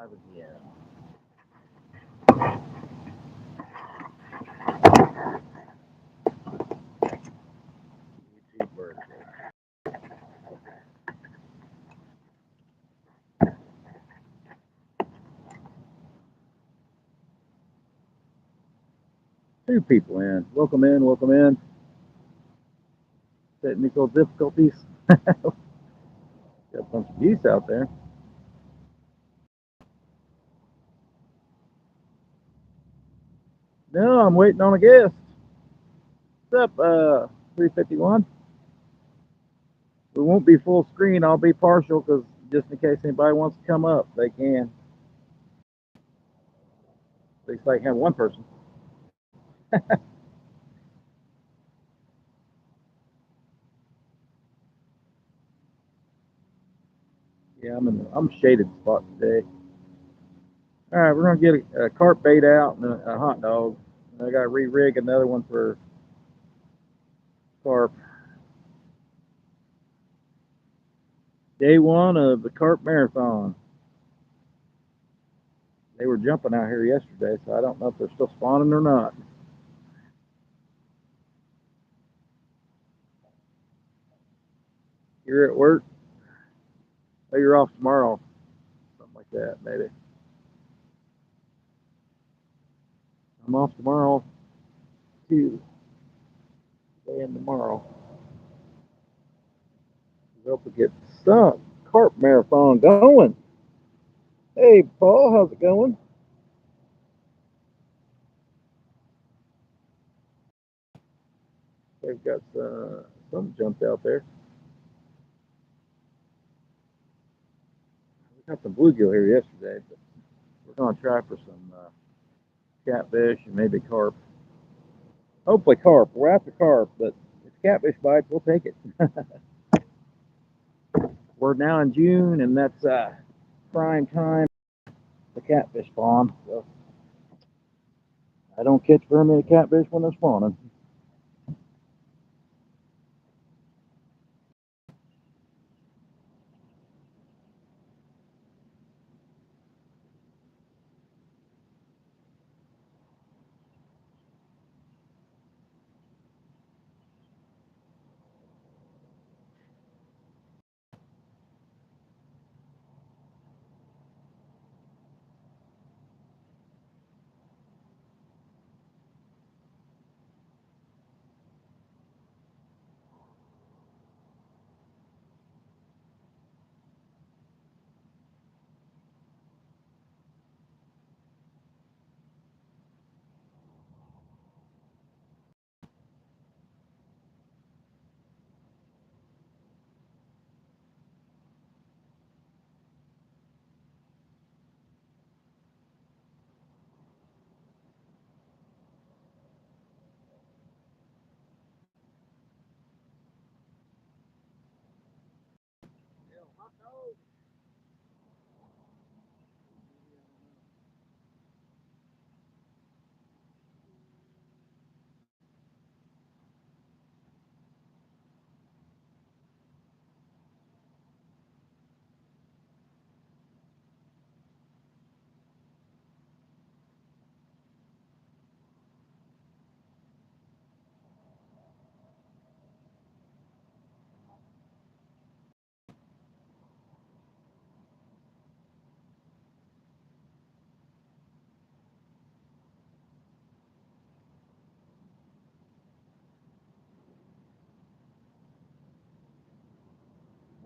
Live again. YouTube birthday. Two people in. Welcome in, welcome in. Technical difficulties. Got a bunch of geese out there. No, I'm waiting on a guest. What's up, 351? We won't be full screen. I'll be partial because just in case anybody wants to come up, they can. At least I can have one person. Yeah, I'm shaded spot today. All right, we're gonna get a carp bait out and a hot dog. I got to re-rig another one for carp. Day one of the Carp Marathon. They were jumping out here yesterday, so I don't know if they're still spawning or not. You're at work? Oh, you're off tomorrow. Something like that, maybe. I'm off tomorrow, too. Today and tomorrow. We hope to get some Carp Marathon going. Hey, Paul, how's it going? They've got some jumped out there. We got some bluegill here yesterday, but we're going to try for some catfish and maybe carp. Hopefully carp. We're after carp, but if catfish bites, we'll take it. We're now in June, and that's prime time for catfish spawn. So I don't catch very many catfish when they're spawning.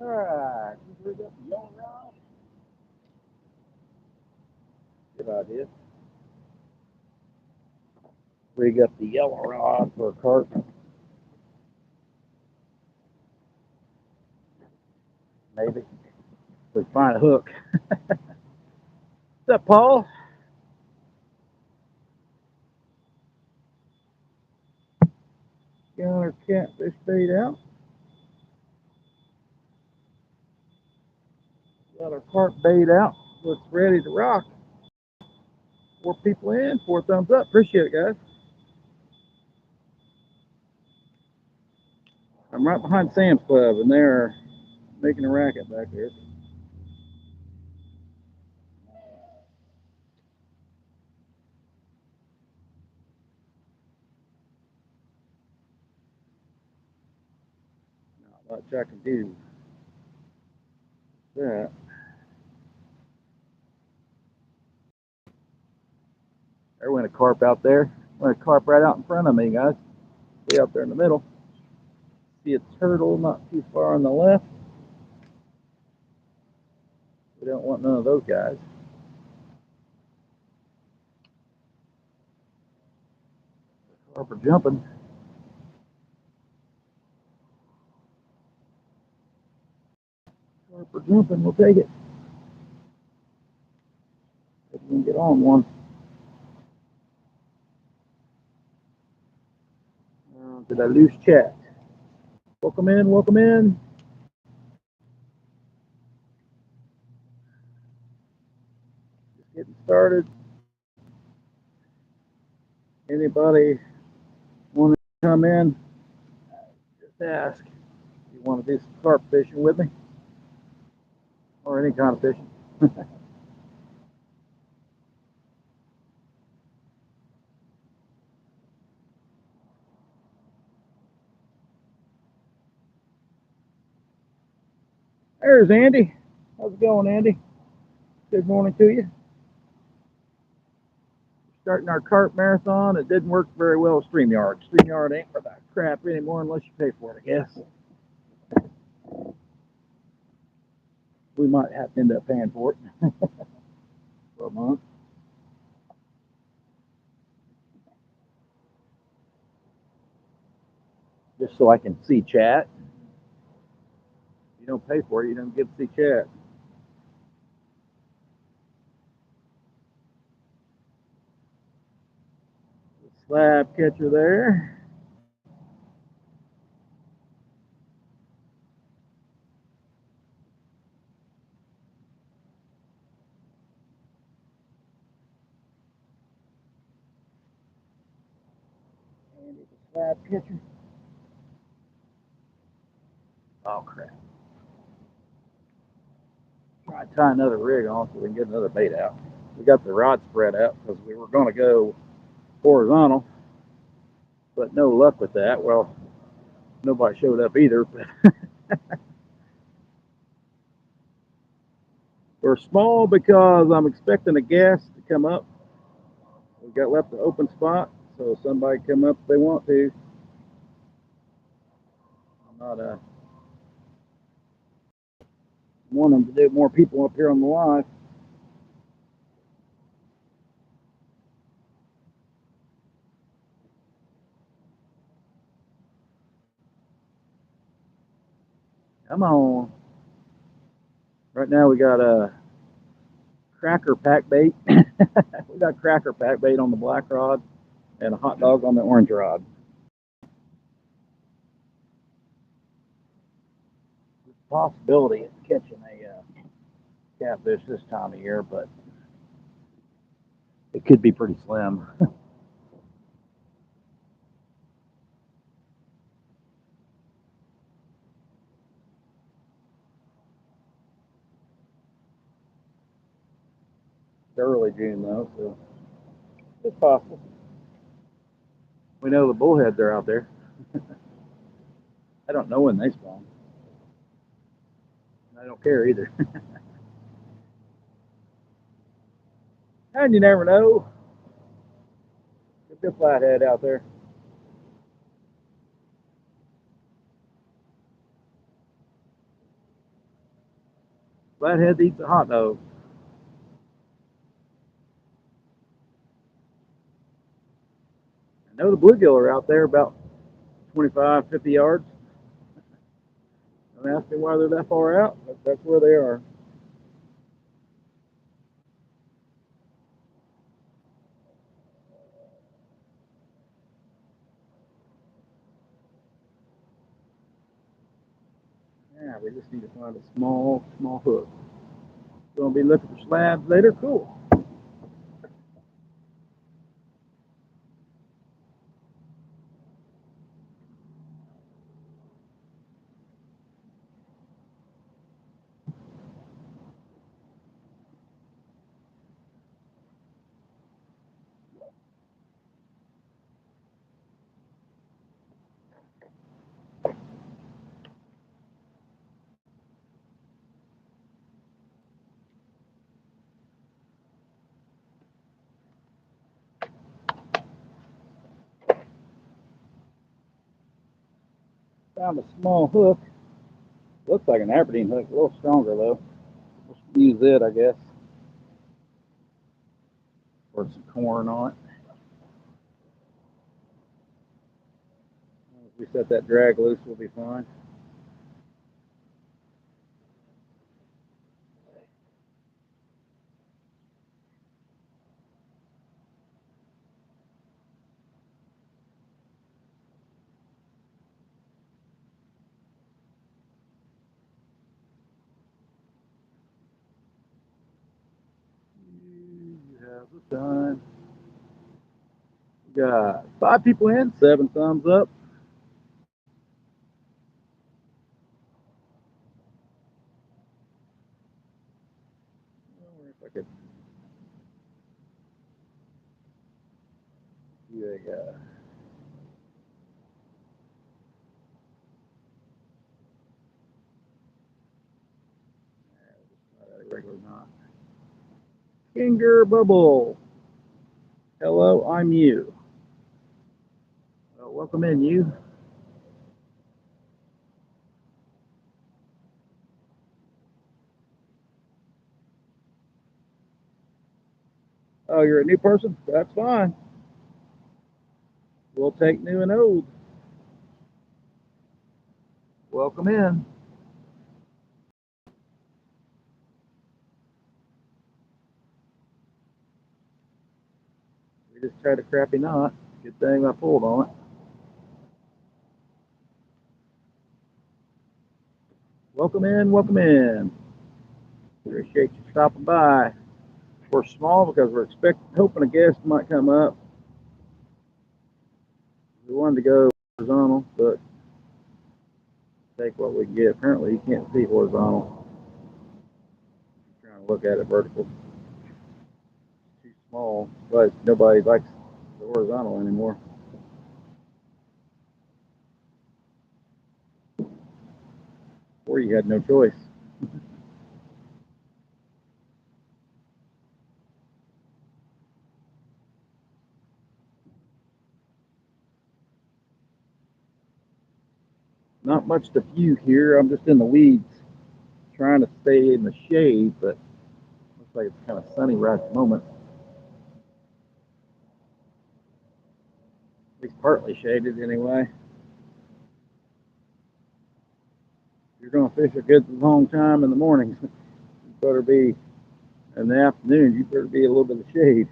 All right, we got the yellow rod. Good idea. We got the yellow rod for a carp. Maybe. We find a hook. What's up, Paul? Got our catfish bait out. Got our carp bait out. Looks ready to rock. 4 people in, 4 thumbs up. Appreciate it, guys. I'm right behind Sam's Club, and they're making a racket back there. Much I can do. That. There went a carp out there. Went a carp right out in front of me, guys. Way up there in the middle. See a turtle not too far on the left. We don't want none of those guys. Carp are jumping. Carp are jumping. We'll take it. If we can get on one. Did I lose chat? Welcome in. Welcome in. Just getting started. Anybody want to come in? Just ask. If you want to do some carp fishing with me, or any kind of fishing. There's Andy. How's it going, Andy? Good morning to you. Starting our Carp Marathon. It didn't work very well with StreamYard. StreamYard ain't for that crap anymore unless you pay for it, I guess. We might have to end up paying for it for a month. Just so I can see chat. If you don't pay for it, you don't get to see chat. Slab catcher there. Andy's a slab catcher. Oh, crap. Try to tie another rig on so we can get another bait out. We got the rod spread out because we were going to go horizontal, but no luck with that. Well, nobody showed up either. But we're small because I'm expecting a guest to come up. We got left an open spot, so somebody come up if they want to. I'm not wanting to do more people up here on the live. Come on. Right now we got a cracker pack bait. We got cracker pack bait on the black rod and a hot dog on the orange rod. Possibility of catching a catfish this time of year, but it could be pretty slim. It's early June though, so it's possible. We know the bullheads are out there. I don't know when they spawn. I don't care either. And you never know. Get the flathead out there. Flathead eats a hot dog. I know the bluegill are out there about 25, 50 yards. Don't ask me why they're that far out, but that's where they are. Yeah, we just need to find a small hook. Gonna be looking for slabs later. Cool. Found a small hook. Looks like an Aberdeen hook, a little stronger though. We'll use it, I guess, for some corn on it. If we set that drag loose, we'll be fine. You have the time. We got 5 people in, 7 thumbs up. I wonder if I could do a regular knot. Kinger Bubble. Hello, I'm you. Well, welcome in, you. Oh, you're a new person? That's fine. We'll take new and old. Welcome in. We just tried a crappy knot. Good thing I pulled on it. Welcome in, welcome in. Appreciate you stopping by. We're small because we're hoping a guest might come up. We wanted to go horizontal, but take what we can get. Apparently, you can't see horizontal. I'm trying to look at it vertical. It's too small, but nobody likes the horizontal anymore. Or you had no choice. Not much to view here. I'm just in the weeds, trying to stay in the shade, but looks like it's kind of sunny right at the moment. At least partly shaded anyway. If you're going to fish a good long time in the mornings, you better be in the afternoon. You better be a little bit of shade.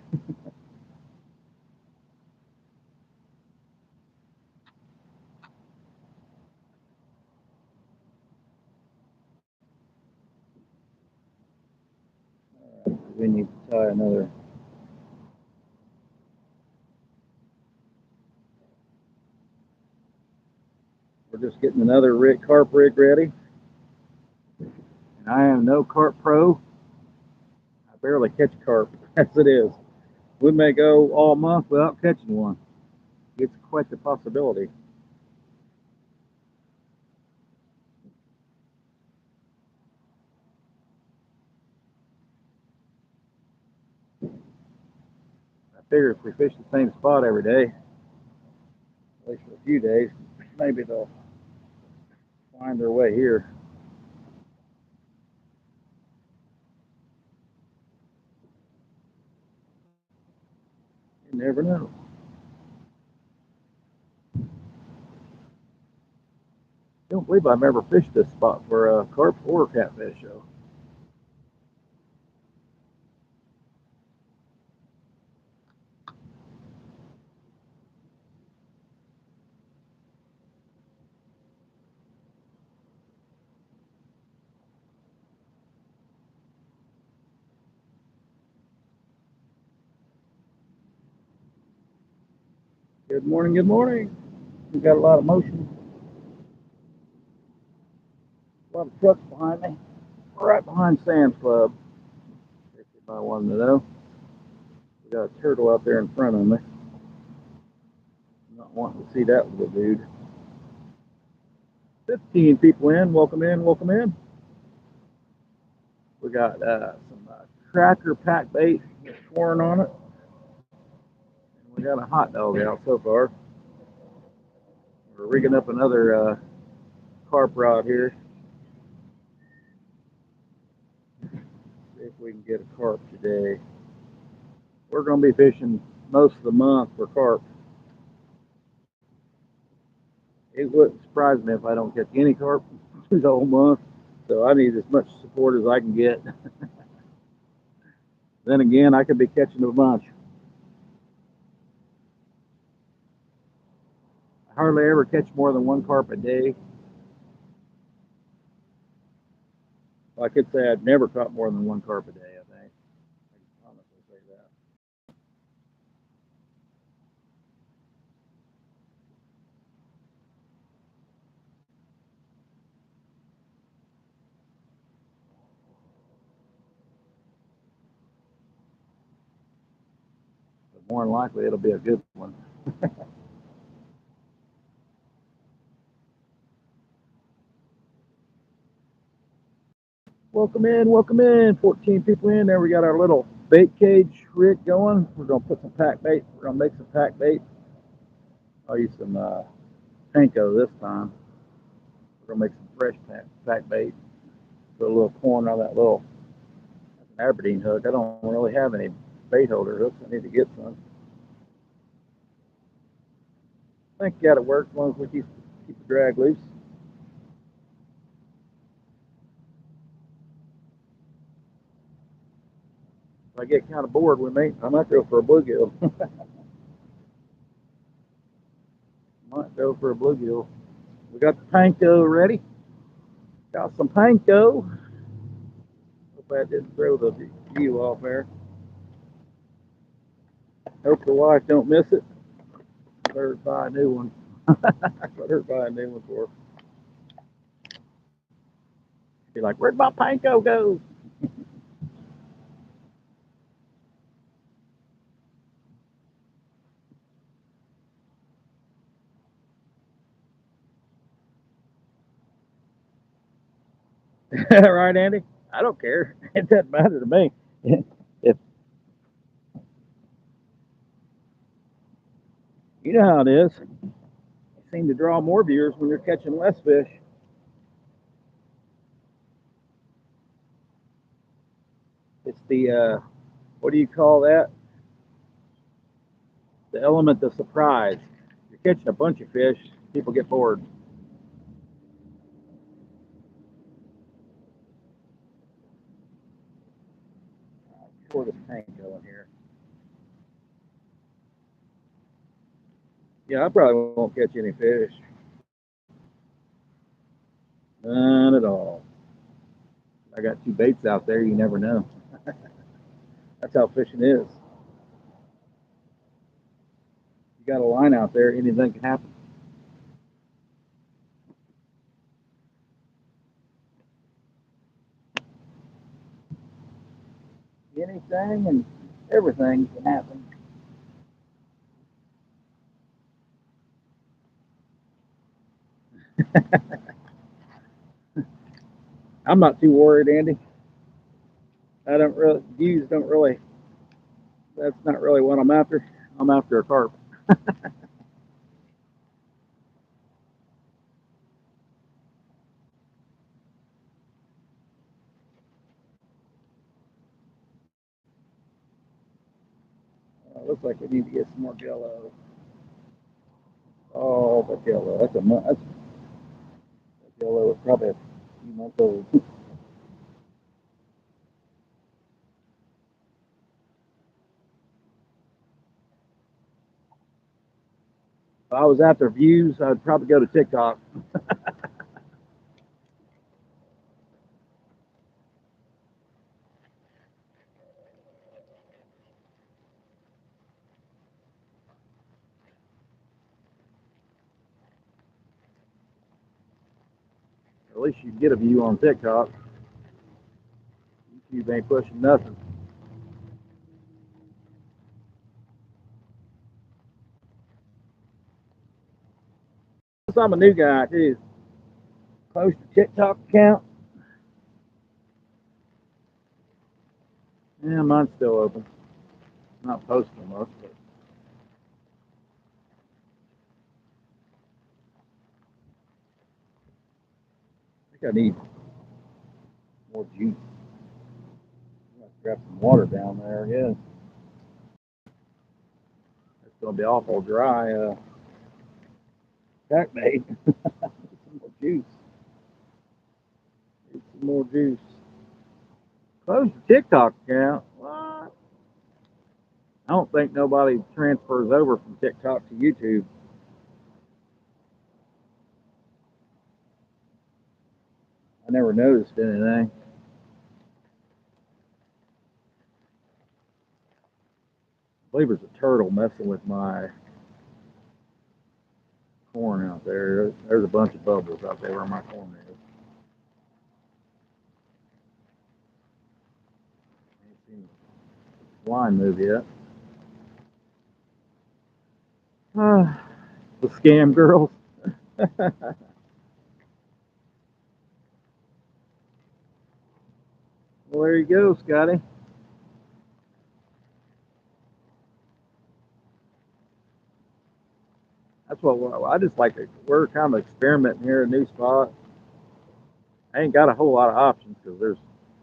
We need to tie another. We're just getting another carp rig ready. And I am no carp pro. I barely catch carp as it is. We may go all month without catching one. It's quite the possibility. I figure if we fish the same spot every day, at least for a few days, maybe they'll find their way here. You never know. I don't believe I've ever fished this spot for a carp or catfish show. Good morning, good morning. We got a lot of motion, a lot of trucks behind me. Right behind Sam's Club. If I wanted to know. We got a turtle out there in front of me. Not wanting to see that little dude. 15 people in. Welcome in. Welcome in. We got some cracker pack bait with corn on it. And we got a hot dog out so far. We're rigging up another carp rod here. See if we can get a carp today. We're going to be fishing most of the month for carp. It wouldn't surprise me if I don't catch any carp through the whole month. So I need as much support as I can get. Then again, I could be catching a bunch. I hardly ever catch more than one carp a day. Well, I could say I've never caught more than one carp a day, I think. I can honestly say that. But more than likely, it'll be a good one. Welcome in, welcome in. 14 people in there. We got our little bait cage rig going. We're going to put some pack bait. We're going to make some pack bait. I'll use some panko this time. We're going to make some fresh pack bait. Put a little corn on that little Aberdeen hook. I don't really have any bait holder hooks. I need to get some. I think got it work as long as we keep the drag loose. If I get kind of bored with me, I might go for a bluegill. Might go for a bluegill. We got the panko ready. Got some panko. Hope I didn't throw the view off there. Hope the wife don't miss it. Let her buy a new one. Let her buy a new one for her. Be like, where'd my panko go? Right, Andy? I don't care. It doesn't matter to me. If you know how it is, you seem to draw more viewers when you're catching less fish. It's the what do you call that? The element of surprise. You're catching a bunch of fish, people get bored. Pour this tank going here. Yeah, I probably won't catch any fish. None at all. I got two baits out there. You never know. That's how fishing is. You got a line out there, anything can happen. Anything and everything can happen. I'm not too worried, Andy. I don't really views don't really. That's not really what I'm after. I'm after a carp. Looks like we need to get some more jello. Oh, the jello. That's jello is probably a few months old. If I was after views, I'd probably go to TikTok. At least you can get a view on TikTok. YouTube ain't pushing nothing. I'm a new guy too. Post a TikTok account. Yeah, mine's still open. I'm not posting much, but I need more juice. Grab some water down there, yeah. It's gonna be awful dry, pack bait. Some more juice. Need some more juice. Close the TikTok account. What? I don't think nobody transfers over from TikTok to YouTube. I never noticed anything. I believe there's a turtle messing with my corn out there. There's a bunch of bubbles out there where my corn is. I ain't seen the line move yet. The scam girls. Well, there you go, Scotty. That's what I just like. We're kind of experimenting here, a new spot. I ain't got a whole lot of options because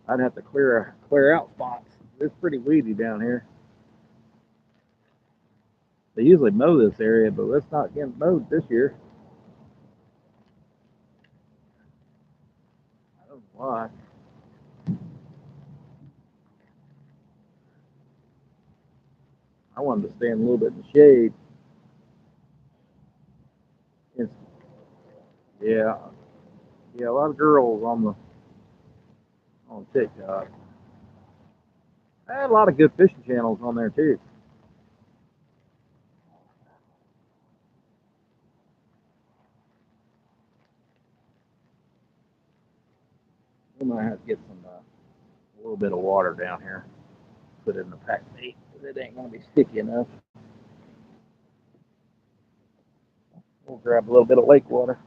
I'd have to clear out spots. It's pretty weedy down here. They usually mow this area, but let's not get mowed this year. I don't know why. I wanted to stand a little bit in the shade. It's, yeah, yeah, a lot of girls on TikTok. I had a lot of good fishing channels on there too. We might have to get a little bit of water down here. Put it in the pack bait because it ain't gonna be sticky enough. We'll grab a little bit of lake water.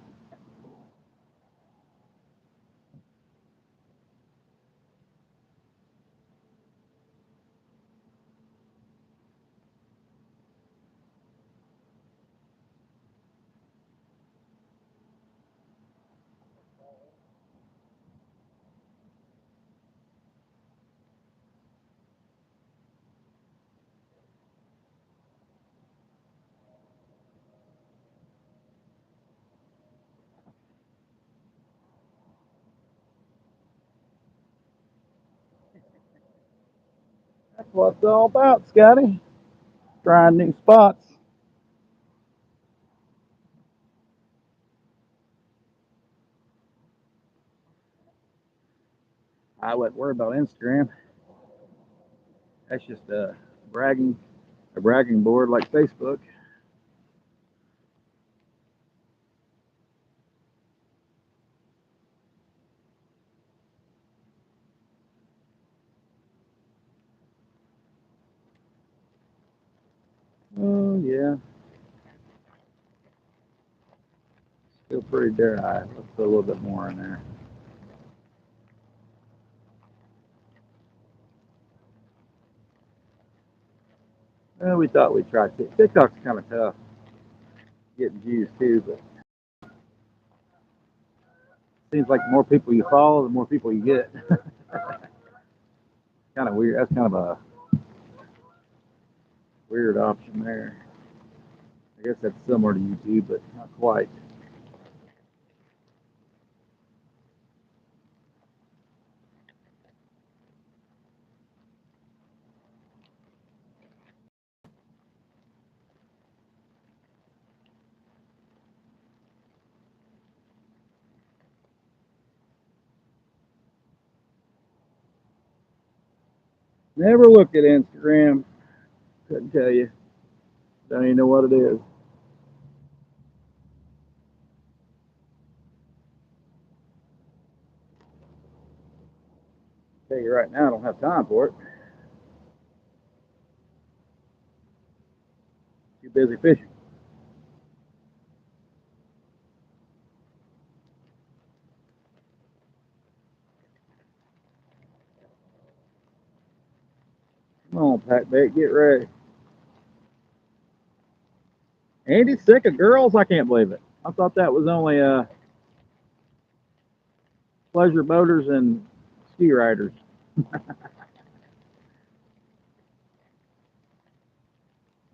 That's what it's all about, Scotty. Trying new spots. I wouldn't worry about Instagram. That's just a bragging board like Facebook. Oh yeah, still pretty dry. Let's put a little bit more in there. Well, we thought we'd try TikTok's kind of tough getting views too, but seems like the more people you follow, the more people you get. Kind of weird. That's kind of a weird option there. I guess that's similar to YouTube, but not quite. Never looked at Instagram. Couldn't tell you. Don't even know what it is. Tell you right now, I don't have time for it. Too busy fishing. Come on, pack bait, get ready. Andy's sick of girls. I can't believe it. I thought that was only pleasure boaters and ski riders.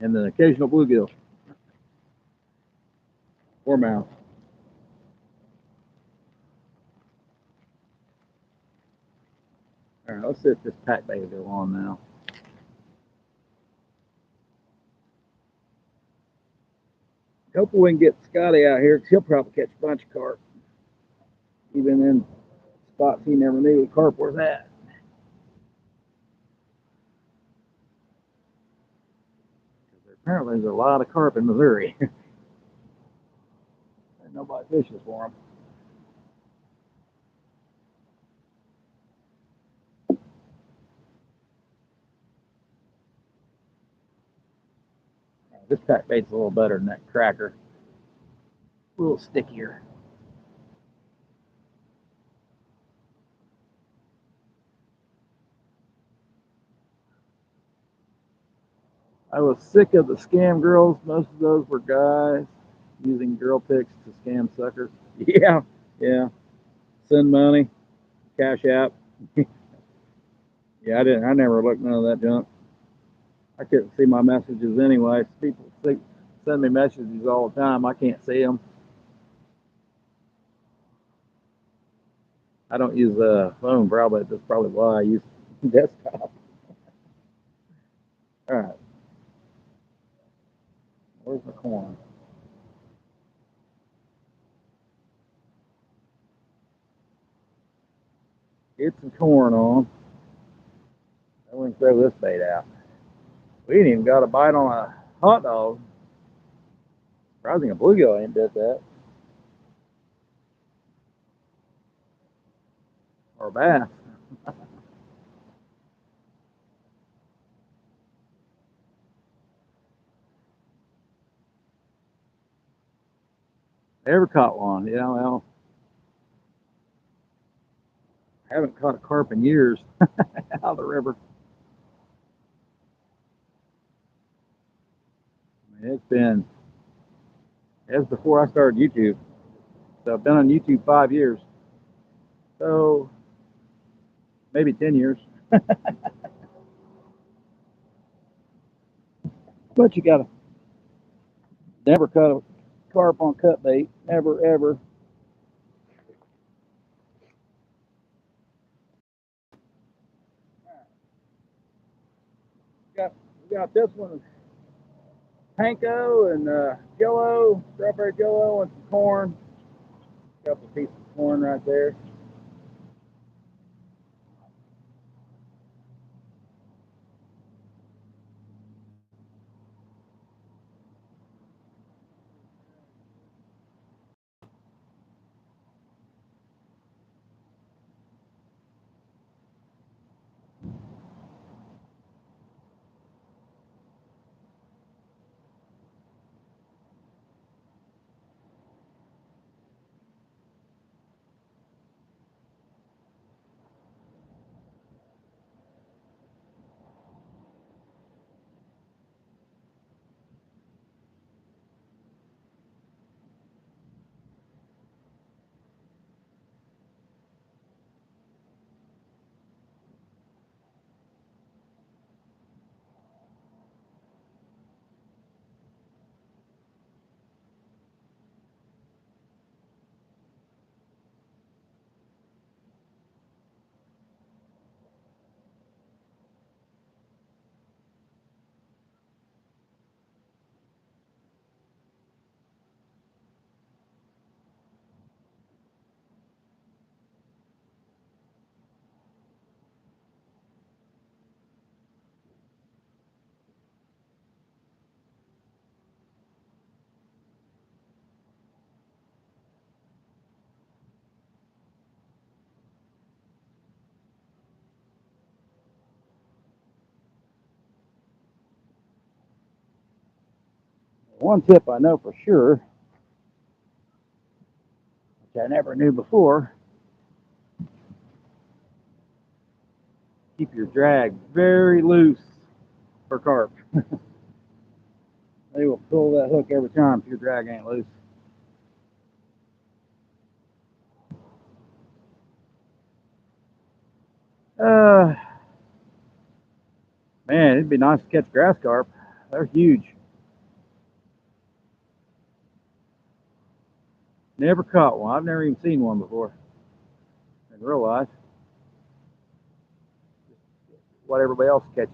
And the occasional bluegill or mouse. All right, let's see if this pack bait will go on now. Hopefully we can get Scotty out here because he'll probably catch a bunch of carp, even in spots he never knew carp was at. Apparently there's a lot of carp in Missouri. And nobody fishes for them. This pack bait's a little better than that cracker. A little stickier. I was sick of the scam girls. Most of those were guys using girl pics to scam suckers. Yeah, yeah. Send money, cash app. Yeah, I didn't. I never looked none of that junk. I couldn't see my messages anyway. People send me messages all the time. I can't see them. I don't use a phone, probably. That's probably why I use desktop. All right. Where's the corn? Get some corn on. Then we can throw this bait out. We ain't even got a bite on a hot dog. Surprising a bluegill ain't did that. Or a bass. Never caught one. Yeah, well, I haven't caught a carp in years out of the river. I mean, it's before I started YouTube. So I've been on YouTube 5 years. So maybe 10 years. But you gotta never cut a carp on cut bait. Never, ever. We got this one, panko and jello, strawberry jello and some corn. A couple pieces of corn right there. One tip I know for sure, which I never knew before, keep your drag very loose for carp. They will pull that hook every time if your drag ain't loose. Uh, Man, it'd be nice to catch grass carp. They're huge. Never caught one. I've never even seen one before in real life. What everybody else catches.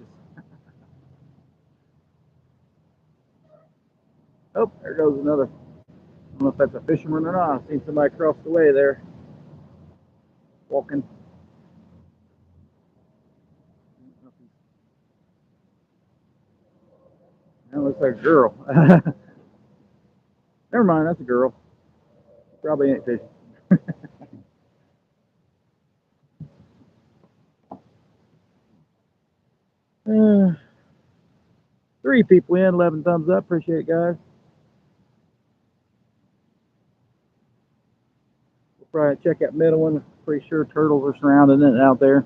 Oh, there goes another. I don't know if that's a fisherman or not. I've seen somebody across the way there walking. That looks like a girl. Never mind, that's a girl. Probably ain't fishing. Uh, 3 people in, 11 thumbs up. Appreciate it, guys. We'll probably check that middle one. Pretty sure turtles are surrounding it out there.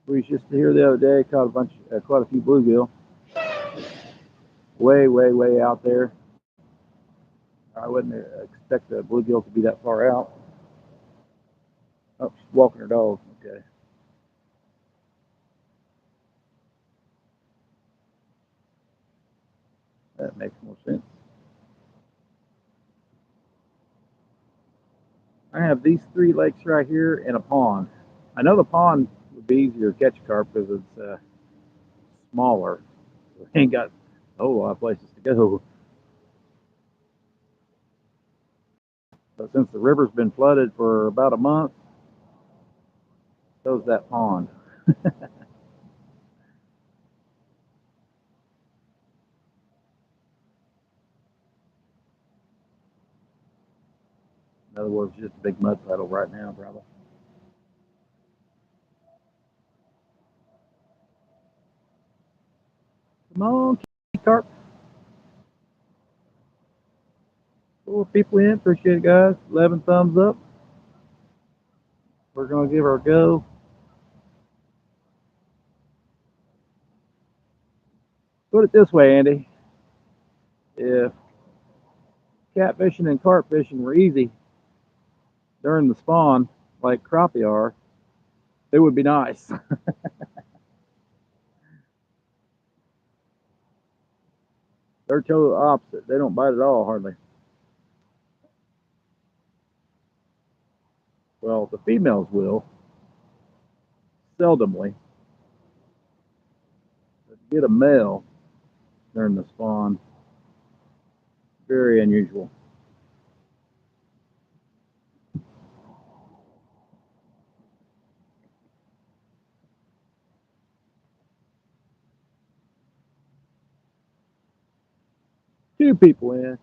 We was just here the other day, caught quite a few bluegill. Way, way, way out there. I wouldn't expect the bluegill to be that far out. Oh, she's walking her dog. Okay. That makes more sense. I have these 3 lakes right here and a pond. I know the pond would be easier to catch carp because it's smaller. We ain't got a whole lot of places to go. But since the river's been flooded for about a month, so's that pond. In other words, just a big mud puddle right now, probably. Come on, carp. 4 people in. Appreciate it, guys. 11 thumbs up. We're going to give her a go. Put it this way, Andy. If catfishing and carp fishing were easy during the spawn, like crappie are, it would be nice. They're totally opposite. They don't bite at all, hardly. Well, the females will, seldomly. But to get a male during the spawn, very unusual. Two people in.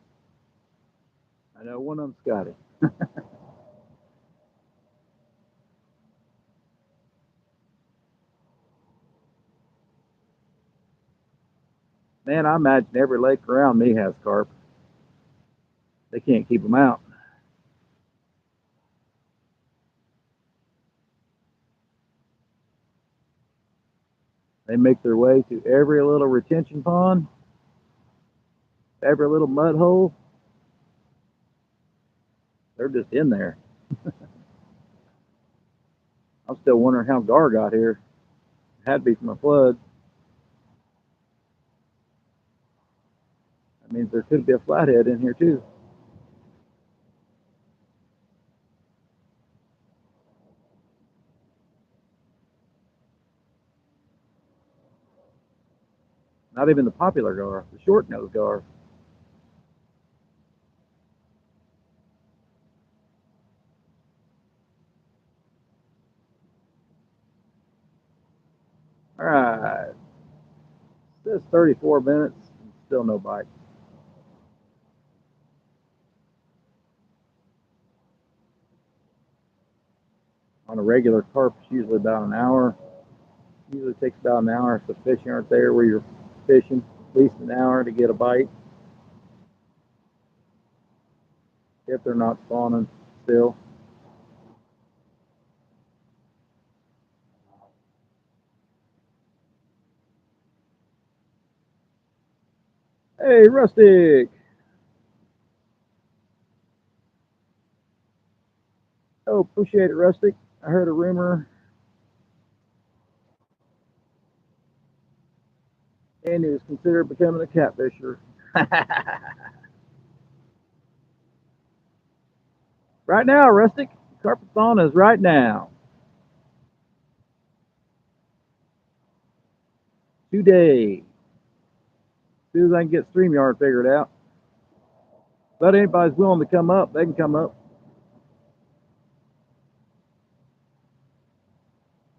I know one of them's Scotty. Man, I imagine every lake around me has carp. They can't keep them out. They make their way to every little retention pond, every little mud hole. They're just in there. I'm still wondering how Gar got here. It had to be from a flood. That means there could be a flathead in here too. Not even the popular gar, the short nosed gar. All right. It says 34 minutes, still no bite. On a regular carp, it's usually about an hour. Usually takes about an hour if the fish aren't there where you're fishing. At least an hour to get a bite if they're not spawning still. Hey, Rustic. appreciate it, Rustic. I heard a rumor Andy was considered becoming a catfisher. Right now, Rustic. Carp Marathon is right now. Today. As soon as I can get StreamYard figured out. But anybody's willing to come up, they can come up.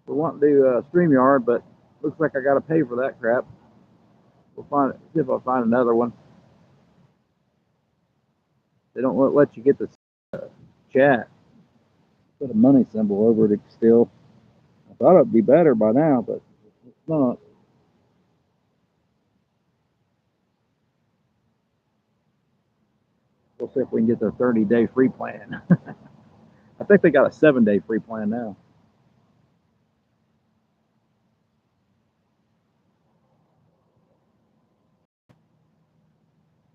We're wanting to do StreamYard, but looks like I got to pay for that crap. We'll find it. See if I find another one. They don't let you get the chat. Put a money symbol over it still. I thought it'd be better by now, but it's not. We'll see if we can get their 30-day free plan. I think they got a 7-day free plan now.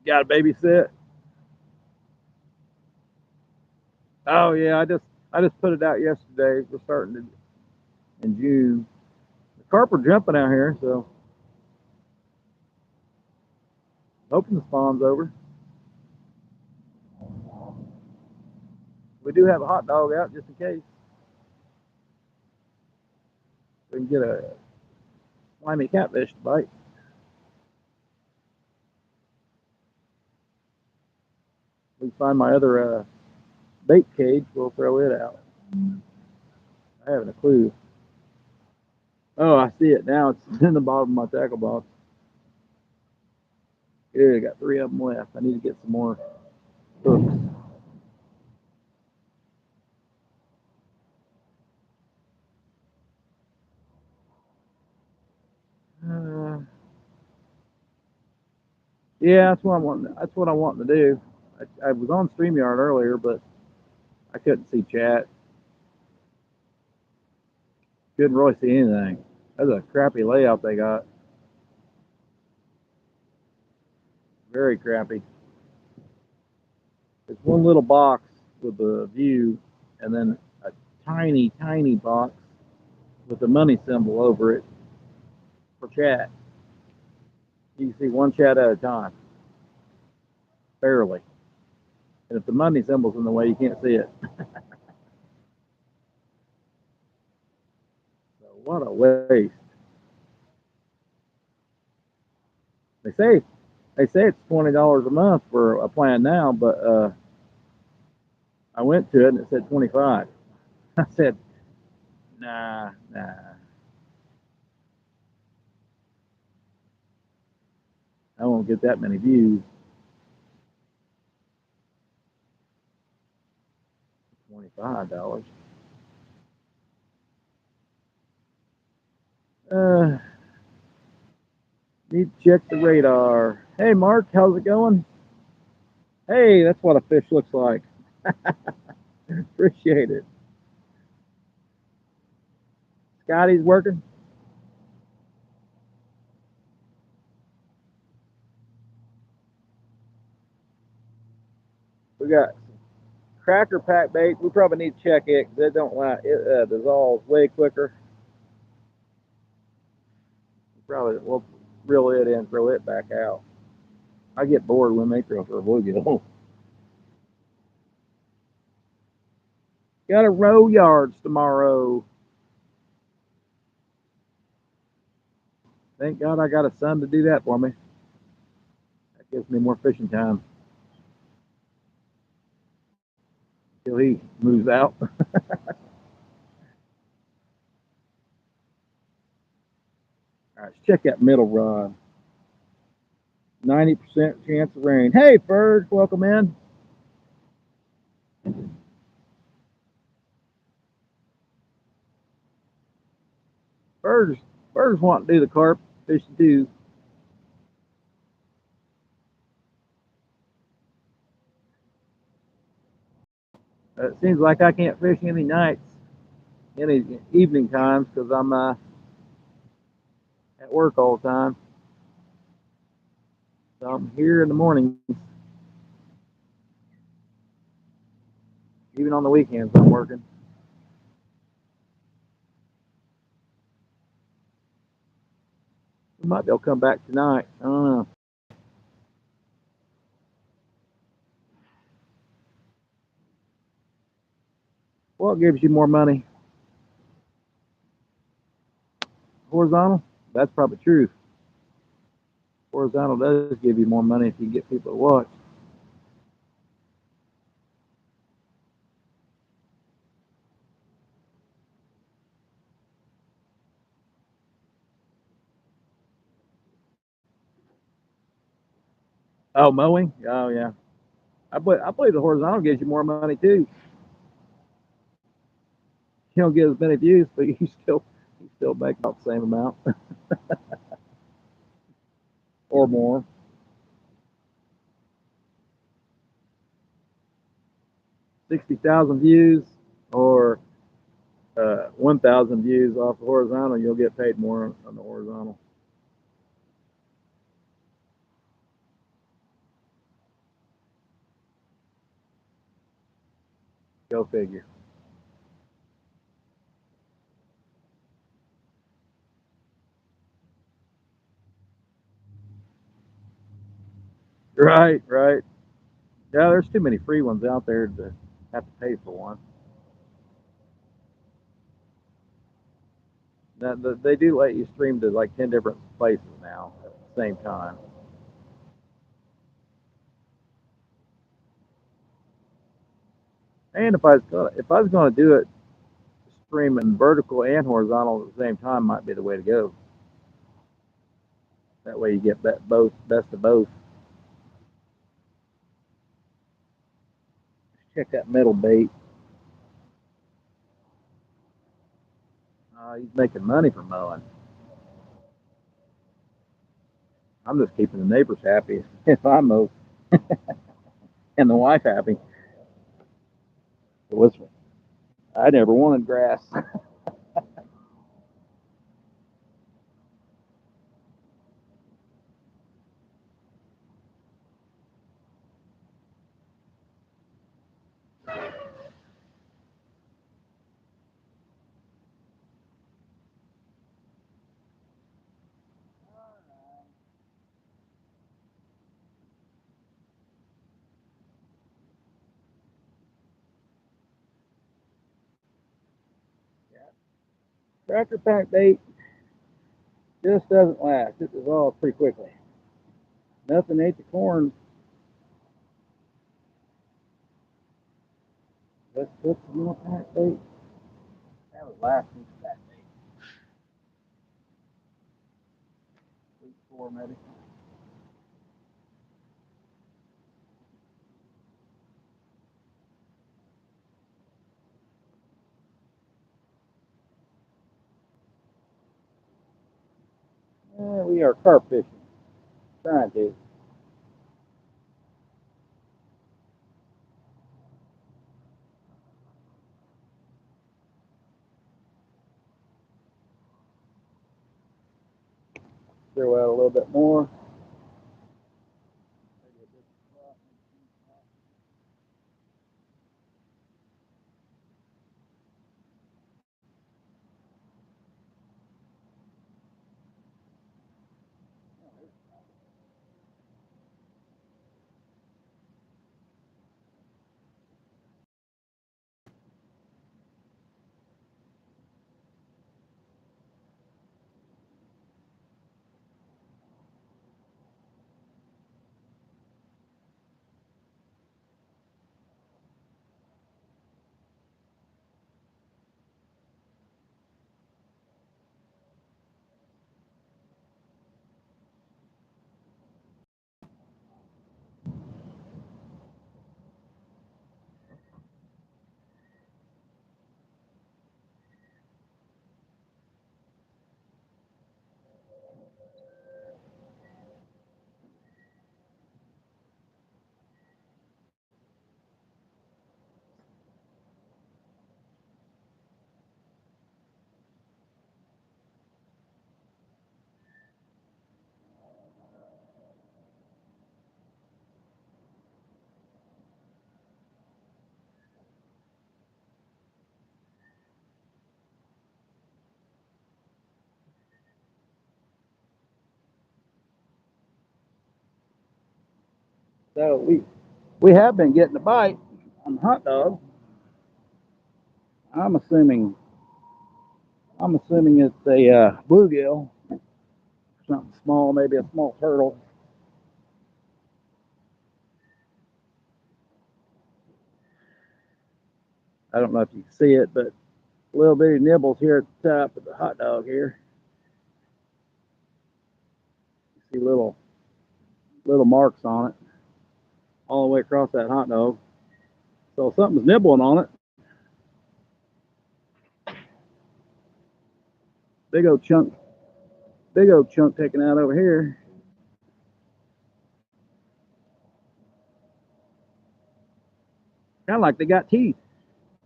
Got a babysit? Oh yeah, I just put it out yesterday. We're starting to, in June. The carp are jumping out here, so hoping the spawn's over. We do have a hot dog out just in case. We can get a slimy catfish to bite. We find my other bait cage, we'll throw it out. I haven't a clue. Oh, I see it now. It's in the bottom of my tackle box. Yeah, I got 3 of them left. I need to get some more hooks. Yeah, that's what I want. That's what I want to do. I was on StreamYard earlier, but I couldn't see chat. Couldn't really see anything. That's a crappy layout they got. Very crappy. It's one little box with a view, and then a tiny, tiny box with the money symbol over it for chat. You can see one chat at a time, barely. And if the money symbol's in the way, you can't see it. So what a waste. They say it's $20 a month for a plan now, but I went to it and it said 25. I said, nah. I won't get that many views. $25. Need to check the radar. Hey, Mark, how's it going? Hey, that's what a fish looks like. Appreciate it. Scotty's working. We got cracker pack bait. We probably need to check it because it don't like it dissolves way quicker. We'll reel it in, throw it back out. I get bored when they throw for a bluegill. Got to row yards tomorrow. Thank God I got a son to do that for me. That gives me more fishing time till he moves out. All right, let's check that middle rod. 90% chance of rain. Hey, Ferg, welcome in. Ferg's wanting to do the carp fishing too. It seems like I can't fish any nights, any evening times, because I'm at work all the time. So I'm here in the mornings. Even on the weekends, I'm working. might be able to come back tonight. I don't know. What gives you more money? Horizontal? That's probably true. Horizontal does give you more money if you get people to watch. Oh, mowing? Oh, yeah. I believe the horizontal gives you more money too. You don't get as many views, but you still make about the same amount or more. 60,000 views or 1,000 views off the horizontal, you'll get paid more on the horizontal. Go figure. Right, right. Yeah, there's too many free ones out there to have to pay for one. Now, they do let you stream to like 10 different places now at the same time. And if I was gonna do it streaming vertical and horizontal at the same time, might be the way to go. That way you get both best of both. Check that middle bait. He's making money from mowing. I'm just keeping the neighbors happy if I mow and the wife happy. It was I never wanted grass. Tractor pack bait just doesn't last. It dissolves pretty quickly. Nothing ate the corn. Let's put some more pack bait. That was last week's pack bait. Week 4 maybe. We are carp fishing. Trying to. Throw out a little bit more. So we have been getting a bite on the hot dog. I'm assuming it's a bluegill, something small, maybe a small turtle. I don't know if you can see it, but little bitty nibbles here at the top of the hot dog here. You see little marks on it all the way across that hot dog. So something's nibbling on it. Big old chunk taken out over here. Kind of like they got teeth.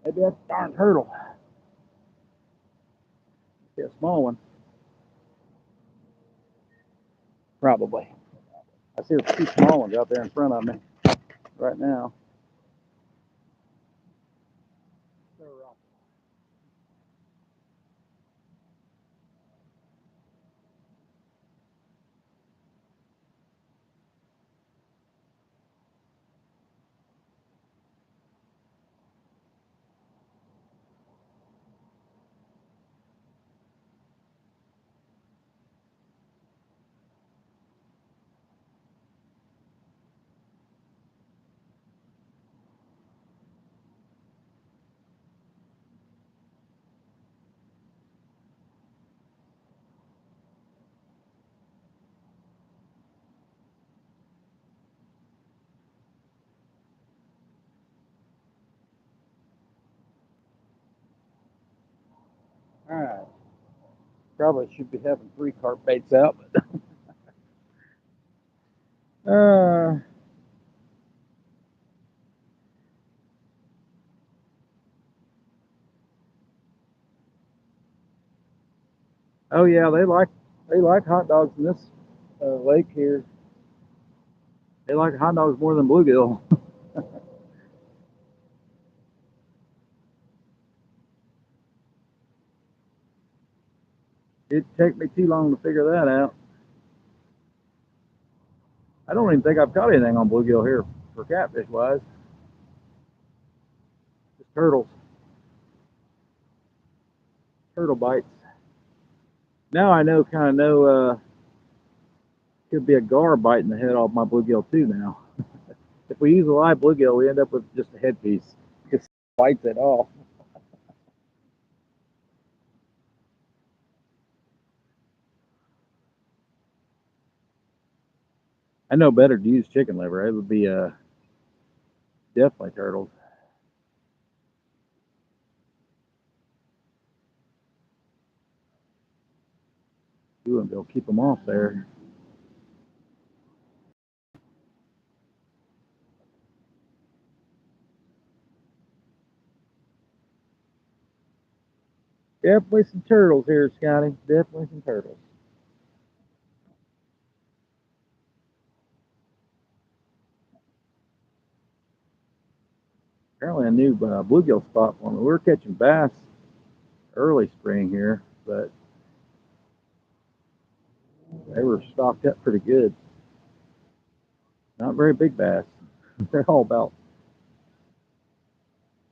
Maybe that's a darn turtle. See a small one. Probably. I see two small ones out there in front of me right now. All right. Probably should be having 3 carp baits out, but oh yeah, they like hot dogs in this lake here. They like hot dogs more than bluegill. It'd take me too long to figure that out. I don't even think I've caught anything on bluegill here for catfish wise. Just turtle bites. Now I kind of know, could be a gar biting the head off my bluegill too now. If we use a live bluegill, we end up with just a headpiece. Just bites it off. I know better to use chicken liver. It would be definitely turtles. You wouldn't be able to keep them off there. Definitely some turtles here, Scotty. Definitely some turtles. Apparently a new bluegill spot for me. We were catching bass early spring here, but they were stocked up pretty good. Not very big bass. They're all about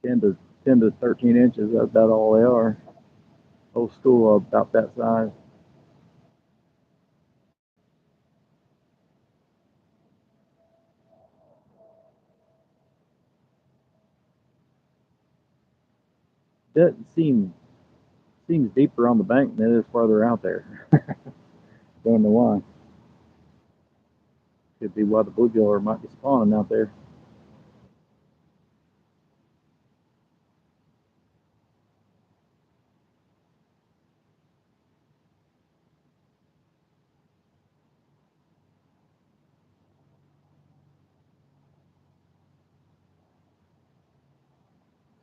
10 to 13 inches. That's about all they are. Old school, about that size. Doesn't seems deeper on the bank than it is farther out there. Don't know why. Could be why the bluegill might be spawning out there.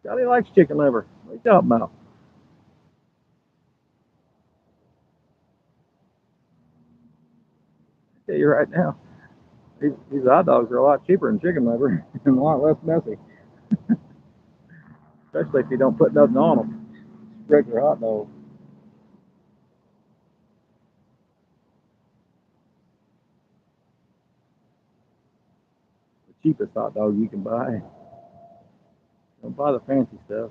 Scotty likes chicken liver. What are you talking about? I tell you right now, these hot dogs are a lot cheaper than chicken liver and a lot less messy. Especially if you don't put nothing on them. Regular hot dogs. cheapest hot dog you can buy. Don't buy the fancy stuff.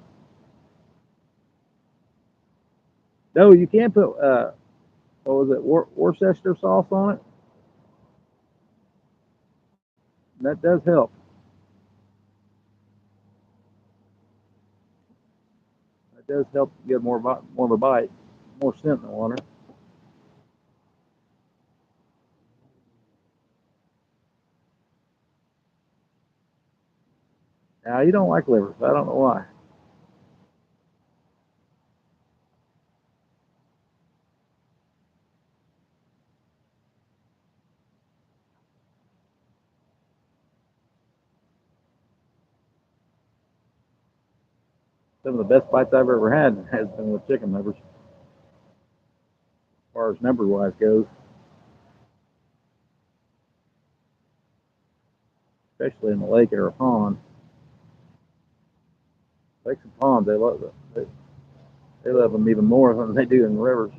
No, you can put what was it, Worcester sauce on it. That does help. That does help get more of a bite, more scent in the water. Now you don't like liver, so I don't know why. Some of the best bites I've ever had has been with chicken livers, as far as number wise goes. Especially in the lake or a pond. Lakes and ponds, they love them even more than they do in the rivers.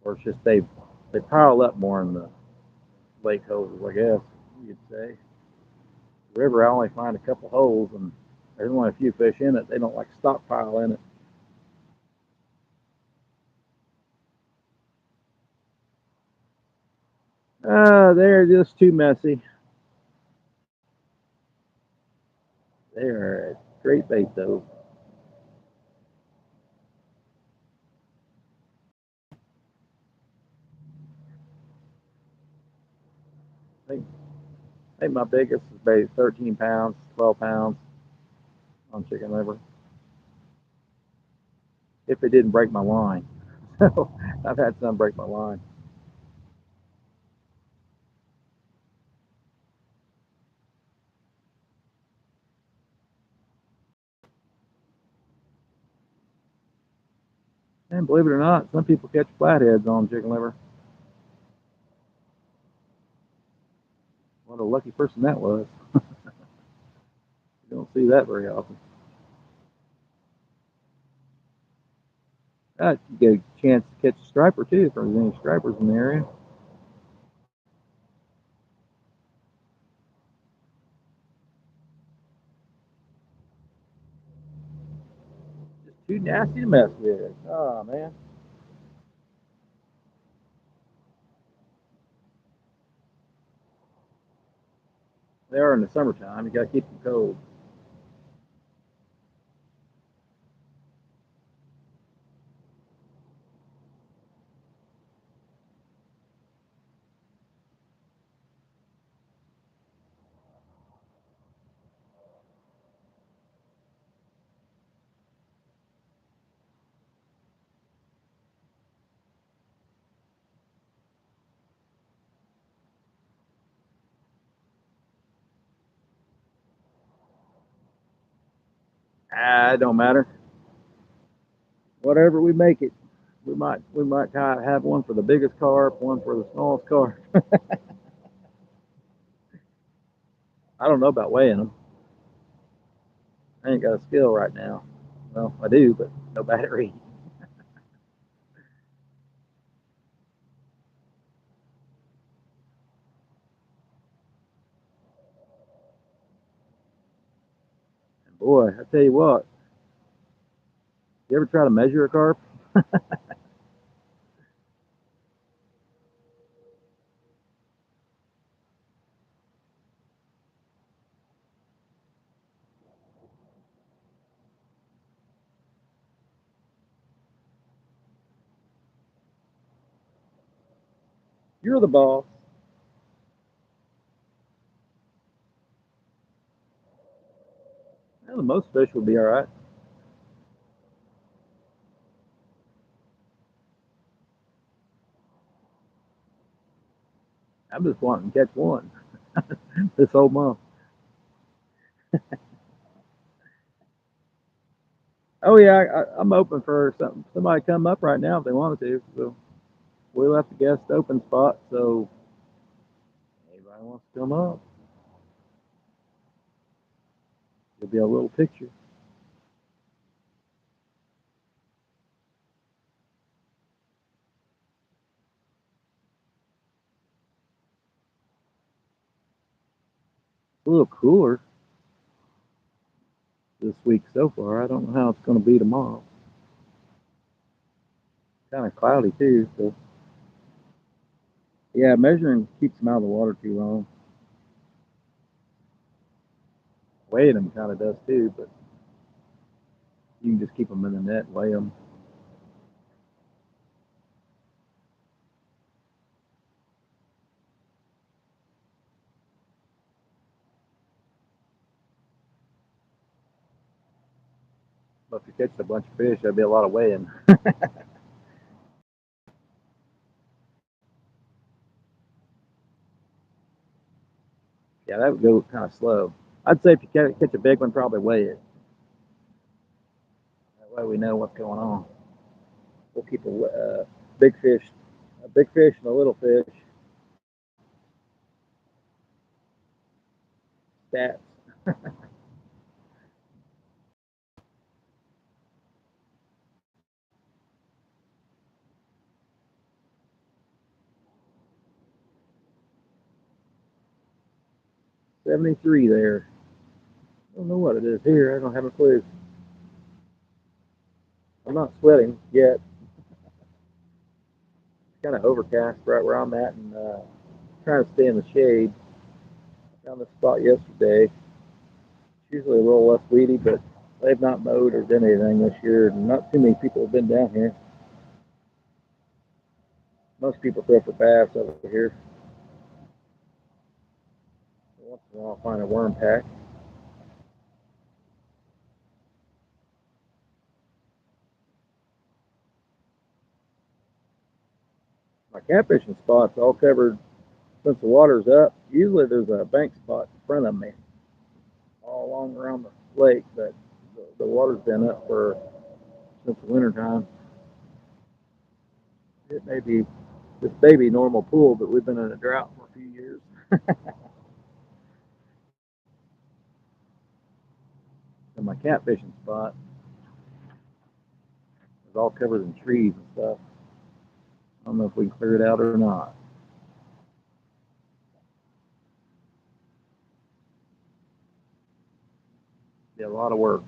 Or it's just they pile up more in the lake holes, I guess you'd say. The river, I only find a couple holes, and there's only a few fish in it. They don't like stockpile in it. They're just too messy. They are a great bait, though. I think, I think my biggest is maybe 13 pounds, 12 pounds on chicken liver. If it didn't break my line. So I've had some break my line. And believe it or not, some people catch flatheads on chicken liver. What a lucky person that was. You don't see that very often. You get a chance to catch a striper too, if there's any stripers in the area. Just too nasty to mess with. Oh man, they are in the summertime. You got to keep them cold. It don't matter. Whatever we make it, we might have one for the biggest carp, one for the smallest carp. I don't know about weighing them. I ain't got a skill right now. Well, I do, but no battery. And boy, I tell you what, you ever try to measure a carp? You're the boss. Well, most fish will be all right. I'm just wanting to catch one this whole month. Oh yeah, I'm open for somebody come up right now if they wanted to. So we left the guest open spot, so anybody wants to come up. It'll be a little picture. A little cooler this week so far. I don't know how it's going to be tomorrow. Kind of cloudy too. So yeah, measuring keeps them out of the water too long. Weighing them kind of does too, but you can just keep them in the net, weigh them. But if you catch a bunch of fish, there'll be a lot of weighing. Yeah, that would go kind of slow. I'd say if you catch a big one, probably weigh it. That way we know what's going on. We'll keep a big fish and a little fish stats. 73 there. I don't know what it is here. I don't have a clue. I'm not sweating yet. It's kind of overcast right where I'm at, and trying to stay in the shade. Found this spot yesterday. It's usually a little less weedy, but they've not mowed or done anything this year, and not too many people have been down here. Most people throw for bass over here. Once in a while, I'll find a worm pack. My catfishing spot's all covered since the water's up. Usually there's a bank spot in front of me all along around the lake, but the water's been up for since the winter time. It may be this baby normal pool, but we've been in a drought for a few years. And my catfishing spot is all covered in trees and stuff. I don't know if we can clear it out or not. Be a lot of work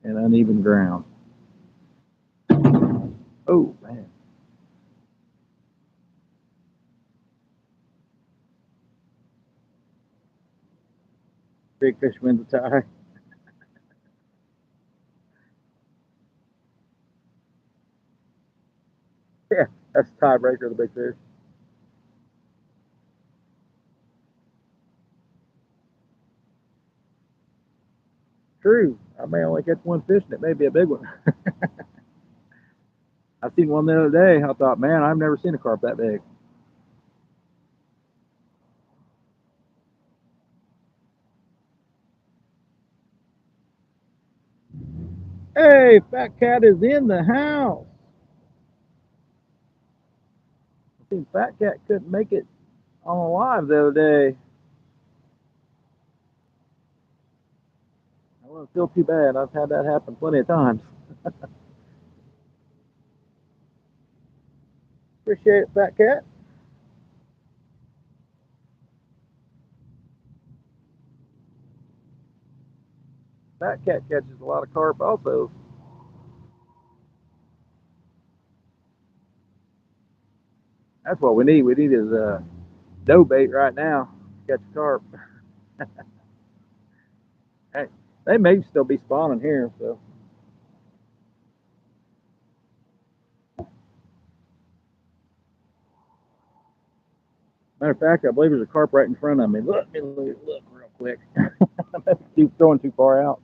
and uneven ground. Oh man, big fish wins the tie. Yeah, that's the tiebreaker of the big fish. True. I may only catch one fish and it may be a big one. I seen one the other day. I thought, man, I've never seen a carp that big. Hey, Fat Cat is in the house. I seen Fat Cat couldn't make it on a live the other day. I wouldn't feel too bad. I've had that happen plenty of times. Appreciate it, Fat Cat. Fat Cat catches a lot of carp also. That's what we need. We need his dough bait right now to catch carp. Hey, they may still be spawning here. So, matter of fact, I believe there's a carp right in front of me. Let me look real quick. Keep throwing too far out.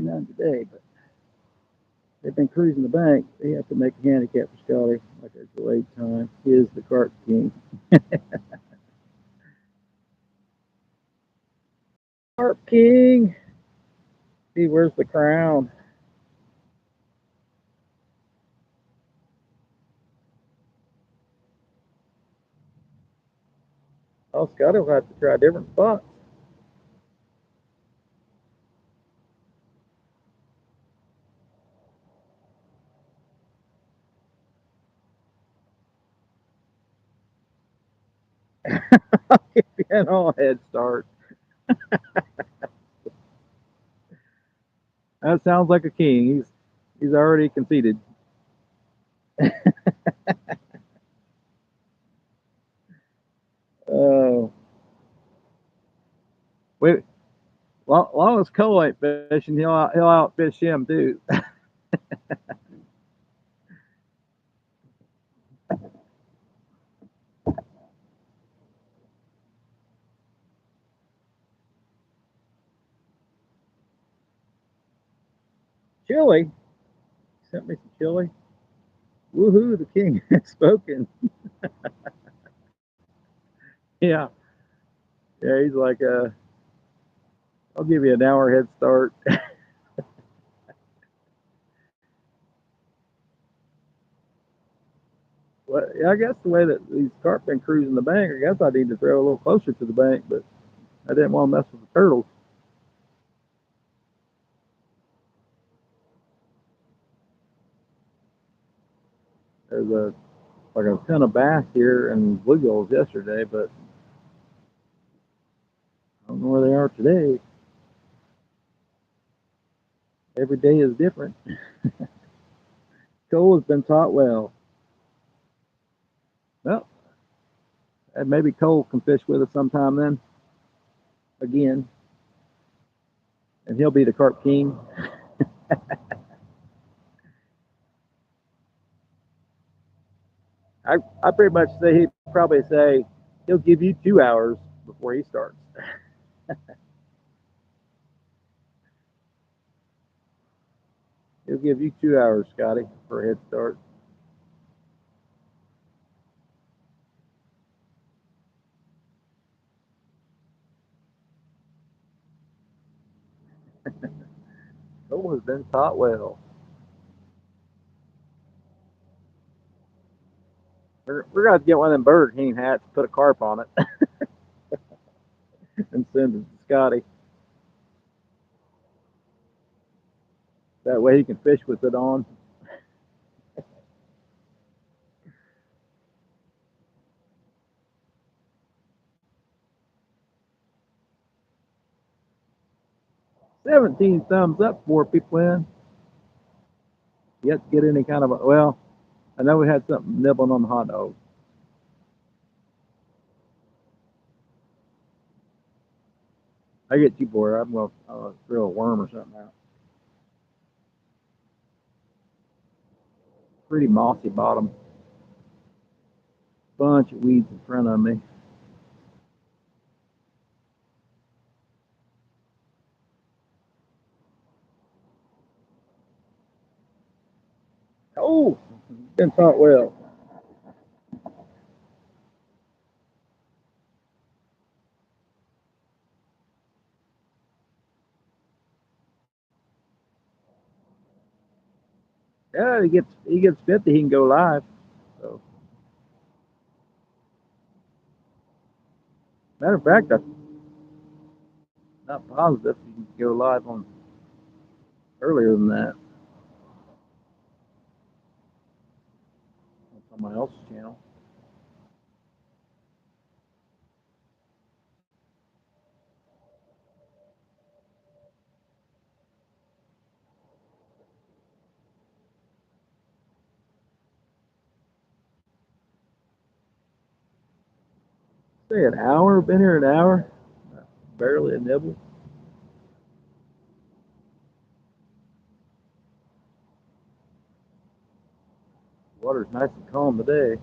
none today, but they've been cruising the bank. They have to make a handicap for Scotty, like a delayed time. He is the Carp King. Carp King. See, where's the crown? Oh, Scotty will have to try different spots. And all head start. That sounds like a king. He's already conceded. Oh, wait. Long as Cole ain't fishing, he'll outfish him too. Chili sent me some chili. Woohoo! The king has spoken. Yeah, yeah. He's like, I'll give you an hour head start. Well, yeah, I guess the way that these carp been cruising the bank, I guess I need to throw a little closer to the bank, but I didn't want to mess with the turtles. There's like a ton of bass here and bluegills yesterday, but I don't know where they are today. Every day is different. Cole has been taught well. Well, and maybe Cole can fish with us sometime then, again, and he'll be the Carp King. I pretty much say he'd probably say he'll give you 2 hours before he starts. He'll give you 2 hours, Scotty, for a head start. Cole has been taught well. We're going to get one of them Burger King hats, put a carp on it, and send it to Scotty. That way he can fish with it on. "17 thumbs up for people in. Yet to get any kind of well, I know we had something nibbling on the hot dog. I get you, boy. I'm going to throw a worm or something out. Pretty mossy bottom. Bunch of weeds in front of me. Oh, been taught well. Yeah, he gets 50, he can go live. So, matter of fact, I'm not positive he can go live on earlier than that on somebody else's channel. Say an hour. Been here an hour. Barely a nibble. Water's nice and calm today.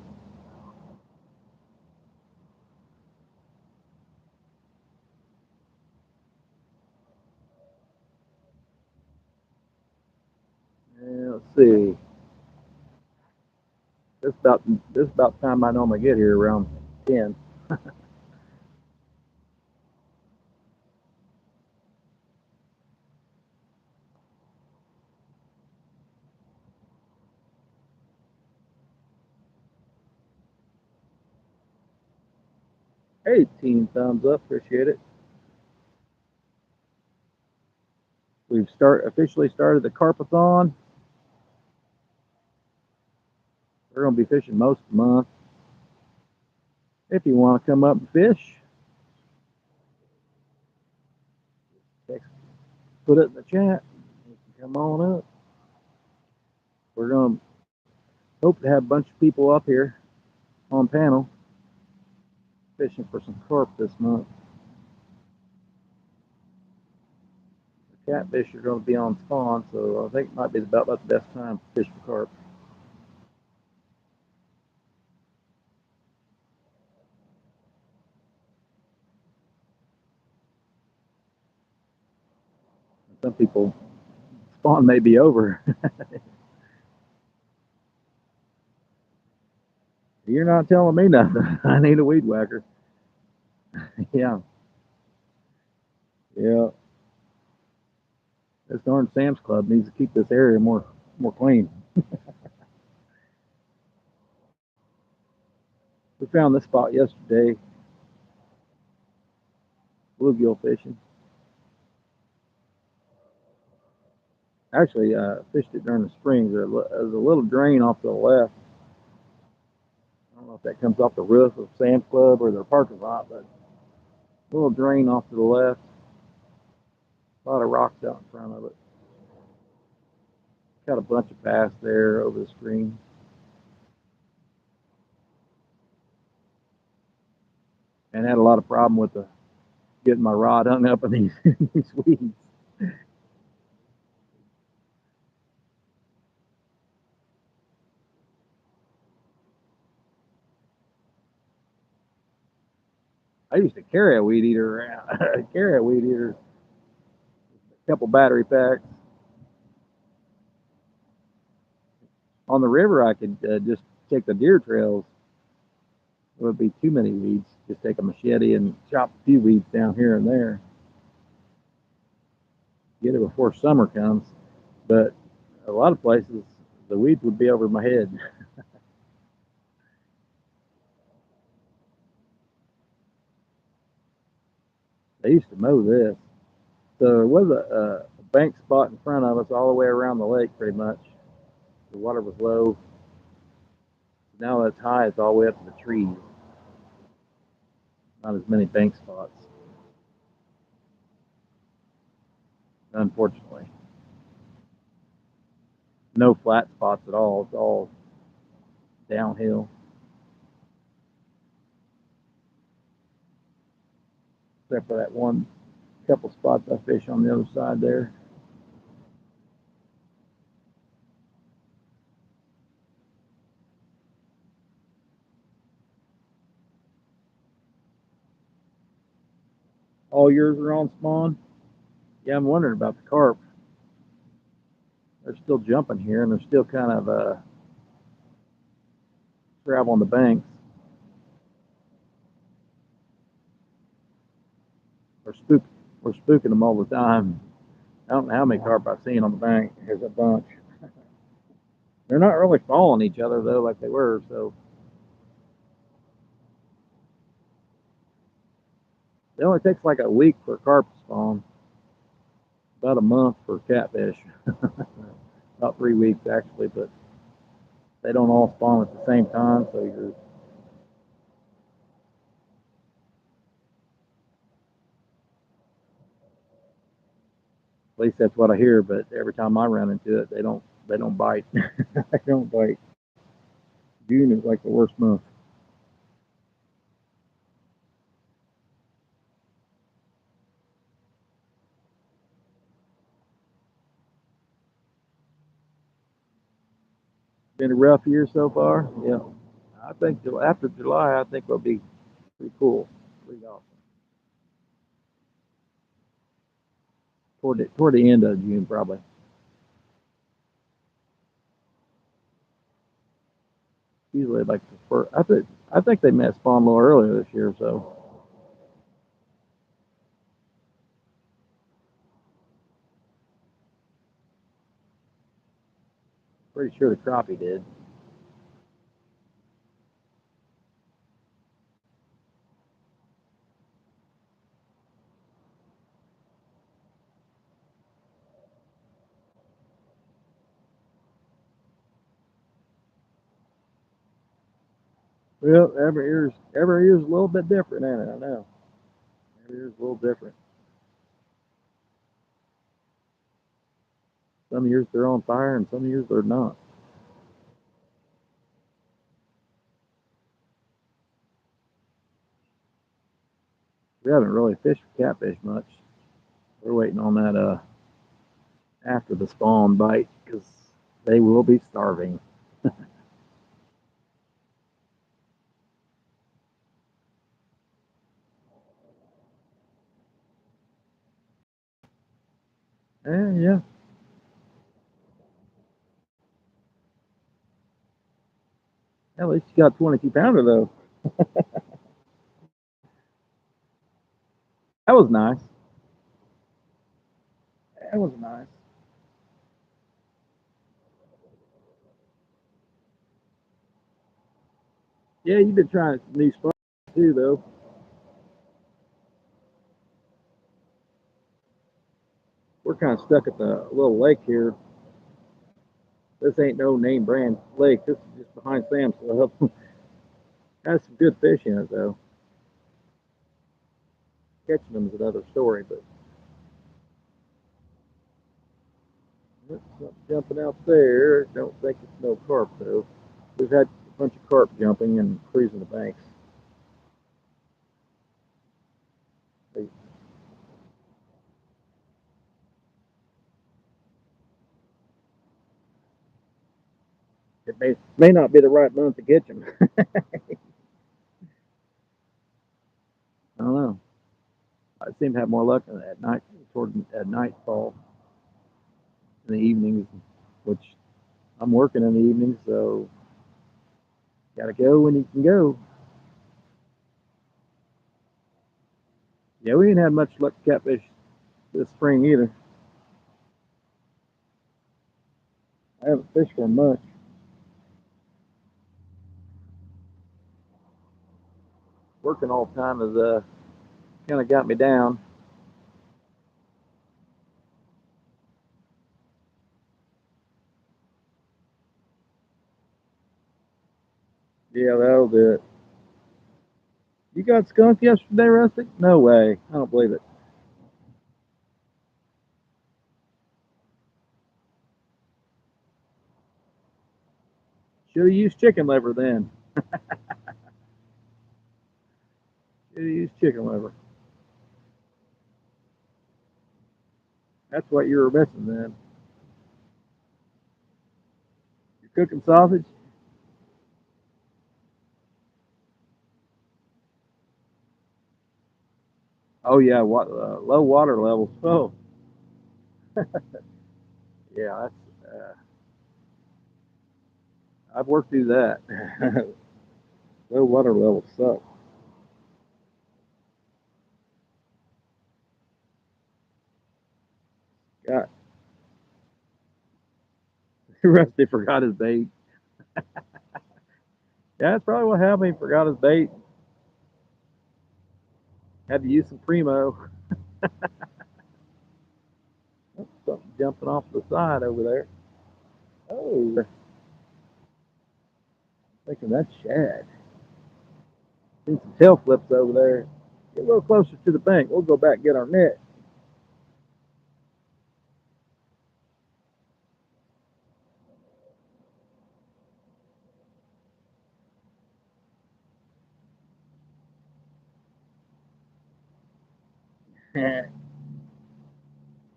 see. This about the time I normally get here around 10. 18 thumbs up. Appreciate it. We've officially started the Carpathon. We're going to be fishing most of the month. If you want to come up and fish, put it in the chat. You can come on up. We're going to hope to have a bunch of people up here on panel fishing for some carp this month. The catfish are going to be on spawn, so I think it might be about the best time to fish for carp. Some people spawn may be over. You're not telling me nothing. I need a weed whacker. Yeah. Yeah. This darn Sam's Club needs to keep this area more clean. We found this spot yesterday. Bluegill fishing. Actually, fished it during the spring. There's a little drain off to the left. I don't know if that comes off the roof of Sam's Club or their parking lot, but a little drain off to the left. A lot of rocks out in front of it. Got a bunch of bass there over the stream. And had a lot of problem with getting my rod hung up in these weeds. I used to carry a weed eater around. Carry a weed eater, a couple battery packs. On the river, I could just take the deer trails. It would be too many weeds. Just take a machete and chop a few weeds down here and there. Get it before summer comes. But a lot of places, the weeds would be over my head. They used to mow this. So there was a bank spot in front of us all the way around the lake, pretty much. The water was low. Now it's high, it's all the way up to the trees. Not as many bank spots, unfortunately. No flat spots at all. It's all downhill. Except for that one couple spots I fish on the other side there. All yours are on spawn? Yeah, I'm wondering about the carp. They're still jumping here, and they're still kind of traveling the banks. We're spooking them all the time. I don't know how many carp I've seen on the bank. There's a bunch. They're not really following each other though, like they were. So it only takes like a week for carp to spawn. About a month for catfish. About 3 weeks actually, but they don't all spawn at the same time. So at least that's what I hear. But every time I run into it, they don't bite. They don't bite. June is like the worst month. Been a rough year so far. Yeah, I think after July, I think it'll be pretty cool, pretty awesome. Toward the end of June, probably. usually like the first. I think they met spawn a little earlier this year, so pretty sure the crappie did. Well, every year's a little bit different, ain't it? I know. Every year's a little different. Some years they're on fire, and some years they're not. We haven't really fished for catfish much. We're waiting on that after the spawn bite because they will be starving. Yeah. At least you got 22-pounder though. That was nice. That was nice. Yeah, you've been trying some new spots too, though. We're kind of stuck at the little lake here. This ain't no name brand lake. This is just behind Sam's Club. Has some good fish in it though. Catching them is another story, but something jumping out there. Don't think it's no carp though. We've had a bunch of carp jumping and cruising the banks. They, it may not be the right month to catch them. I don't know. I seem to have more luck at night, toward at nightfall in the evenings, which I'm working in the evenings, so gotta go when you can go. Yeah, we ain't had much luck catfish this spring either. I haven't fished for much. Working all the time has kind of got me down. Yeah, that'll do it. You got skunk yesterday, Rustic? No way. I don't believe it. Should have used chicken liver then. Should have used chicken liver. That's what you were missing then. You're cooking sausage? Oh yeah, low water levels. Oh yeah, I've worked through that. Low water levels suck. God, Rusty forgot his bait. Yeah, that's probably what happened. He forgot his bait. Had to use some primo. Something jumping off the side over there. Oh, thinking that's shad. Seen some tail flips over there. Get a little closer to the bank. We'll go back and get our net.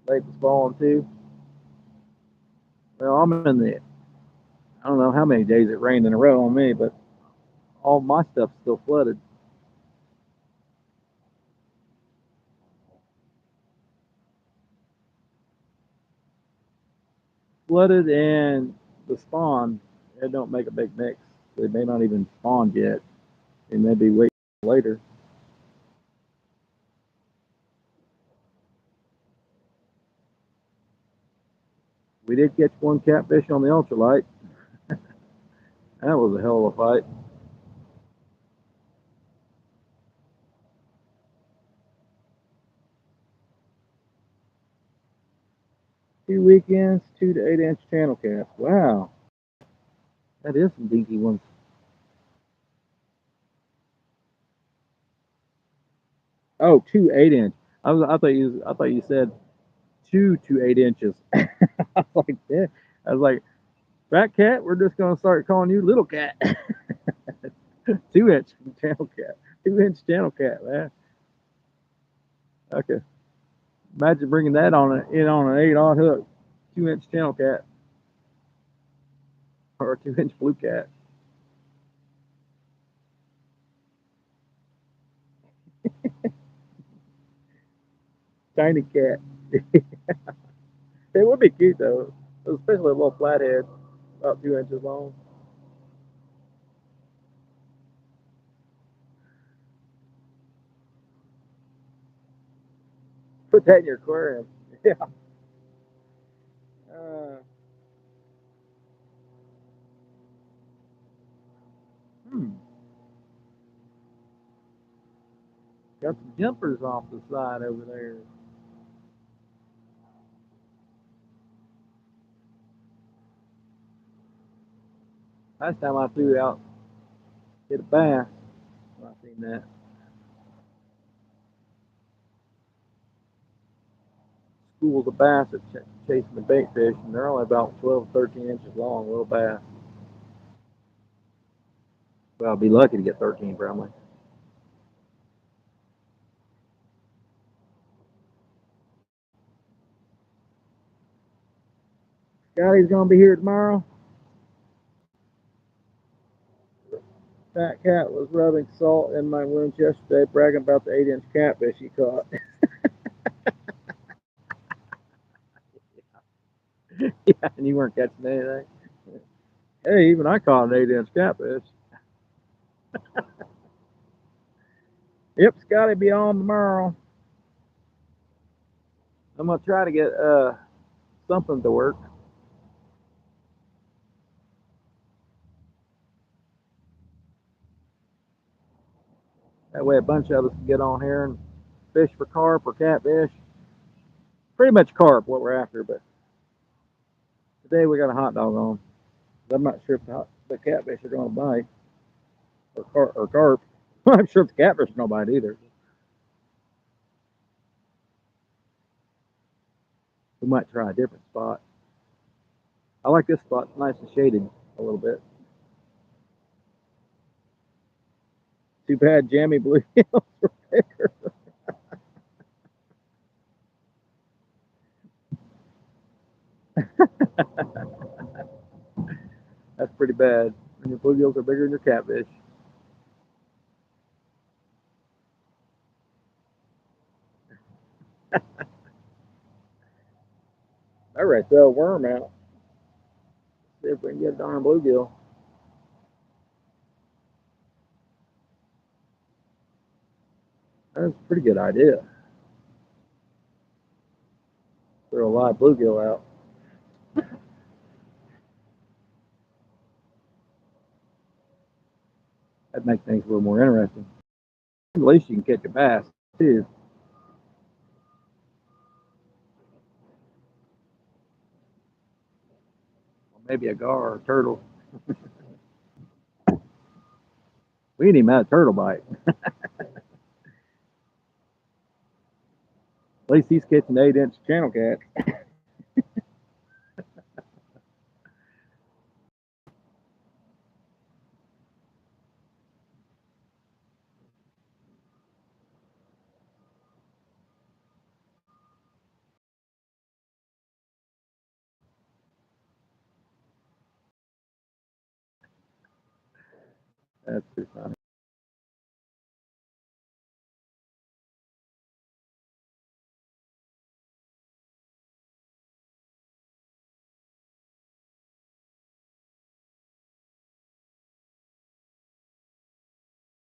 Late was falling too. Well, I'm in the. I don't know how many days it rained in a row on me, but all my stuff's still flooded. Flooded and the spawn. It don't make a big mix. They may not even spawn yet. They may be waiting later. We did catch one catfish on the ultralight. That was a hell of a fight. Two weekends, 2 to 8 inch channel cast. Wow, that is some dinky ones. Oh, 2 8 inch. I thought you said 2 to 8 inches. I was like, yeah. I was like, fat cat. We're just gonna start calling you little cat. 2 inch channel cat. 2 inch channel cat, man. Okay. Imagine bringing that on an 8-aught hook. 2 inch channel cat or a 2 inch blue cat. Tiny cat. It would be cute though, especially a little flathead, about 2 inches long. Put that in your aquarium. Yeah. Uh, hmm. Got some jumpers off the side over there. Last time I flew out, hit a bass. I seen that. Schools of bass are chasing the bait fish, and they're only about 12, 13 inches long, little bass. Well, I'll be lucky to get 13 probably. Scotty's gonna be here tomorrow. Fat cat was rubbing salt in my wounds yesterday, bragging about the 8 inch catfish he caught. Yeah, and you weren't catching anything. Hey, even I caught an 8 inch catfish. Yep, Scotty be on tomorrow. I'm gonna try to get something to work. That way a bunch of us can get on here and fish for carp or catfish. Pretty much carp what we're after, but today we got a hot dog on. I'm not sure if the catfish are gonna bite or carp. I'm not sure if the catfish are gonna bite either. We might try a different spot. I like this spot. It's nice and shaded a little bit. Too bad jammy bluegills were bigger. That's pretty bad. When your bluegills are bigger than your catfish. All right, throw a worm out. See if we can get a darn bluegill. That's a pretty good idea. Throw a live bluegill out. That'd make things a little more interesting. At least you can catch a bass too. Or maybe a gar or a turtle. We ain't even had a turtle bite. At least he's catching 8 inch channel cat. That's too funny.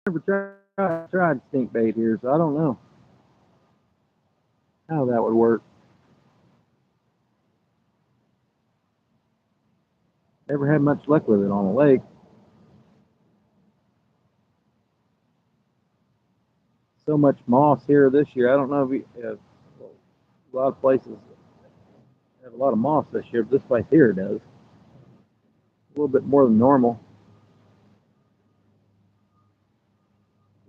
never tried stink bait here, so I don't know how that would work. Never had much luck with it on the lake. So much moss here this year. I don't know if a lot of places have a lot of moss this year, but this place here does. A little bit more than normal.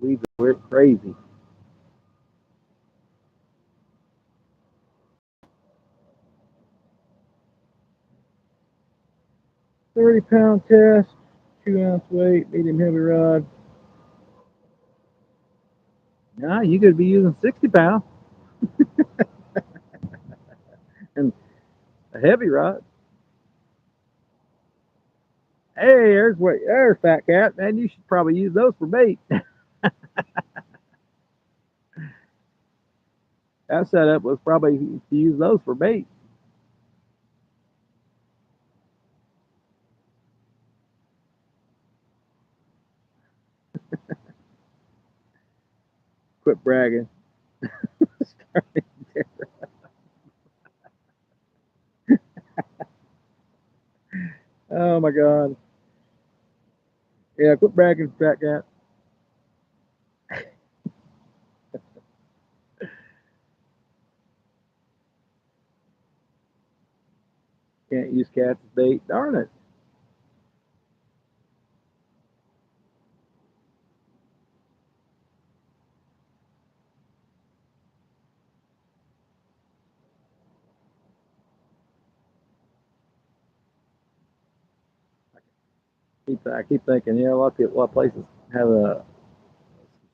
Leaves are crazy. 30-pound test, 2-ounce weight, medium heavy rod. Nah, you could be using 60 pound and a heavy rod. Hey, there's fat cat, man. You should probably use those for bait. That setup was probably to use those for bait. Quit bragging. Oh my god. Yeah, quit bragging, fat cat. Can't use cats as bait. Darn it. I keep thinking, a a lot of places have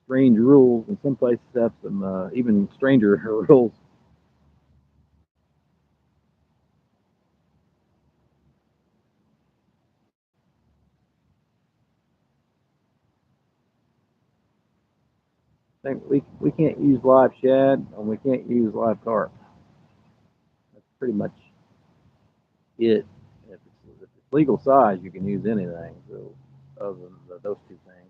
strange rules, and some places have some even stranger rules. I think we can't use live shad and we can't use live carp. That's pretty much it. If it's legal size, you can use anything. So other than those two things,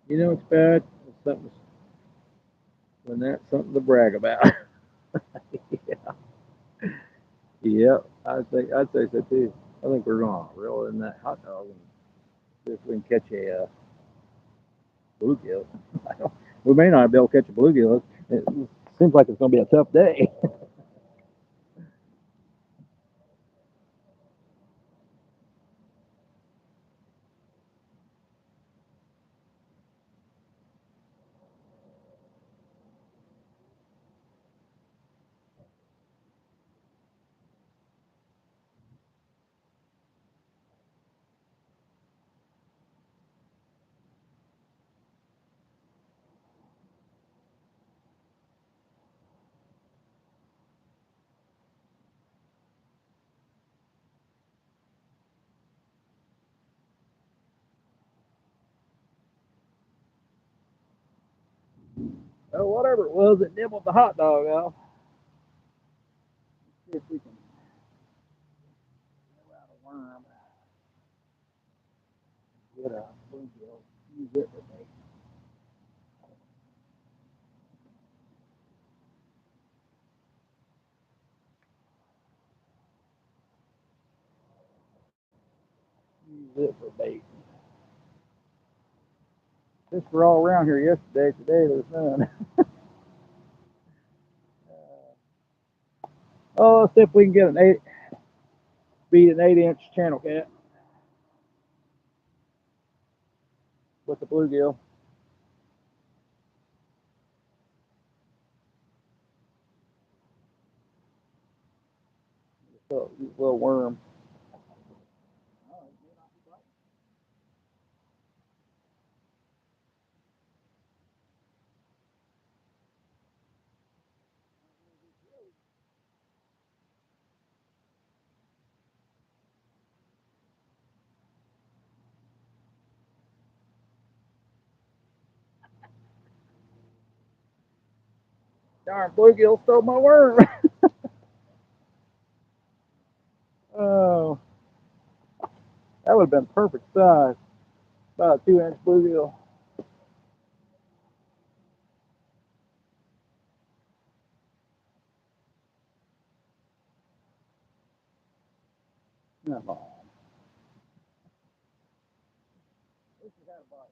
it's bad. It's something when that's something to brag about. Yeah, yeah. I'd say so too. I think we're gonna reel in that hot dog and see if we can catch a bluegill. We may not be able to catch a bluegill. It seems like it's gonna be a tough day. Oh, whatever it was, it nibbled the hot dog off. See if we can get out a worm. Get a bluegill. Use it for bait. Use it for bait. Fish were all around here yesterday. Today there's none. Oh, let's see if we can get beat an 8-inch channel cat with the bluegill. So, little worm. Darn bluegill stole my worm. would have been perfect size. About a 2-inch bluegill. Come on. This has had a bite.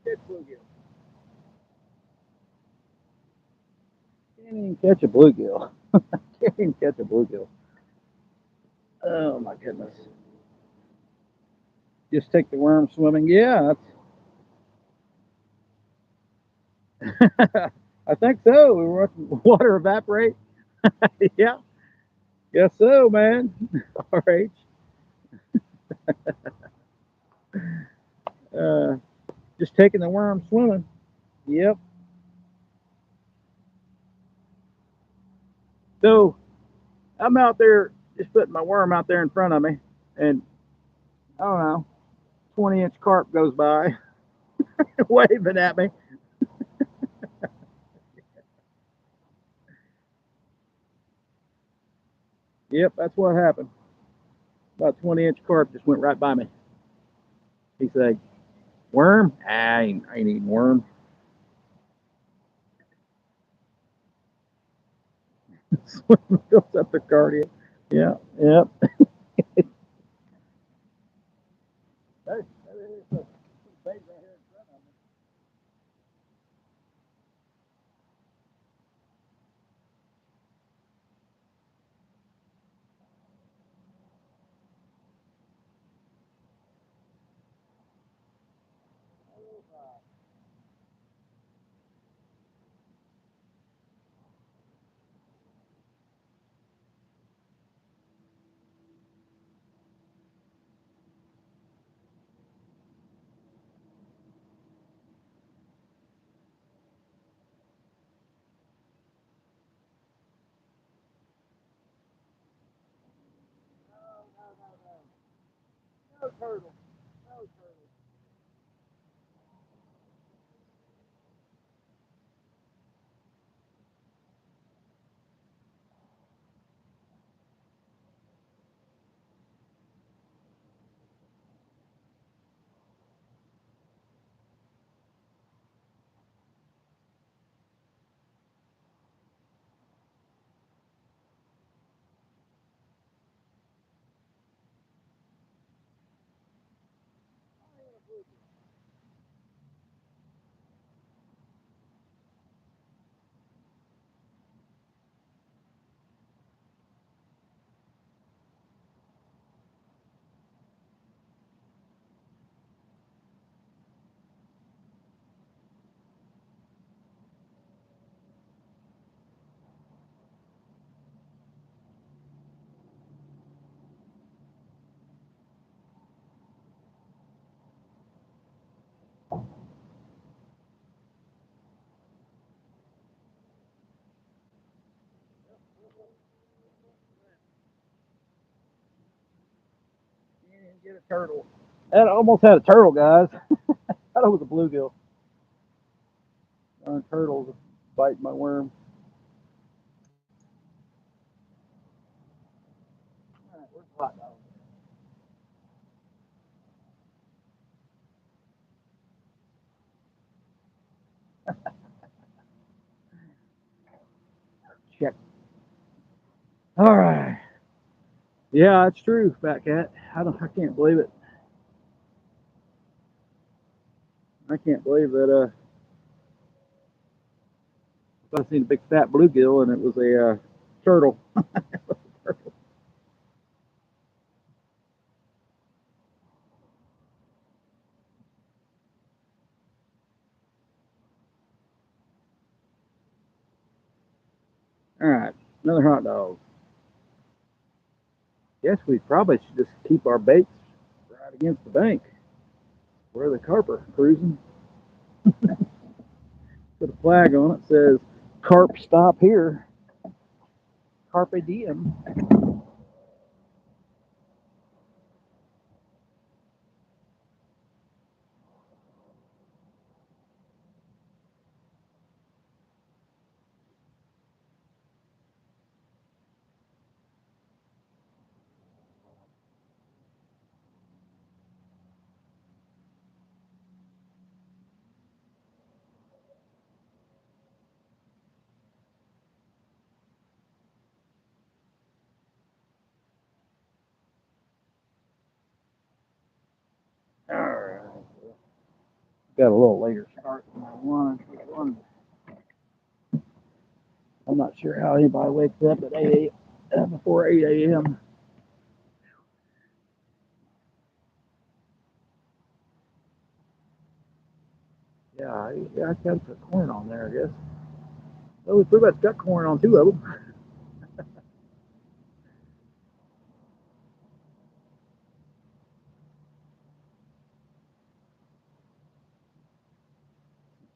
Catch bluegill. Can't even catch a bluegill. Can't even catch a bluegill. Oh my goodness. Just take the worm swimming. Yeah, I think so. We were watching water evaporate. Yeah, guess so, man. All right. Uh, just taking the worm swimming. Yep. So I'm out there just putting my worm out there in front of me, and I don't know, 20-inch carp goes by, waving at me. Yep, that's what happened. About 20-inch carp just went right by me. He said, "Worm? I ain't eating worm." Swimming builds up the cardio. Yeah, yep. There's a bait right here in front of me. No turtle. No turtle. Didn't get a turtle. That almost had a turtle, guys. I thought it was a bluegill. Turtles biting my worm. All right, where's the hot dog? Check. All right. Yeah, it's true, Fat Cat. I can't believe it. I can't believe that. I seen a big fat bluegill and it was a turtle. All right, another hot dog. Guess we probably should just keep our baits right against the bank where the carp are cruising. Put a flag on it, says "Carp stop here." Carpe diem. All right. Got a little later start than I wanted. I'm not sure how anybody wakes up at 8 before 8 a.m. Yeah, I got to put corn on there, I guess. Oh, we pretty much got corn on two of them.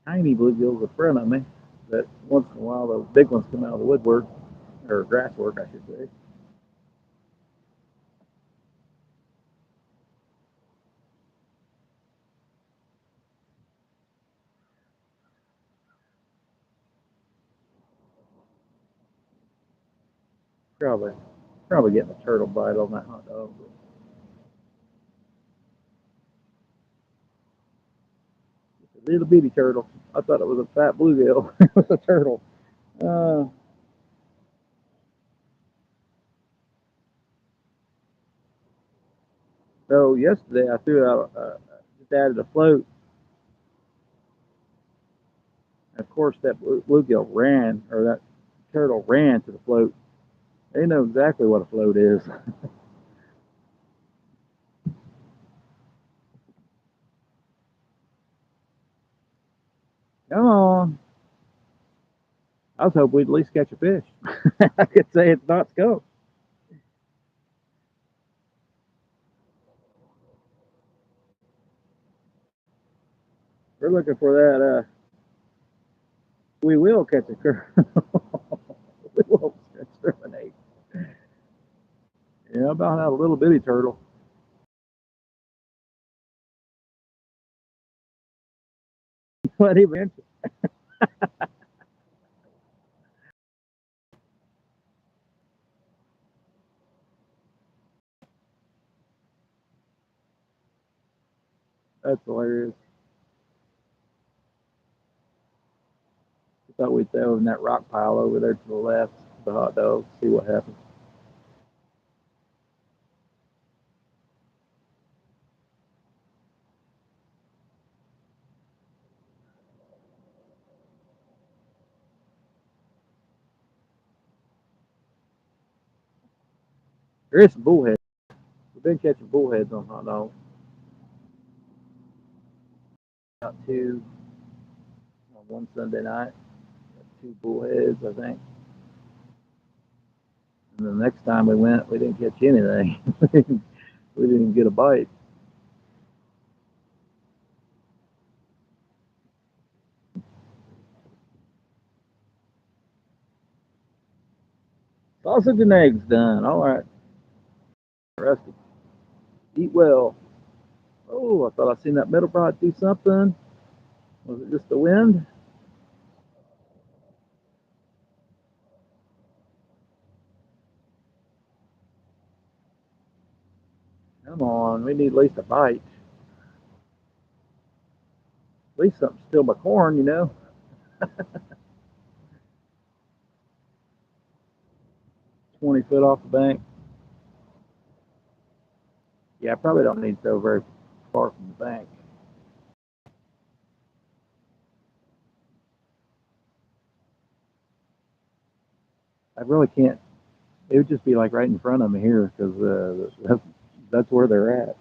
Tiny bluegills in front of me. But once in a while, the big ones come out of the woodwork, or grass work, I should say. Probably, probably getting a turtle bite on that hot dog. It's a little bitty turtle. I thought it was a fat bluegill. It was a turtle. Uh, so yesterday I threw out, just added a float. And of course, that bluegill ran, or that turtle ran to the float. They know exactly what a float is. Come on. I was hoping we'd at least catch a fish. I could say it's not skunk. We're looking for that. We will catch a curve. We will exterminate. Yeah, about that little bitty turtle. 20 inches. That's hilarious. I thought we'd throw in that rock pile over there to the left, the hot dog, see what happens. There is some bullheads. We've been catching bullheads on hot dog. Got two on one Sunday night. Got two bullheads, I think. And the next time we went, we didn't catch anything. We didn't get a bite. Sausage and eggs done. All right. Rusty. Eat well. Oh, I thought I seen that middle rod do something. Was it just the wind? Come on, we need at least a bite. At least something still my corn, 20 foot off the bank. Yeah, I probably don't need to throw very far from the bank. I really can't. It would just be like right in front of me here because that's where they're at.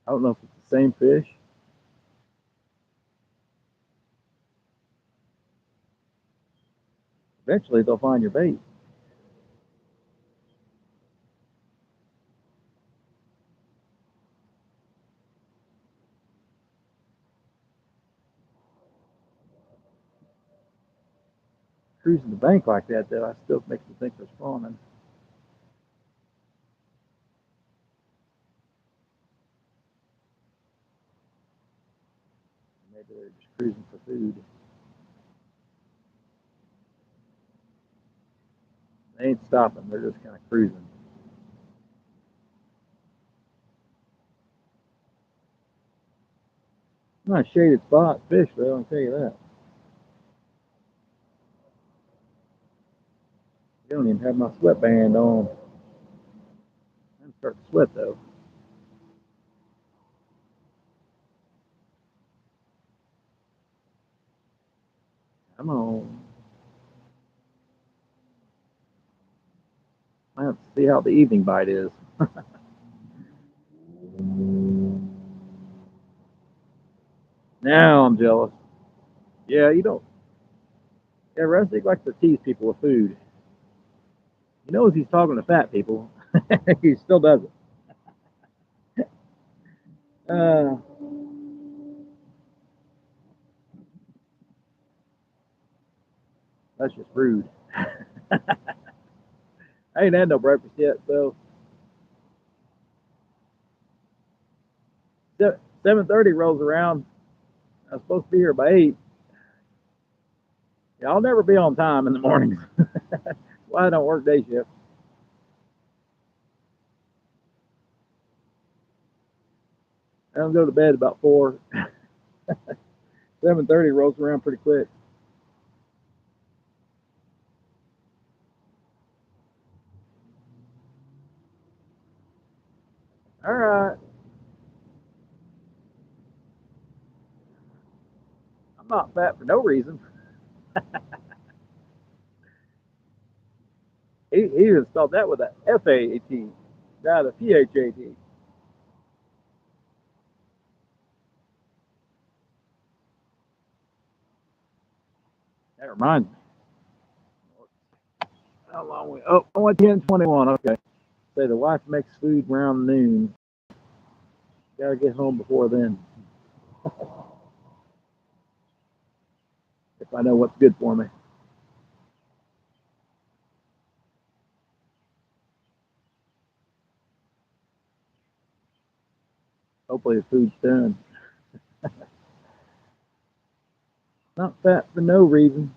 I don't know if it's the same fish. Eventually, they'll find your bait. Cruising the bank like that, though, I still makes me think they're spawning. Maybe they're just cruising for food. They ain't stopping. They're just kind of cruising. Not a shaded spot fish, though. I'll tell you that. You don't even have my sweatband on. I'm starting to sweat though. Come on. I have to see how the evening bite is. Now I'm jealous. Yeah, you don't. Yeah, Rusty likes to tease people with food. He knows he's talking to fat people. He still does it. Uh, that's just rude. I ain't had no breakfast yet, so 7:30 rolls around. I'm supposed to be here by 8. Yeah, I'll never be on time in the mornings. Why I don't work day shift. I don't go to bed about 4. 7:30 rolls around pretty quick. All right. I'm not fat for no reason. He even spelled that with a FAAT, not a PHAT. That reminds me. How long we? Oh, only 10:21. Okay. Say the wife makes food around noon. Gotta get home before then if I know what's good for me. Hopefully the food's done. Not fat for no reason.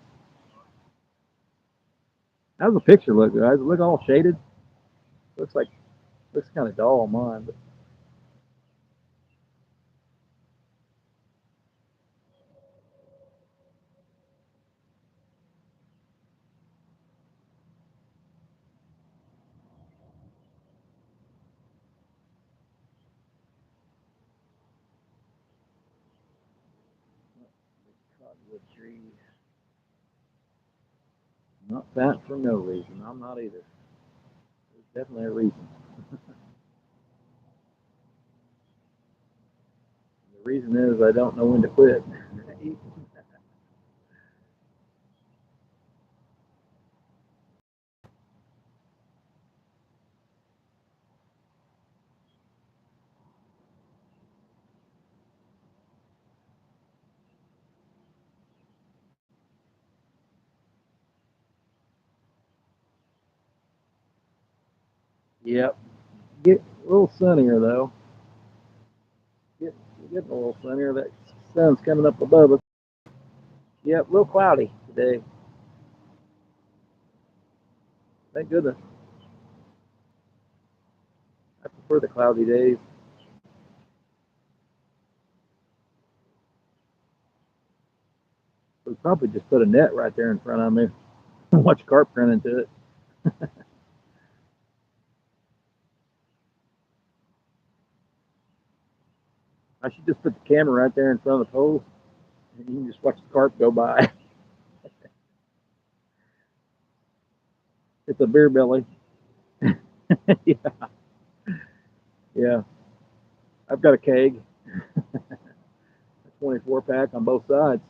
How's the picture look, guys? It look all shaded. Looks kind of dull on mine, but cottonwood tree. Not fat for no reason. I'm not either. There's definitely a reason. The reason is I don't know when to quit. Yep. Get a little sunnier though. Get, getting a little sunnier. That sun's coming up above us. Yep, a little cloudy today. Thank goodness. I prefer the cloudy days. We probably just put a net right there in front of me and watch carp run into it. I should just put the camera right there in front of the pole and you can just watch the carp go by. It's a beer belly. Yeah, yeah. I've got a keg, a 24 pack on both sides.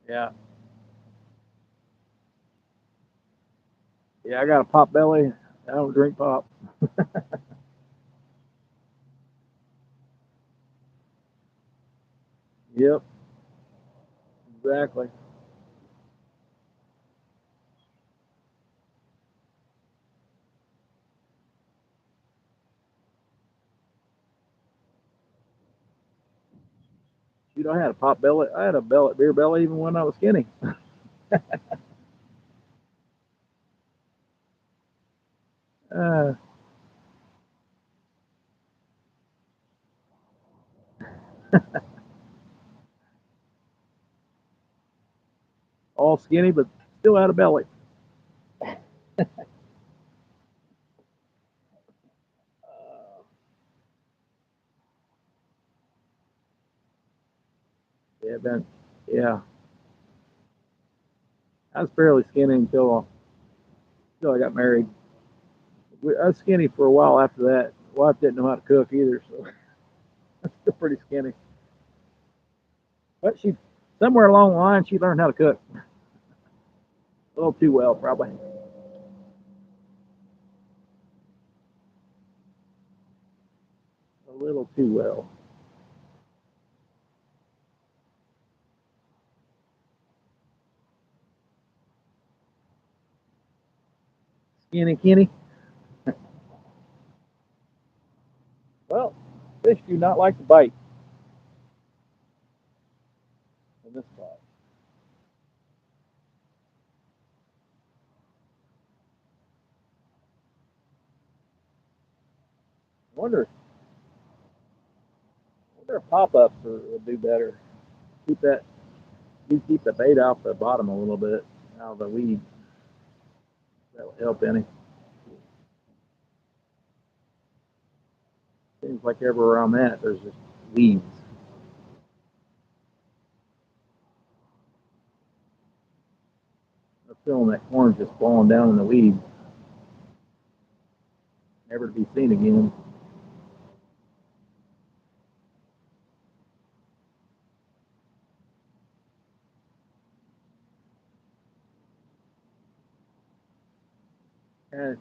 Yeah, yeah. I got a pop belly. I don't drink pop. Yep, exactly. You know, I had a pop belly. I had a belly, beer belly even when I was skinny. Uh, all skinny, but still had a belly. Yeah, ben. Yeah, I was fairly skinny until I got married. I was skinny for a while after that. Wife didn't know how to cook either, so I'm still pretty skinny. But she, somewhere along the line, she learned how to cook a little too well, probably a little too well. Skinny, skinny. Well, fish do not like to bite in this spot. I wonder if pop-ups would do better. Keep that, you keep the bait off the bottom a little bit, out of the weeds. That would help any. Seems like everywhere I'm at, there's just weeds. I'm feeling that corn just falling down in the weeds, never to be seen again. And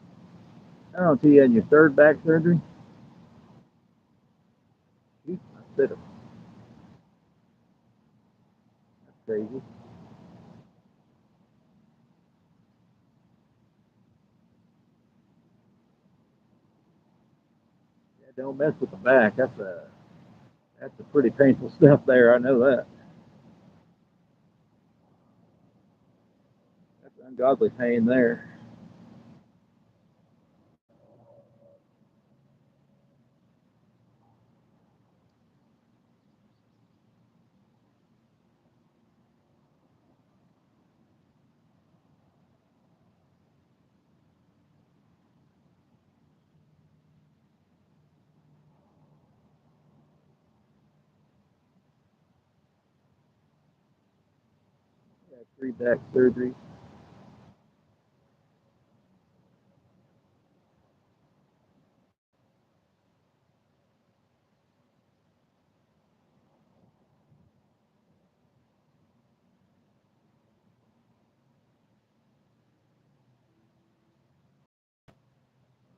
I don't know, you had your third back surgery. That's crazy. Yeah, don't mess with the back. That's a pretty painful stuff there. I know that. That's ungodly pain there. Yeah, three back surgeries.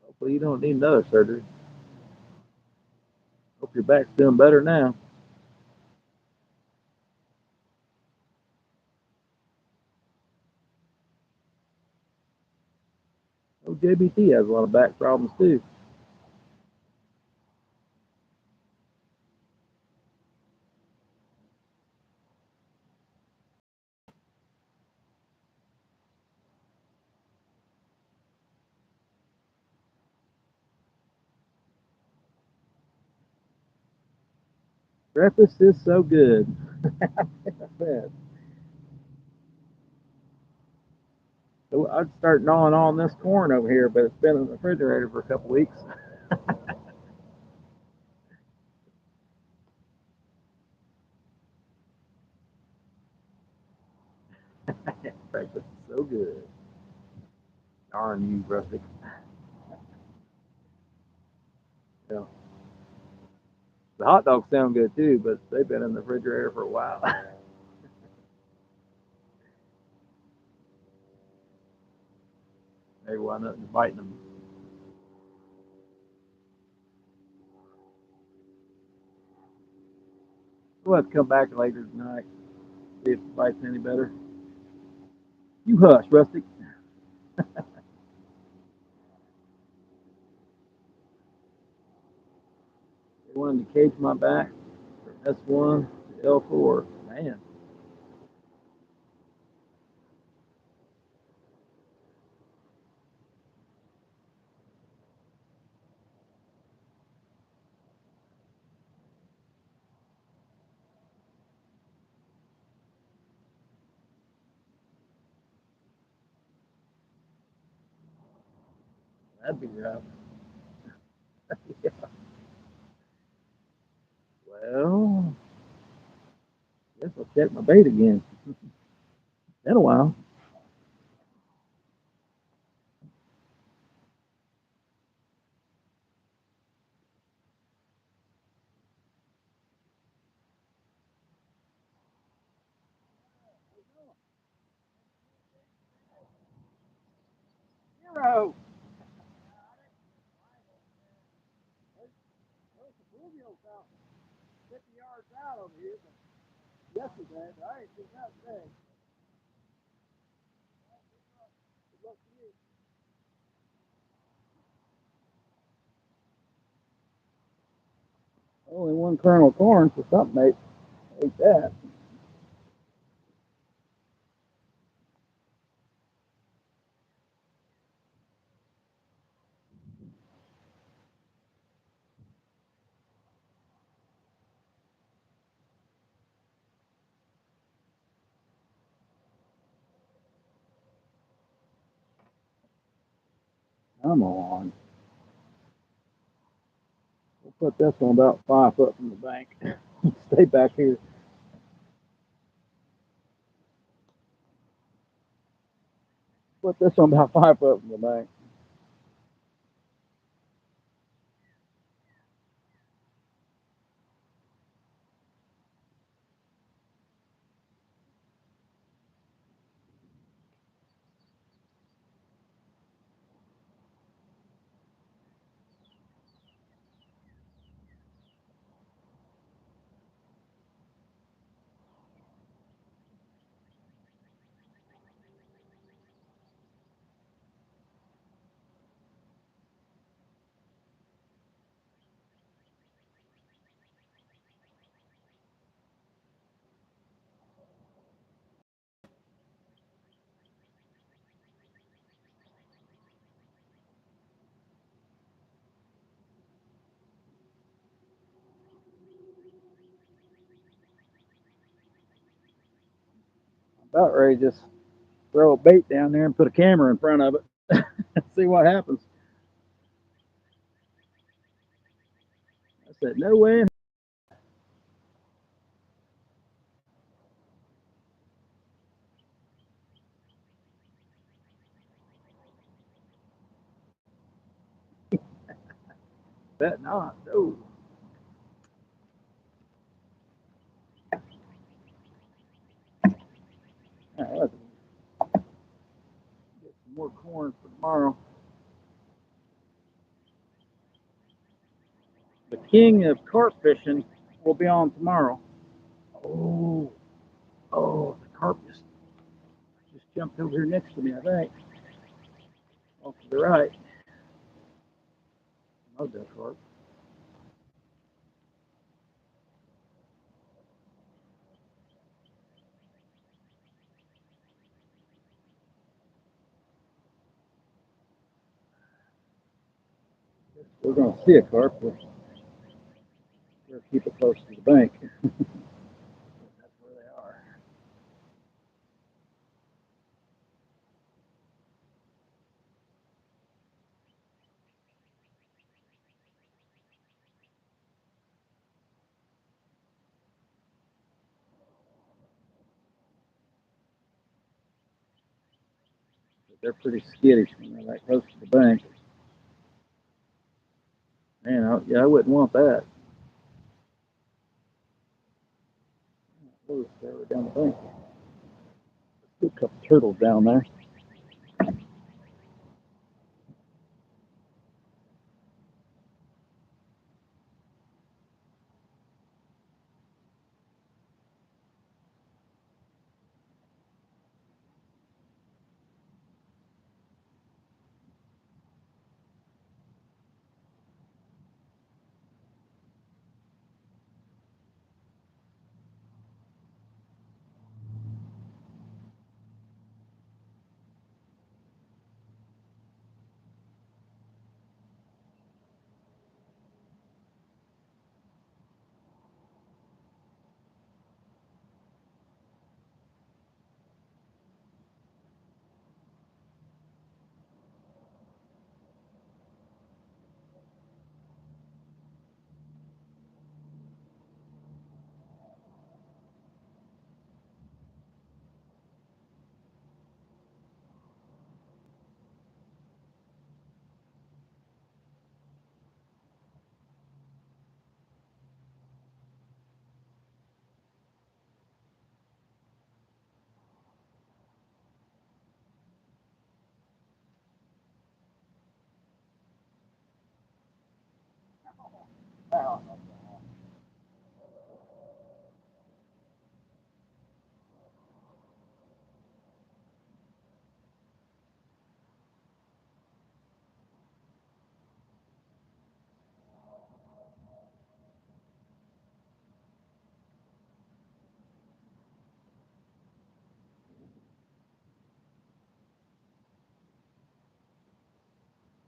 Hopefully you don't need another surgery. Hope your back's doing better now. JBT has a lot of back problems too. Breakfast is so good. So I'd start gnawing on this corn over here, but it's been in the refrigerator for a couple weeks. Breakfast is so good. Darn you, Rustic. Yeah. The hot dogs sound good too, but they've been in the refrigerator for a while. Maybe why nothing's biting them. We'll have to come back later tonight, see if the bite's any better. You hush, Rustic. They wanted to cage my back from S1 to L4. Man, that'd be rough. Yeah. Well, guess I'll check my bait again. Been a while. Zero. There's some bluegills out 50 yards out over here, but yesterday, but I ain't seen that today. Only one kernel of corn, so something ate that. Come on. We'll put this one about 5 foot from the bank. Stay back here. Put this one about 5 foot from the bank. About ready to just throw a bait down there and put a camera in front of it. See what happens. I said, no way. Bet not. No. All right, let's get some more corn for tomorrow. The king of carp fishing will be on tomorrow. Oh, oh, the carp just jumped over here next to me, I think. Off to the right. Oh, that's carp. We're going to see a carp. We'll keep it close to the bank. That's where they are. They're pretty skittish when they're that close to the bank. Man, yeah, I wouldn't want that. Those are down the bank. A couple turtles down there.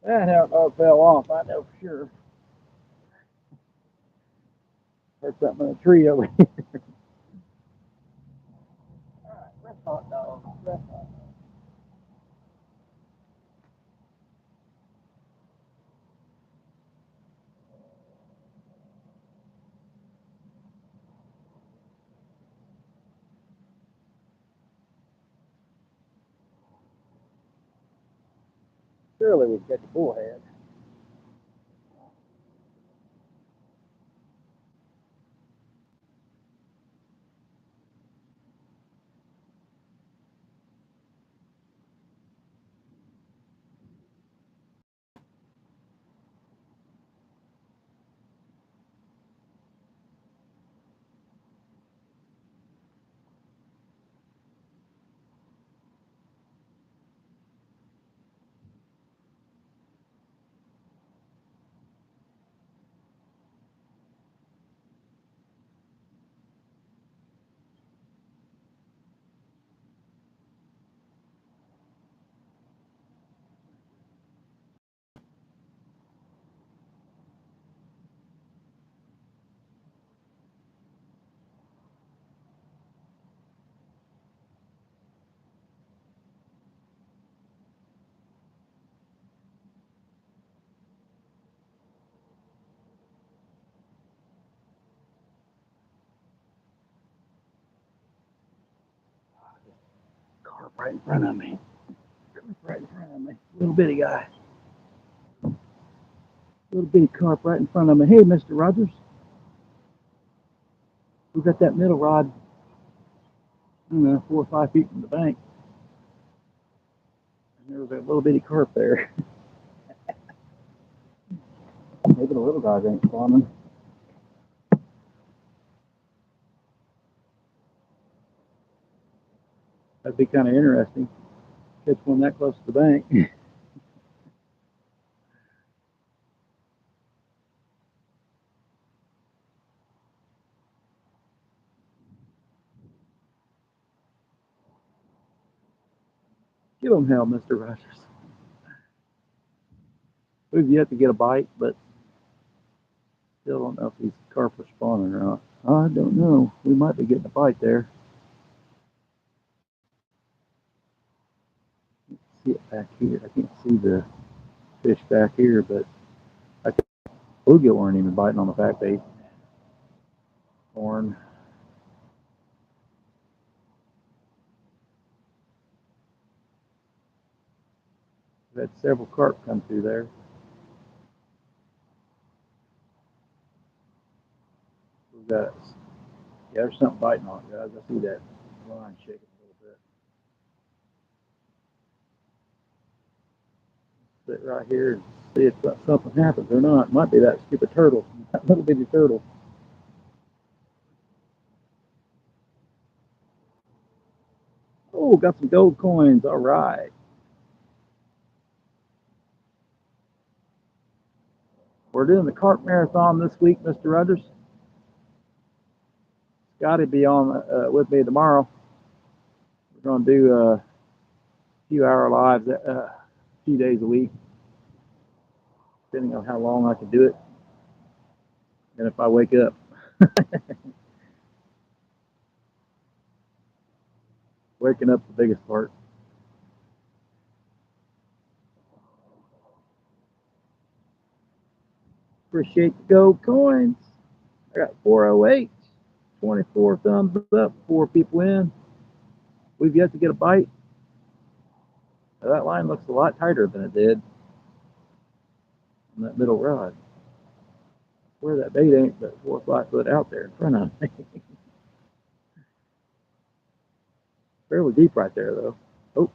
That outdog fell off. I know for sure. There's something in a tree over here. Rest hot dog. Rest hot. Surely we've got the bullhead. Carp right in front of me. Right in front of me. Little bitty guy. Little bitty carp right in front of me. Hey, Mr. Rogers. We got that middle rod, I don't know, 4 or 5 feet from the bank. And there was a little bitty carp there. Maybe the little guys ain't spawning. That'd be kind of interesting. Catch one that close to the bank. Give him hell, Mr. Rogers. We've yet to get a bite, but still don't know if these carp are spawning or not. I don't know. We might be getting a bite there. See it back here. I can't see the fish back here, but I think bluegill weren't even biting on the back bait. Horn. We've had several carp come through there. We've got, yeah, there's something biting on it, guys. I see that line shaking a little bit. Sit right here and see if something happens or not. It might be that stupid turtle, that little bitty turtle. Oh, got some gold coins. All right. We're doing the Carp Marathon this week, Mr. Rogers. Scotty be on with me tomorrow. We're going to do a few hour lives a few days a week, depending on how long I can do it and if I wake up. Waking up the biggest part. Appreciate the gold coins. I got 408, 24 thumbs up, 4 people in. We've yet to get a bite. Now, that line looks a lot tighter than it did on that middle rod. Where that bait ain't but 4 or 5 foot out there in front of me. Fairly deep right there, though. Oh,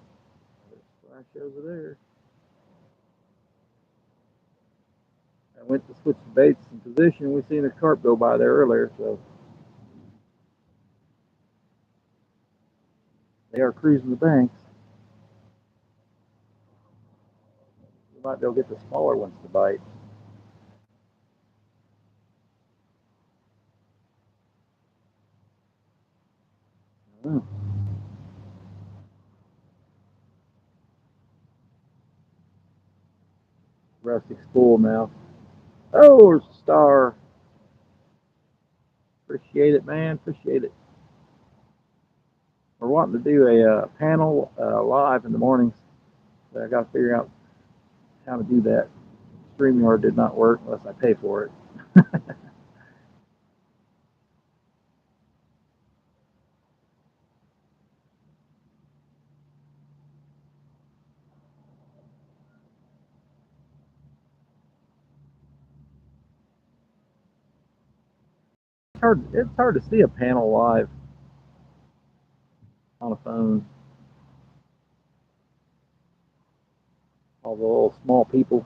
there's flash over there. I went to switch the baits in position. We seen a carp go by there earlier, so they are cruising the banks. We might be able to get the smaller ones to bite. Oh. Rustic's full now. Oh, there's a star. Appreciate it, man. Appreciate it. We're wanting to do a panel live in the mornings. But I got to figure out how to do that. StreamYard did not work unless I pay for it. It's hard to see a panel live on a phone. All the little small people.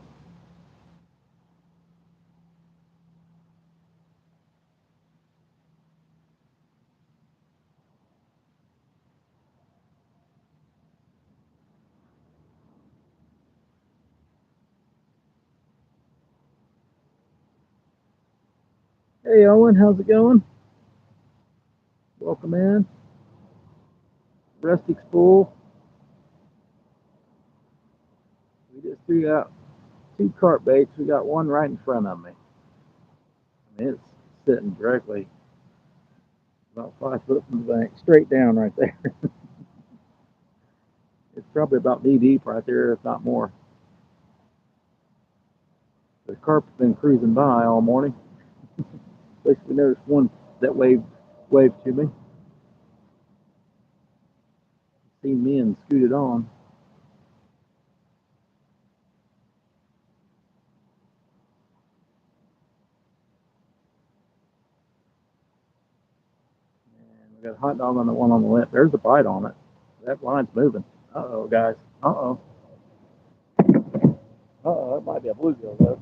Hey, Owen, how's it going? Welcome in. Rustic's full. We just threw out 2 carp baits. We got one right in front of me. I mean, it's sitting directly about 5 foot from the bank, straight down right there. It's probably about knee deep right there, if not more. The carp's been cruising by all morning. At least we noticed one that waved to me. Seen me and scooted on. And we got a hot dog on the one on the left. There's a bite on it. That line's moving. Uh-oh, guys. Uh-oh. Uh-oh, that might be a bluegill, though.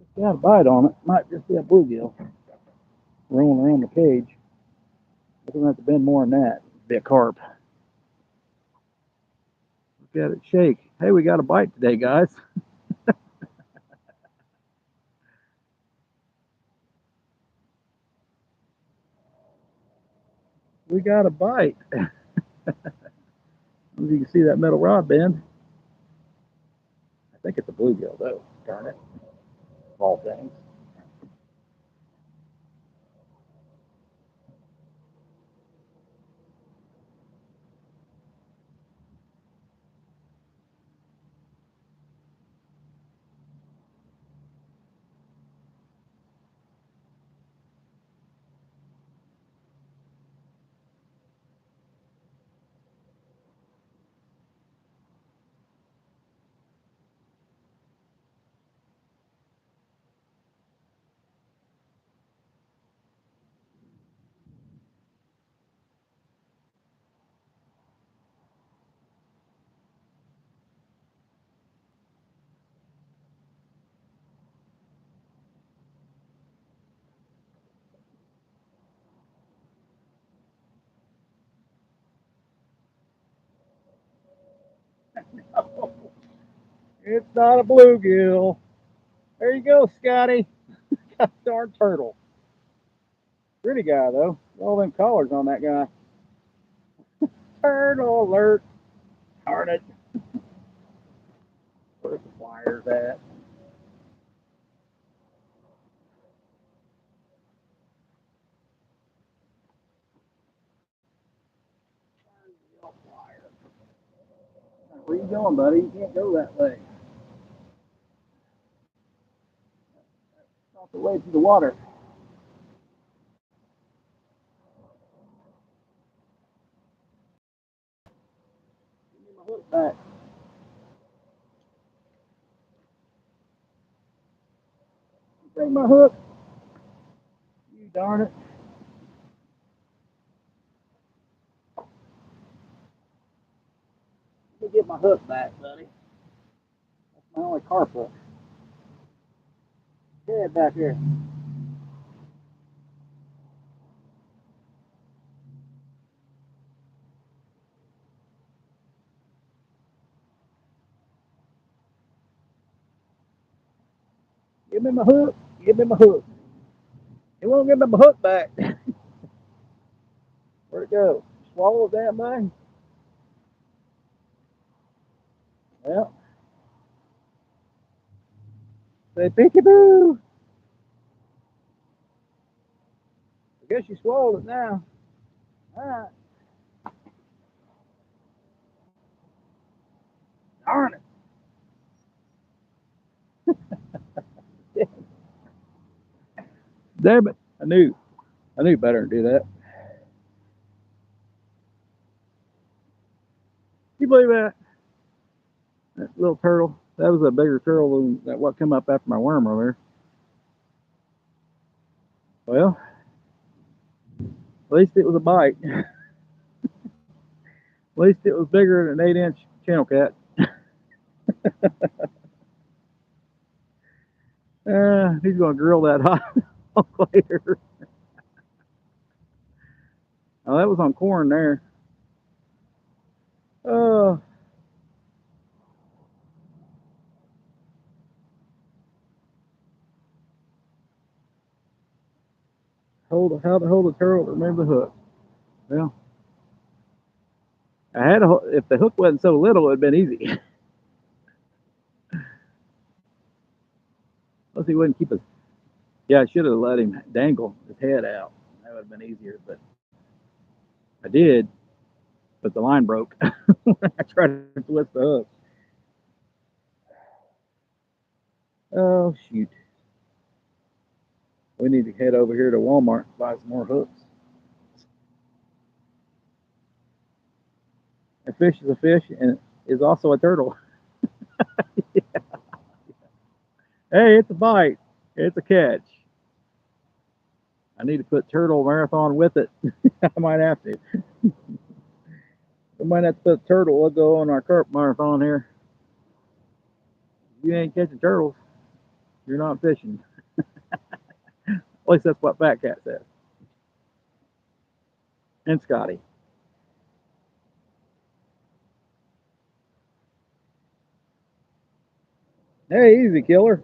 It's got a bite on it. Might just be a bluegill rolling around the cage. We're going to have to bend more than that. It'd be a carp. Look at it shake. Hey, we got a bite today, guys. We got a bite. You can see that metal rod bend. I think it's a bluegill, though. Darn it. Of all things. It's not a bluegill. There you go, Scotty. Got a darn turtle. Pretty guy, though. All them collars on that guy. Turtle alert. Darn it. Where's the flyers at? Where you going, buddy? You can't go that way. Off the way to the water. Give me my hook back. Bring my hook. You darn it. Let me get my hook back, buddy. That's my only carp hook. Get it back here. Give me my hook. Give me my hook. He won't give me my hook back. Where'd it go? Swallow that thing? Well, say peekaboo. I guess you swallowed it now. All right. Darn it. Damn it. I knew better than do that. You believe that? That little turtle. That was a bigger turtle than that what come up after my worm earlier. Well, at least it was a bite. At least it was bigger than an 8-inch channel cat. He's going to grill that hot later. Oh, that was on corn there. Oh, how to hold a turtle to remember the hook. Well, I had if the hook wasn't so little, it'd been easy. Unless he wouldn't keep his. Yeah, I should have let him dangle his head out. That would have been easier, but I did. But the line broke. I tried to twist the hook. Oh shoot! We need to head over here to Walmart and buy some more hooks. A fish is a fish and is also a turtle. Hey, it's a bite. It's a catch. I need to put Turtle Marathon with it. I might have to. We might have to put turtle logo on our Carp Marathon here. If you ain't catching turtles, you're not fishing. At least that's what Fat Cat says. And Scotty. Hey, easy, killer.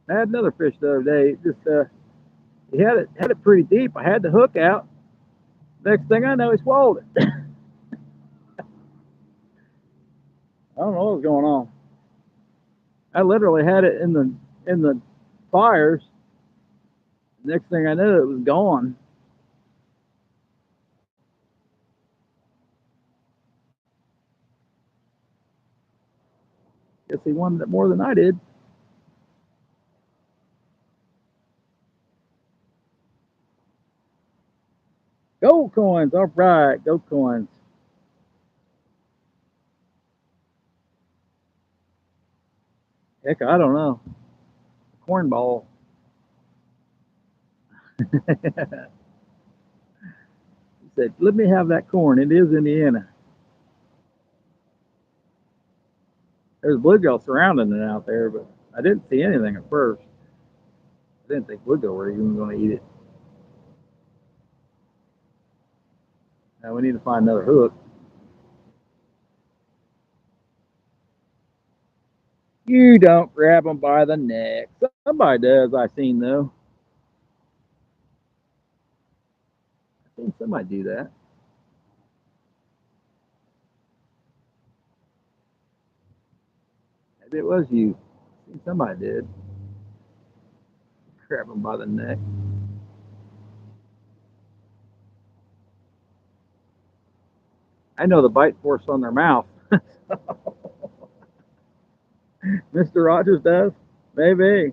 I had another fish the other day. He had it pretty deep. I had the hook out. Next thing I know, he swallowed it. I don't know what was going on. I literally had it in the fires. Next thing I knew, it was gone. Guess he wanted it more than I did. Gold coins. All right, gold coins. Heck, I don't know. Cornball. He said, "Let me have that corn. It is Indiana." There's bluegill surrounding it out there, but I didn't see anything at first. I didn't think bluegill were even going to eat it. Now we need to find another hook. You don't grab them by the neck. Somebody does. I seen though. I seen somebody do that. Maybe it was you. I seen somebody did. Grab them by the neck. I know the bite force on their mouth. Mr. Rogers does. Maybe.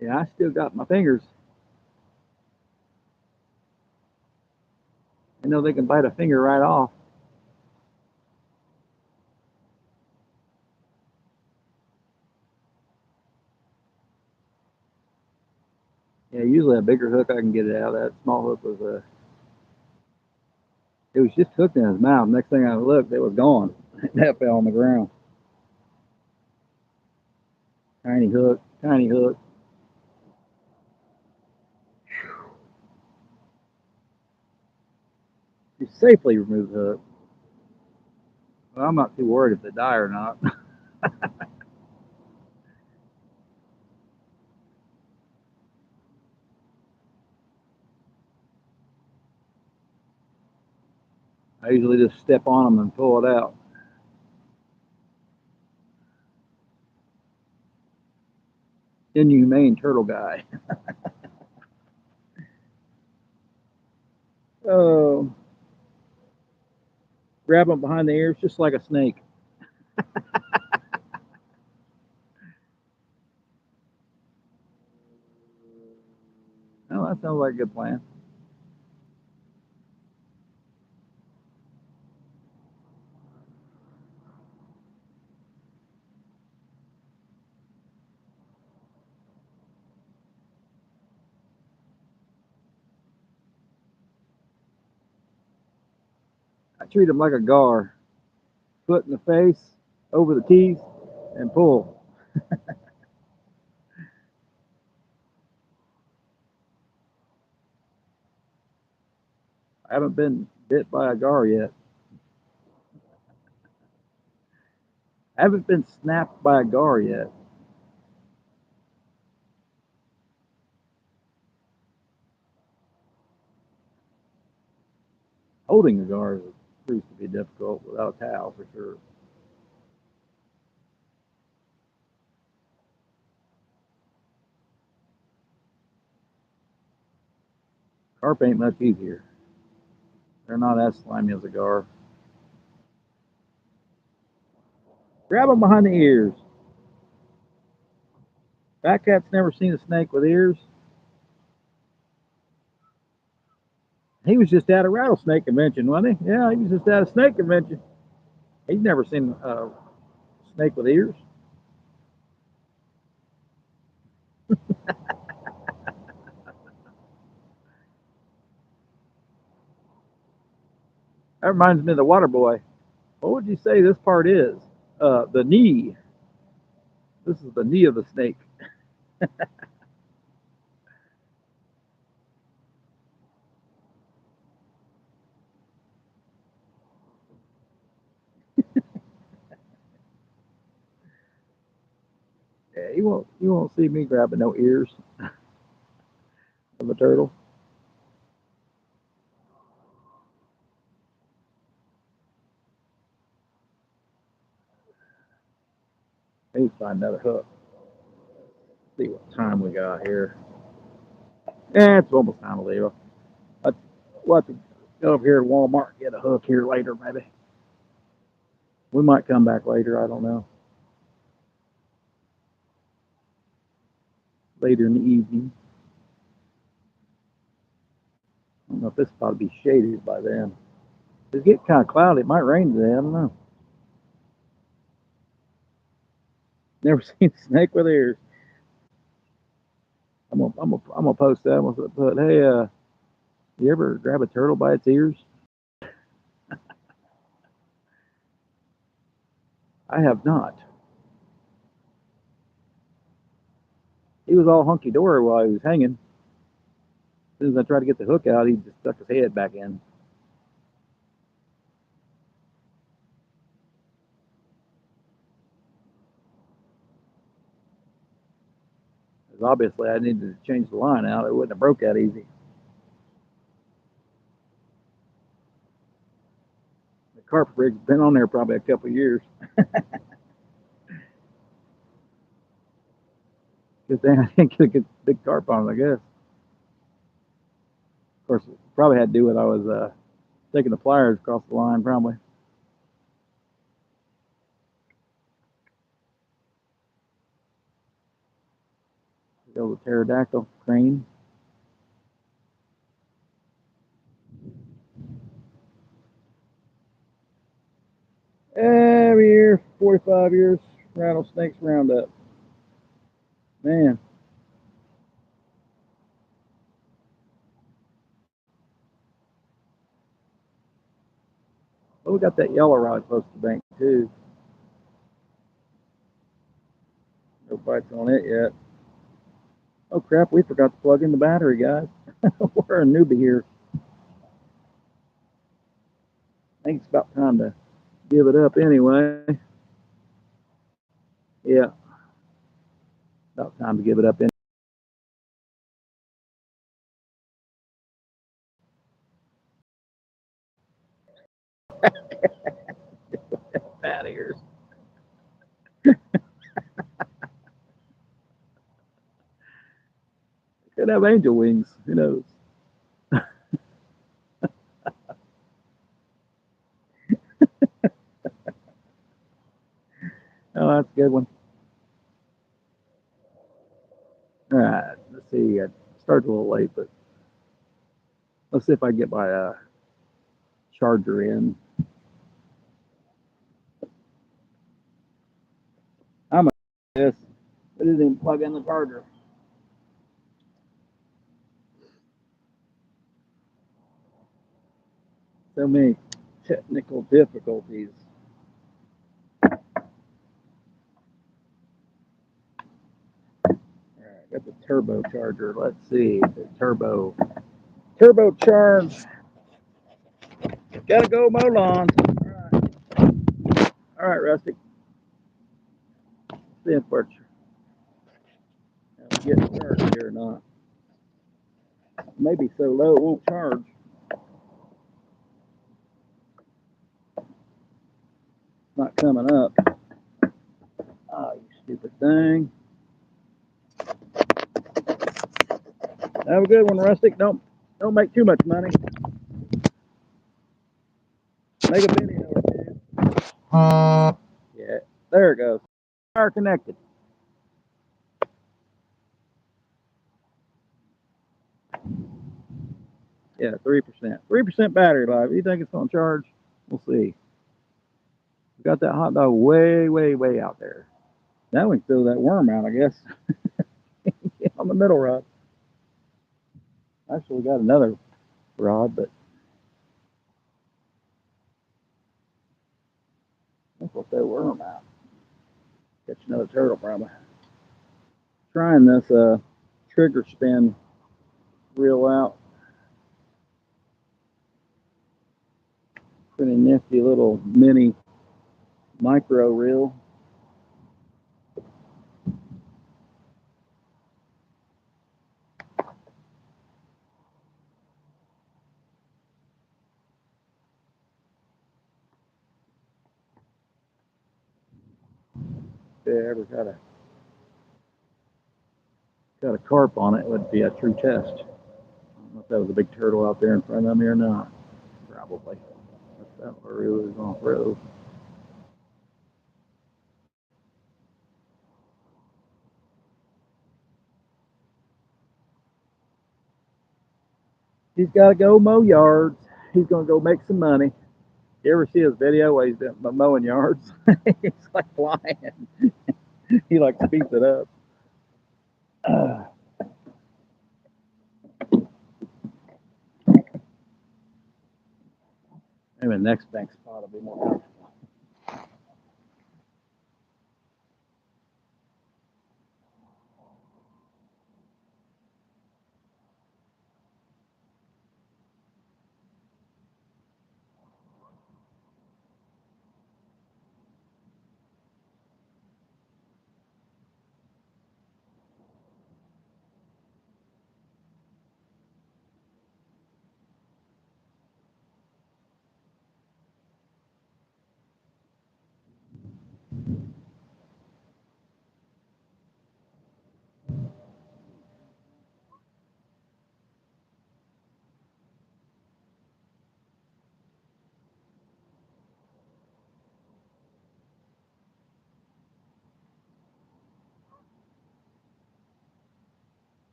Yeah, I still got my fingers. I know they can bite a finger right off. Yeah, usually a bigger hook I can get it out. That small hook was it was just hooked in his mouth. Next thing I looked, it was gone. That fell on the ground. Tiny hook, tiny hook. You safely remove the hook. Well, I'm not too worried if they die or not. I usually just step on them and pull it out. Inhumane turtle guy. Oh, grab them behind the ears just like a snake. Oh, that sounds like a good plan. I treat them like a gar. Foot in the face, over the teeth, and pull. I haven't been bit by a gar yet. I haven't been snapped by a gar yet. Holding a gar proves to be difficult without a towel for sure. Carp ain't much easier. They're not as slimy as a gar. Grab them behind the ears. Fat Cat's never seen a snake with ears. He was just at a rattlesnake convention, wasn't he? Yeah, he was just at a snake convention. He's never seen a snake with ears. That reminds me of the water boy. What would you say this part is? the knee. This is the knee of the snake. Yeah, you won't see me grabbing no ears of a turtle. I need to find another hook. See what time we got here. Yeah, it's almost time to leave. We'll have to go over here to Walmart and get a hook here later, maybe. We might come back later. I don't know. Later in the evening. I don't know if this will probably be shaded by then. It's getting kind of cloudy. It might rain today. I don't know. Never seen a snake with ears. I'm gonna post that. I'm gonna put, hey, you ever grab a turtle by its ears? I have not. He was all hunky dory while he was hanging. As soon as I tried to get the hook out, he just stuck his head back in. Because obviously I needed to change the line out. It wouldn't have broke that easy. The carp rig's been on there probably a couple of years. Good thing I didn't get a big carp on it, I guess. Of course, it probably had to do with I was taking the pliers across the line, probably. Go the pterodactyl crane. Every year, 45 years, rattlesnakes roundup. Man, well, we got that yellow rod close to the bank, too. No bites on it yet. Oh, crap, we forgot to plug in the battery, guys. We're a newbie here. I think it's about time to give it up anyway. Yeah, about time to give it up. Fat ears. Could have angel wings. Who knows? Oh, that's a good one. All right, let's see. I started a little late, but let's see if I can get my charger in. I'm a this. It didn't even plug in the charger. So many technical difficulties. All right, got the turbo charger. Let's see. The turbo charge. Gotta go mow lawns. All right, Rusty. See if we're getting charged here or not. Maybe so low it won't charge. It's not coming up. Oh, you stupid thing. Have a good one, Rustic. Don't make too much money. Make a penny over it. Yeah, there it goes. Power connected. Yeah, 3%. 3% battery life. You think it's gonna charge? We'll see. We got that hot dog way, way, way out there. Now we can throw that worm out, I guess. On the middle rod. Actually, we got another rod, but I think we'll throw worm out. Catch another turtle probably. Trying this trigger spin reel out. Pretty nifty little mini micro reel. If I ever got a carp on it, it would be a true test. I don't know if that was a big turtle out there in front of me or not. Probably. That's where he was on throw. He's got to go mow yards. He's going to go make some money. You ever see his video where he's been mowing yards? He's like flying. He like speeds it up. Maybe the next bank spot will be more comfortable.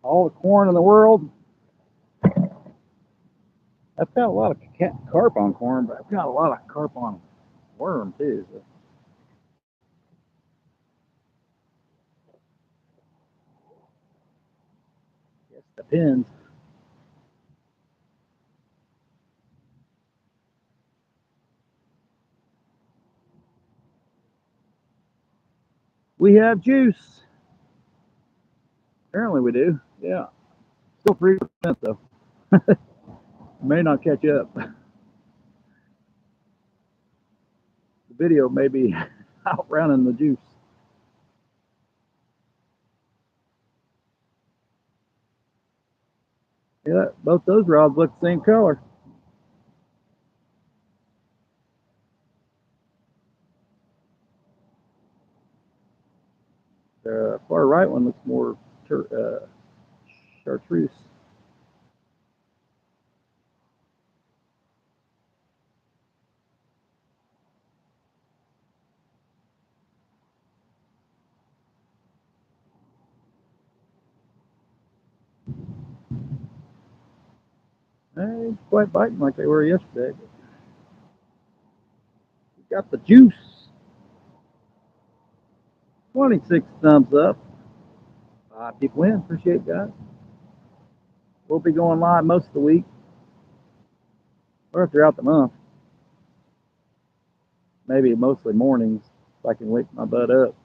All the corn in the world. I've got a lot of carp on corn, but I've got a lot of carp on worm too. So I guess it depends. We have juice. Apparently we do. Yeah. Still 3% though. May not catch up. The video may be outrunning the juice. Yeah, both those rods look the same color. The far right one looks more chartreuse. They ain't quite biting like they were yesterday. But we got the juice. 26 thumbs up. 5 people in. Appreciate it, guys. We'll be going live most of the week or throughout the month. Maybe mostly mornings if I can wake my butt up.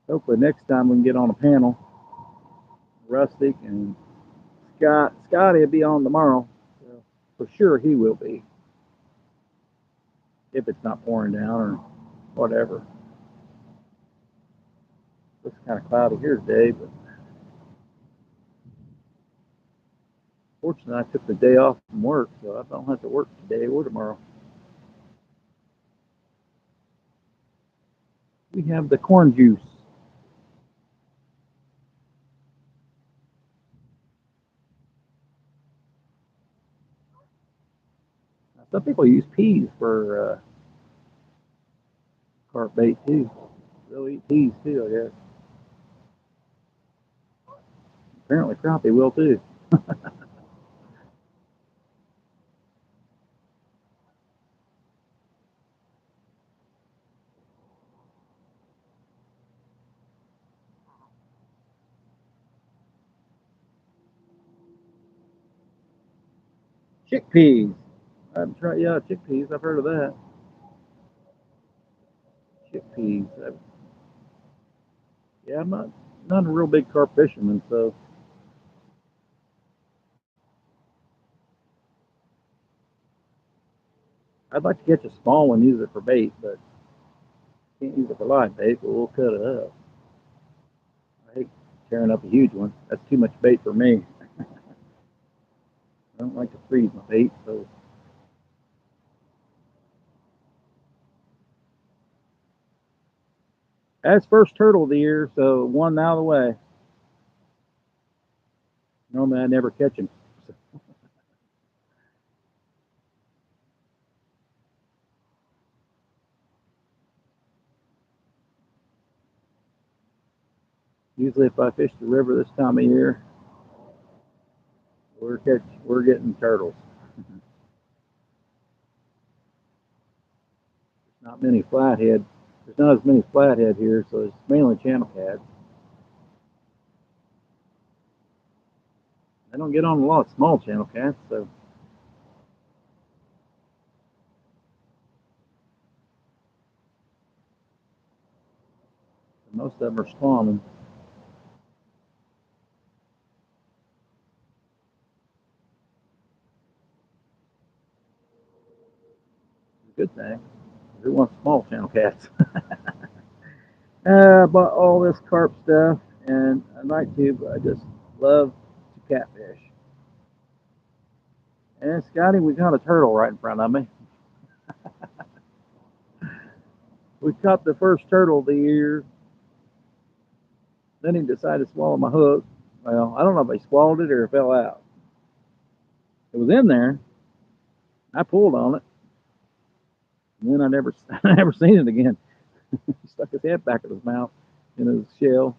Hopefully next time we can get on a panel. Rustic and Scotty will be on tomorrow. So for sure he will be. If it's not pouring down or whatever. Looks kind of cloudy here today, but fortunately I took the day off from work, so I don't have to work today or tomorrow. We have the corn juice. I Some people use peas for carp bait too. They'll eat peas too, I guess. Apparently crappie will too. Chickpeas. I'm trying. Yeah, chickpeas. I've heard of that. Chickpeas. Yeah, I'm not a real big carp fisherman, so I'd like to catch a small one, use it for bait, but can't use it for live bait. But we'll cut it up. I hate tearing up a huge one. That's too much bait for me. I don't like to freeze my bait, so that's first turtle of the year, so one out of the way. Normally I never catch him. So usually if I fish the river this time of year, we're getting turtles. Not many flathead. There's not as many flathead here, so it's mainly channel cats. I don't get on a lot of small channel cats, so most of them are spawning. It's a good thing. Who wants small channel cats? I bought all this carp stuff, and I'd like to, but I just love to catfish. And Scotty, we got a turtle right in front of me. We caught the first turtle of the year. Then he decided to swallow my hook. Well, I don't know if he swallowed it or it fell out. It was in there. I pulled on it, and then I never, I never seen it again. He stuck his head back in his mouth in his shell.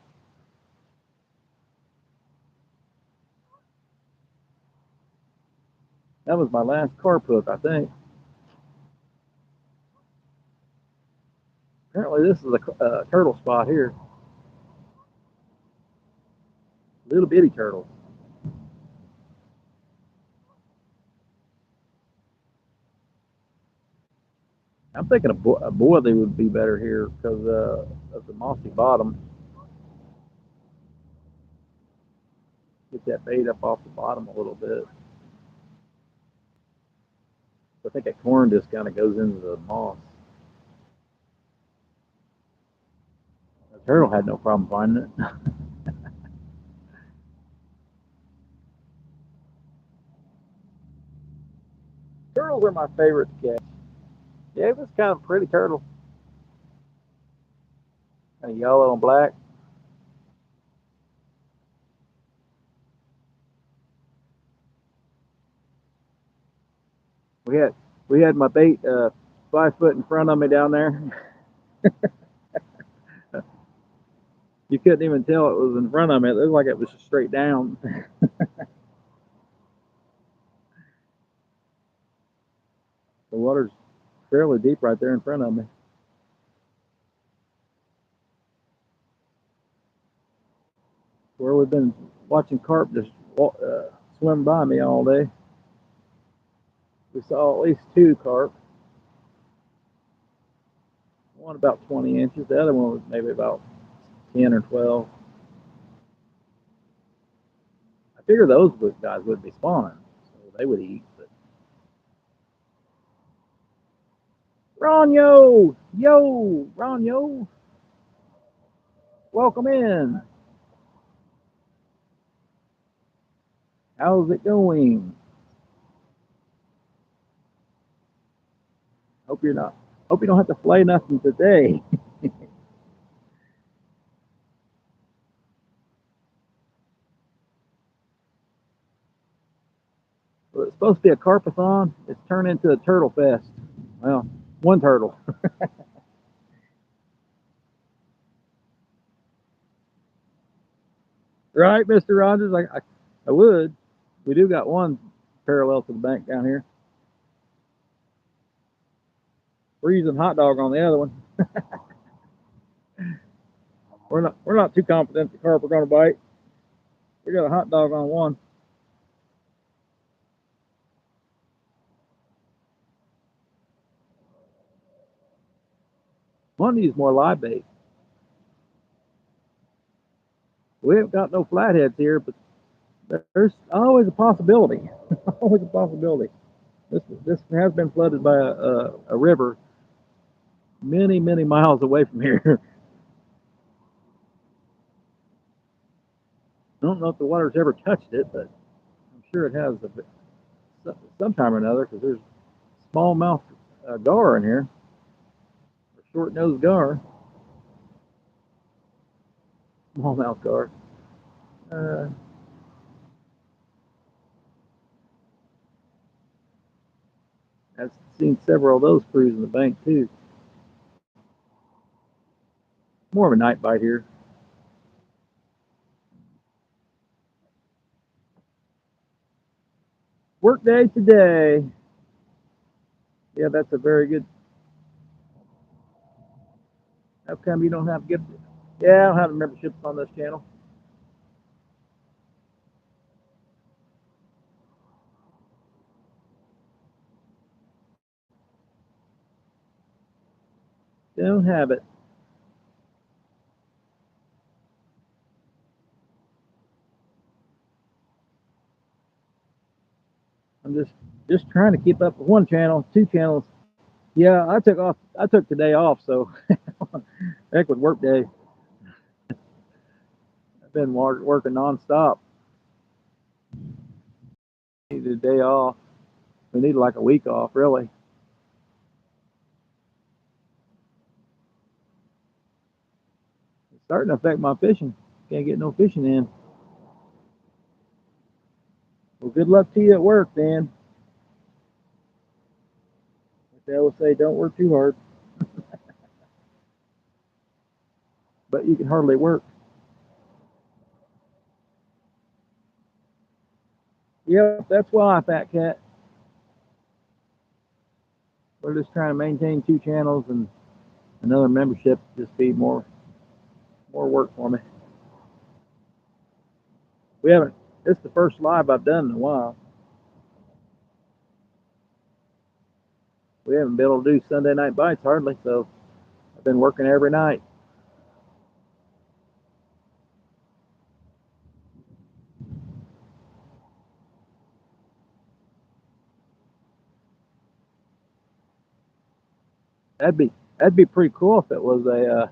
That was my last carp hook, I think. Apparently, this is a turtle spot here. Little bitty turtles. I'm thinking a boilie would be better here because of the mossy bottom. Get that bait up off the bottom a little bit. I think a corn just kind of goes into the moss. The turtle had no problem finding it. Turtles are my favorite to catch. Yeah, it was kind of a pretty turtle. Kind of yellow and black. We had we had my bait 5 foot in front of me down there. You couldn't even tell it was in front of me. It looked like it was straight down. The water's fairly deep right there in front of me. Where we've been watching carp just swim by me all day. We saw at least two carp. One about 20 inches. The other one was maybe about 10 or 12. I figure those guys would be spawning, so they would eat. But Ronyo, yo, Ronyo, welcome in. How's it going? Hope you're not. Hope you don't have to flay nothing today. Well, it's supposed to be a carpathon. It's turned into a turtle fest. Well, one turtle. Right, Mr. Rogers? I would. We do got one parallel to the bank down here. We're using hot dog on the other one. We're not too confident the carp are going to bite. We got a hot dog on one. Want to use more live bait. We haven't got no flatheads here, but there's always a possibility. Always a possibility. This has been flooded by a river many miles away from here. I don't know if the water's ever touched it, but I'm sure it has sometime or another because there's smallmouth gar in here, or short-nosed gar, smallmouth gar. Uh, I've seen several of those cruising the bank too. More of a night bite here. Work day today. Yeah, that's a very good. How come you don't have good? Yeah, I don't have memberships on this channel. Don't have it. I'm just trying to keep up with one channel, two channels. Yeah, I took off. I took today off, so heck with work day. I've been working nonstop. Needed a day off. We needed like a week off, really. It's starting to affect my fishing. Can't get no fishing in. Well, good luck to you at work, Dan. Like they always say, don't work too hard, but you can hardly work. Yep, that's why, Fat Cat. We're just trying to maintain two channels and another membership. Just be more work for me. We haven't. This is the first live I've done in a while. We haven't been able to do Sunday night bites hardly, so I've been working every night. That'd be pretty cool if it was a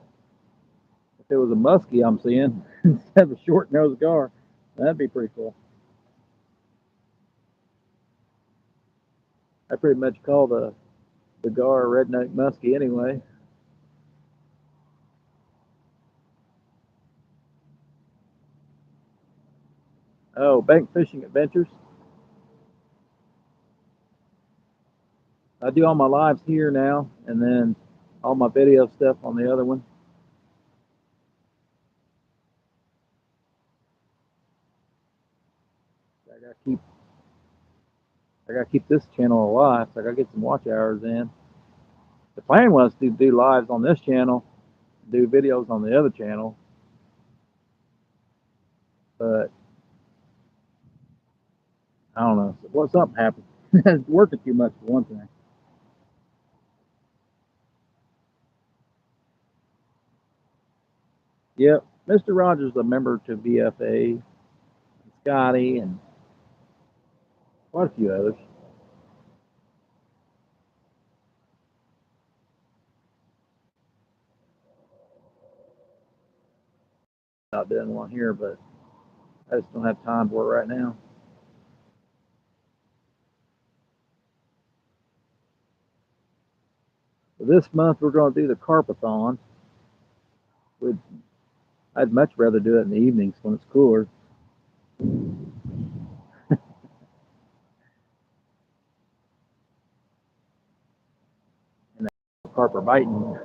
muskie I'm seeing instead of a short nosed gar. That'd be pretty cool. I pretty much call the gar a redneck muskie anyway. Oh, bank fishing adventures. I do all my lives here now, and then all my video stuff on the other one. I gotta keep I gotta keep this channel alive, so I gotta get some watch hours in. The plan was to do lives on this channel, do videos on the other channel, but I don't know. Well, something happened. Working too much for one thing. Yep, Mr. Rogers is a member to BFA, Scotty, and quite a few others. Not doing one here, but I just don't have time for it right now. So this month we're going to do the Carpathon. I'd much rather do it in the evenings when it's cooler. carp are biting.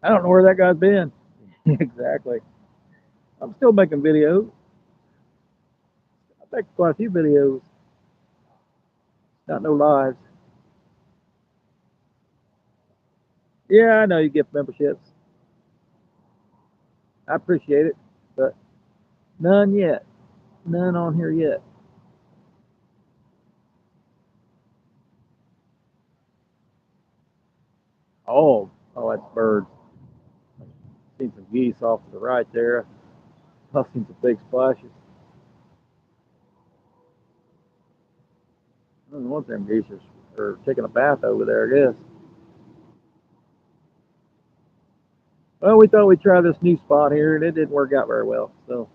I don't know where that guy's been. Exactly. I'm still making videos. I make quite a few videos. Not no lives. Yeah, I know you get memberships. I appreciate it, but none yet. None on here yet. Oh, that's birds. Seen some geese off to the right there. I've seen some big splashes. I don't know what them geese are taking a bath over there, I guess. Well, we thought we'd try this new spot here, and it didn't work out very well. So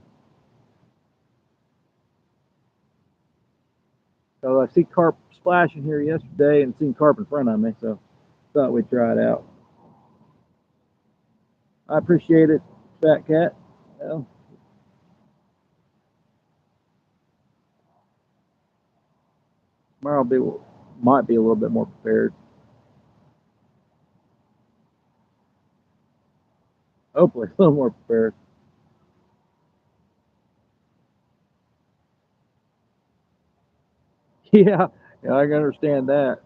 I see carp splashing here yesterday and seen carp in front of me, so thought we'd try it out. I appreciate it, Fat Cat. Well, tomorrow might be a little bit more prepared. Hopefully, a little more prepared. Yeah, yeah, I can understand that.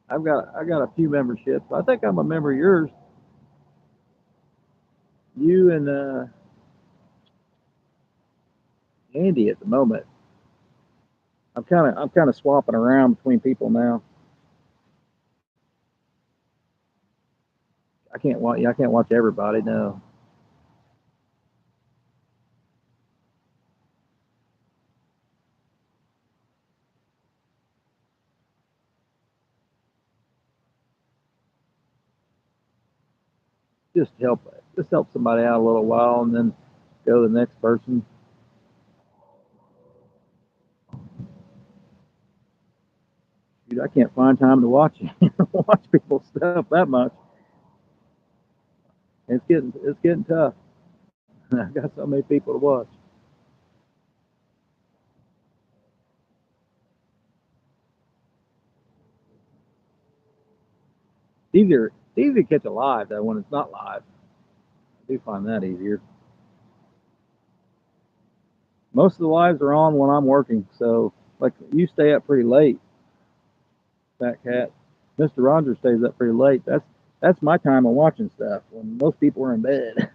I got a few memberships. I think I'm a member of yours. You and Andy at the moment. I'm kind of swapping around between people now. I can't watch everybody. No, just help somebody out a little while and then go to the next person. Dude, I can't find time to watch people's stuff that much. It's getting tough. I got so many people to watch. It's easier to catch a live though when it's not live. I do find that easier. Most of the lives are on when I'm working, so like you stay up pretty late, Fat Cat. Mr. Rogers stays up pretty late. That's my time of watching stuff when most people are in bed.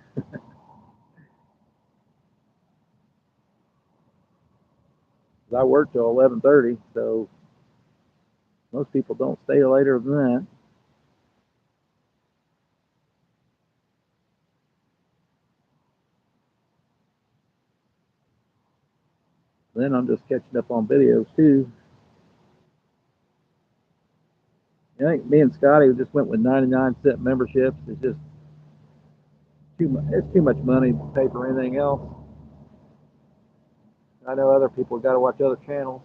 I work till 11:30, so most people don't stay later than that. Then I'm just catching up on videos too. I think me and Scotty just went with 99-cent memberships. It's just too much. It's too much money to pay for anything else. I know other people got to watch other channels.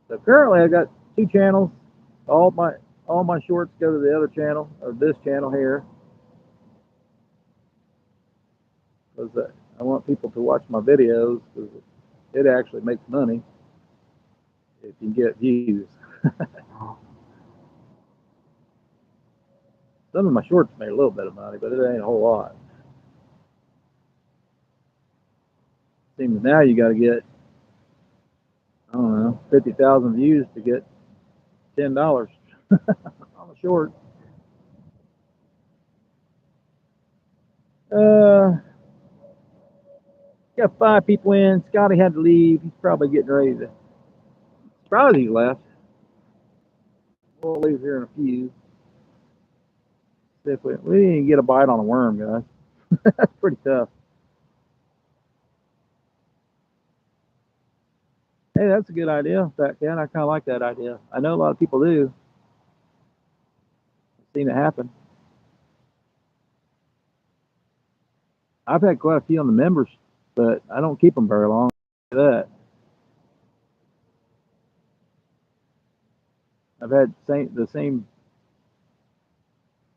So currently, I got two channels. All my all my shorts go to the other channel or this channel here because I want people to watch my videos because it actually makes money if you get views. Some of my shorts made a little bit of money, but it ain't a whole lot. Seems now you got to get, I don't know, 50,000 views to get $10 on a short. Uh, got five people in. Scotty had to leave. He's probably getting ready to. Probably he left. We'll leave here in a few. See if we didn't get a bite on a worm, guys. That's pretty tough. Hey, that's a good idea, Fat Cat. I kind of like that idea. I know a lot of people do. I've seen it happen. I've had quite a few on the members, but I don't keep them very long. That I've had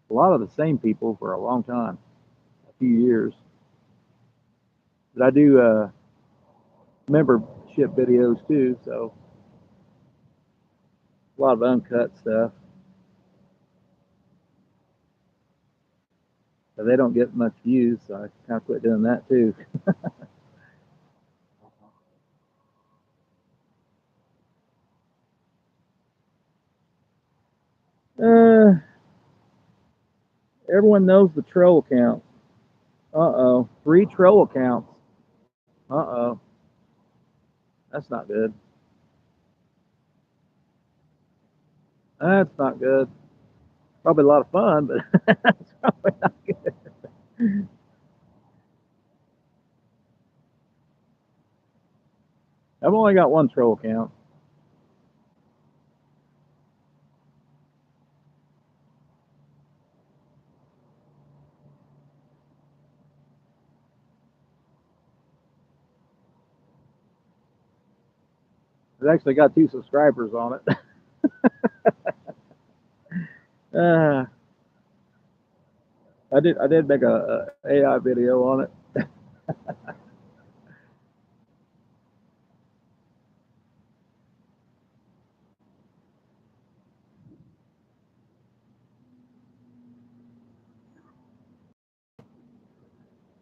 a lot of the same people for a long time, a few years. But I do membership videos too, so a lot of uncut stuff. But they don't get much views, so I kind of quit doing that too. Uh, Everyone knows the troll account. Uh-oh. 3 troll accounts. Uh-oh. That's not good. That's not good. Probably a lot of fun, but that's probably not good. I've only got 1 troll account. It's actually got 2 subscribers on it. uh, I did make a AI video on it.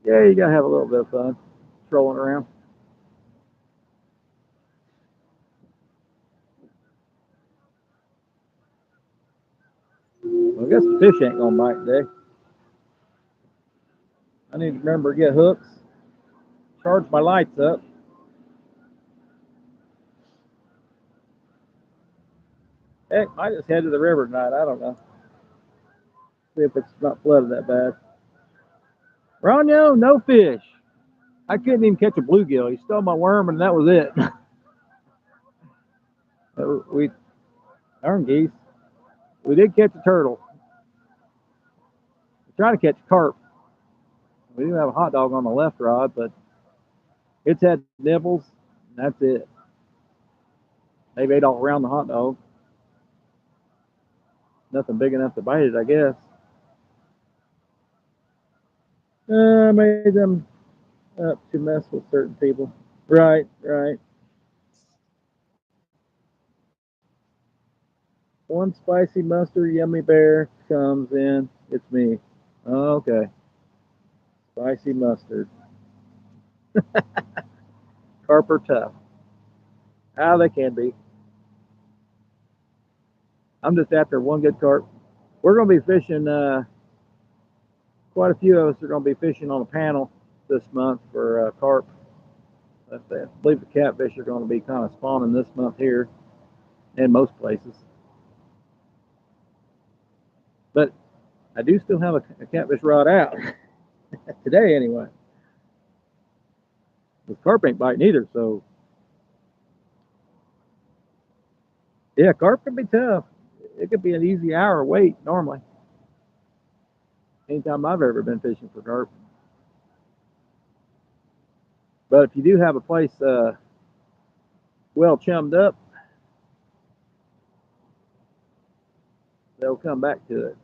Yeah, you gotta have a little bit of fun trolling around. Well, I guess the fish ain't gonna bite today. I need to remember to get hooks, charge my lights up. Heck, I just head to the river tonight. I don't know. See if it's not flooded that bad. Ronyo, no fish. I couldn't even catch a bluegill. He stole my worm, and that was it. We darn geese. We did catch a turtle. We're trying to catch a carp. We do have a hot dog on the left rod, but it's had nibbles, and that's it. They've ate all around the hot dog. Nothing big enough to bite it, I guess. I made them up to mess with certain people. Right, right. One spicy mustard yummy bear comes in. It's me. Okay. Spicy mustard. Carp are tough. How they can be. I'm just after one good carp. We're going to be fishing. Quite a few of us are going to be fishing on a panel this month for carp. I believe the catfish are going to be kind of spawning this month here in most places. But I do still have a catfish rod out today anyway. The carp ain't biting either, so yeah, carp can be tough. It could be an easy hour wait normally. Anytime I've ever been fishing for carp. But if you do have a place well chummed up, they'll come back to it.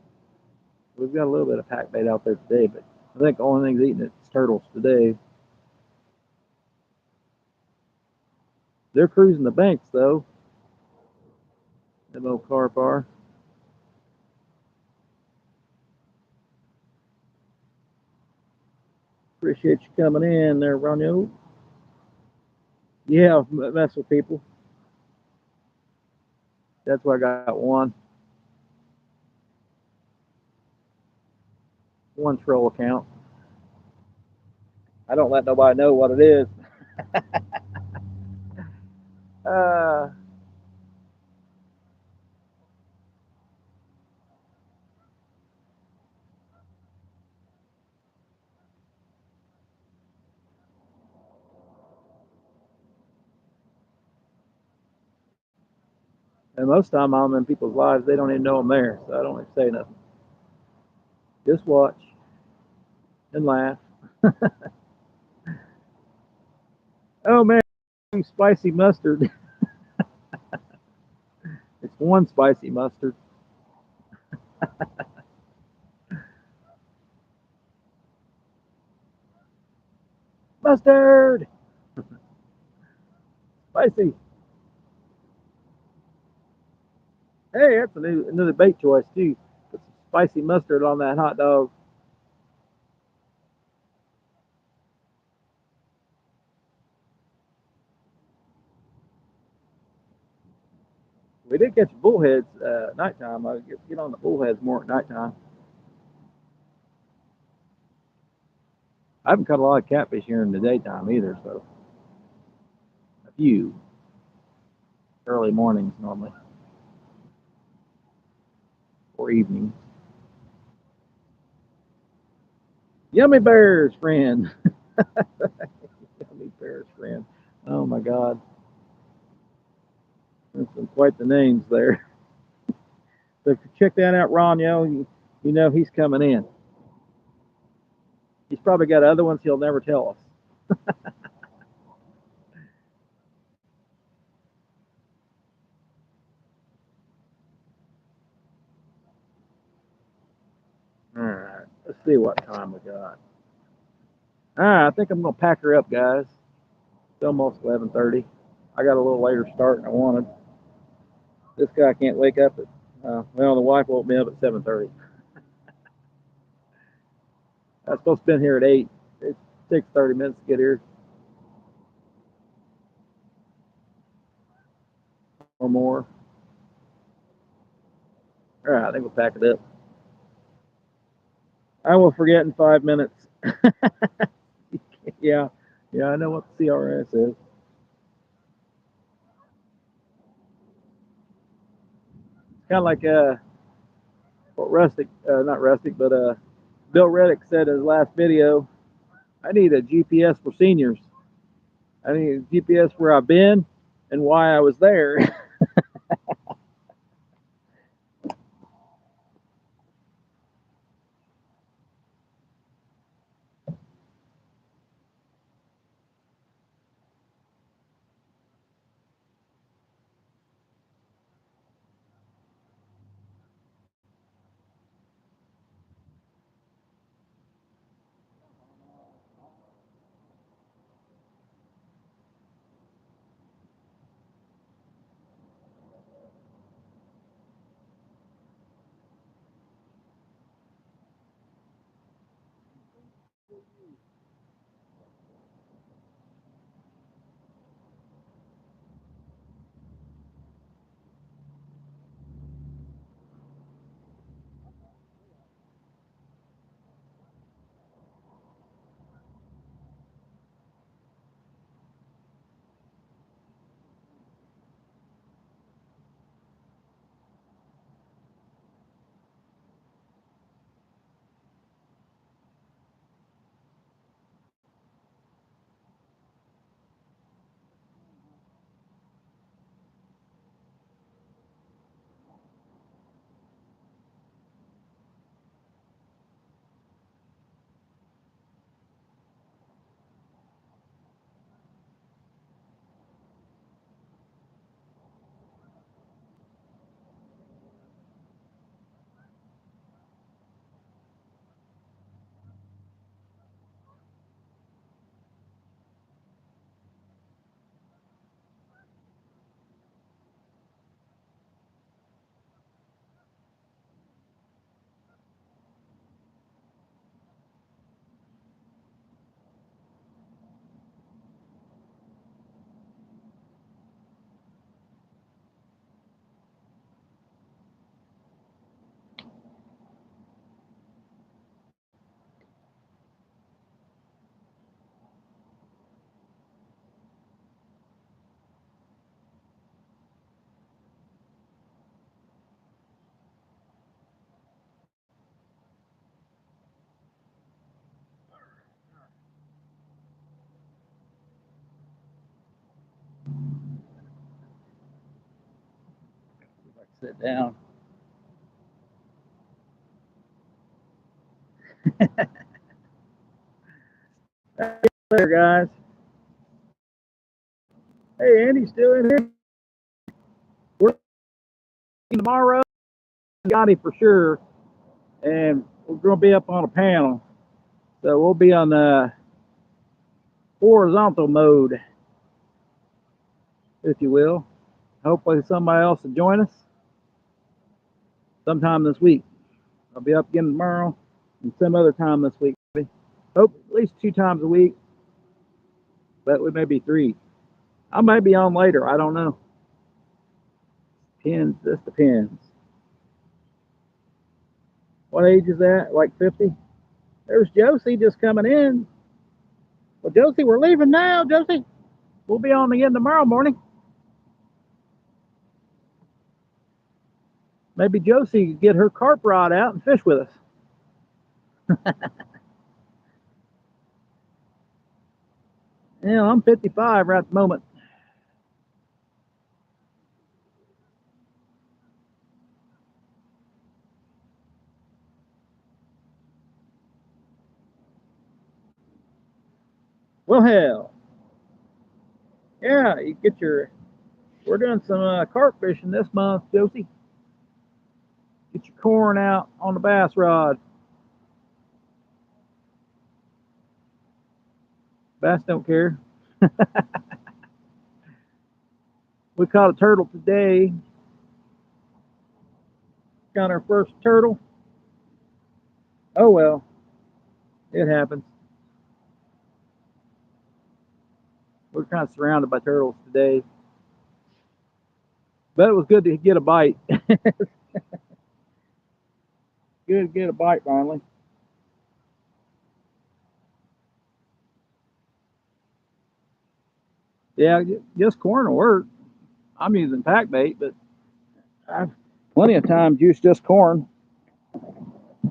We've got a little bit of pack bait out there today, but I think the only thing's eating it's turtles today. They're cruising the banks though. Them old carp are. Appreciate you coming in there, Ronyo. Yeah, mess with people. That's why I got one troll account. I don't let nobody know what it is. Uh, and most of the time I'm in people's lives, they don't even know I'm there, so I don't even say nothing. Just watch and laugh. Oh man, spicy mustard. It's one spicy mustard. Mustard! Spicy. Hey, that's another bait choice too. Put some spicy mustard on that hot dog. We did catch bullheads nighttime. I get on the bullheads more at nighttime. I haven't caught a lot of catfish here in the daytime either, so a few early mornings normally or evenings. Yummy Bear's friend. Yummy Bear's friend. Oh my God. There's some quite the names there. So if you check that out, Ron, you know he's coming in. He's probably got other ones he'll never tell us. All right, let's see what time we got. All right, I think I'm gonna pack her up, guys. It's almost 11:30. I got a little later start than I wanted. This guy can't wake up at. Well, the wife woke me up at 7:30. I was supposed to be here at 8. It takes 30 minutes to get here or more. All right, I think we'll pack it up. I will forget in 5 minutes. Yeah, yeah, I know what the CRS is. It's kind of like what Rustic, not Rustic, but Bill Reddick said in his last video. I need a GPS for seniors. I need a GPS where I've been and why I was there. Sit down. There, guys. Hey, Andy's still in here. We're tomorrow, Scotty for sure, and we're going to be up on a panel. So we'll be on the horizontal mode, if you will. Hopefully somebody else will join us sometime this week. I'll be up again tomorrow and some other time this week. Hope at least 2 times a week, but we may be 3. I might be on later. I don't know. Depends. This depends. What age is that? Like 50? There's Josie just coming in. Well, Josie, we're leaving now, Josie. We'll be on again tomorrow morning. Maybe Josie could get her carp rod out and fish with us. Yeah, I'm 55 right at the moment. Well, hell. Yeah, you get your. We're doing some carp fishing this month, Josie. Get your corn out on the bass rod. Bass don't care. We caught a turtle today. Got our first turtle. Oh well, it happens. We're kind of surrounded by turtles today, but it was good to get a bite. Good to get a bite finally. Yeah, just corn will work. I'm using pack bait, but I've plenty of times used just corn.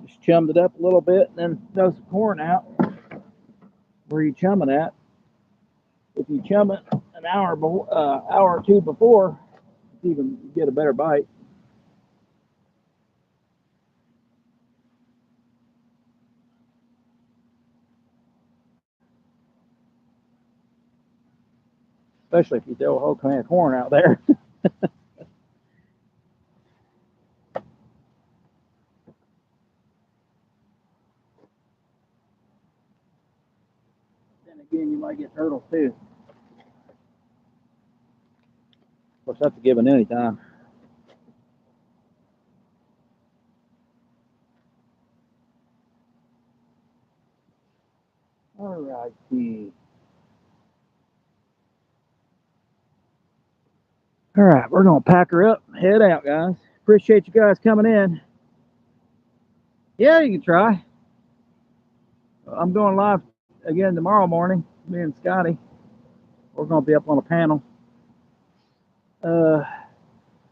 Just chummed it up a little bit and then throw some corn out. Where you chum it at? If you chum it an hour or 2 before, you can get a better bite. Especially if you throw a whole can of corn out there. Then again, you might get turtles too. Of course, that's a given any time. All righty. All right, we're gonna pack her up, head out, guys. Appreciate you guys coming in. Yeah, you can try. I'm going live again tomorrow morning. Me and Scotty. We're gonna be up on a panel. Uh,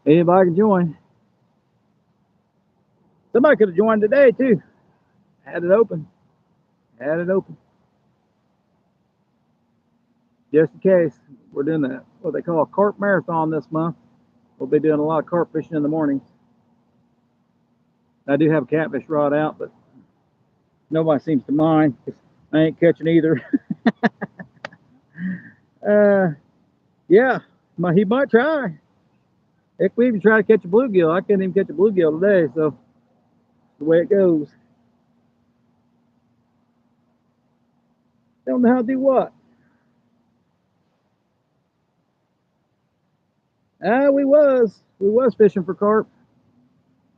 Anybody can join. Somebody could have joined today too. Had it open. Had it open. Just in case. We're doing what they call a Carp Marathon this month. We'll be doing a lot of carp fishing in the mornings. I do have a catfish rod out, but nobody seems to mind. I ain't catching either. Yeah, he might try. Heck, we even try to catch a bluegill. I couldn't even catch a bluegill today, so the way it goes. Don't know how to do what. We was fishing for carp.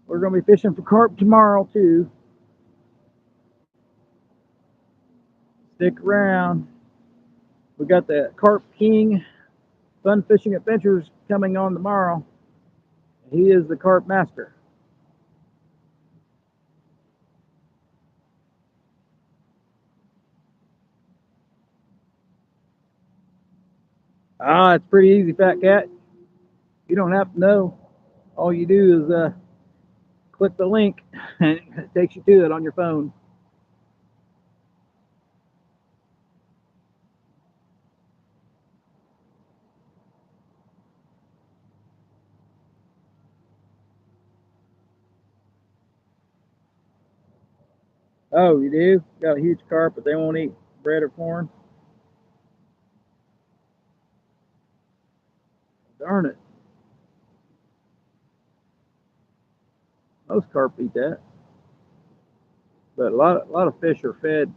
We're gonna be fishing for carp tomorrow too. Stick around. We got the Carp King Fun Fishing Adventures coming on tomorrow. He is the carp master. It's pretty easy, Fat Cat. You don't have to know. All you do is click the link and it takes you to it on your phone. Oh, you do? Got a huge carp, but they won't eat bread or corn? Darn it. Most carp eat that, but a lot of fish are fed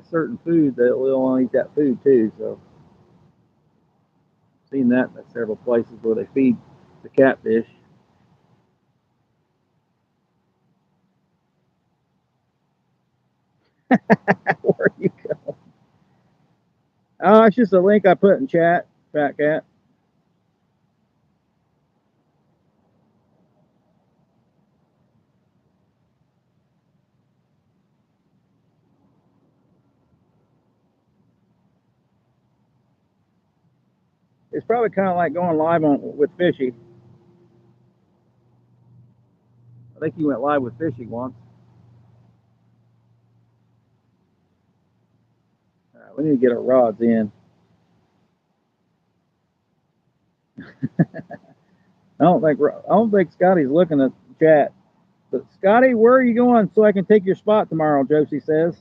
certain food that will only eat that food too. So I've seen that at several places where they feed the catfish. Where you go? Oh, it's just a link I put in chat, Fat Cat. It's probably kind of like going live on with Fishy. I think he went live with Fishy once. We need to get our rods in. I don't think Scotty's looking at the chat. But Scotty, where are you going so I can take your spot tomorrow? Josie says.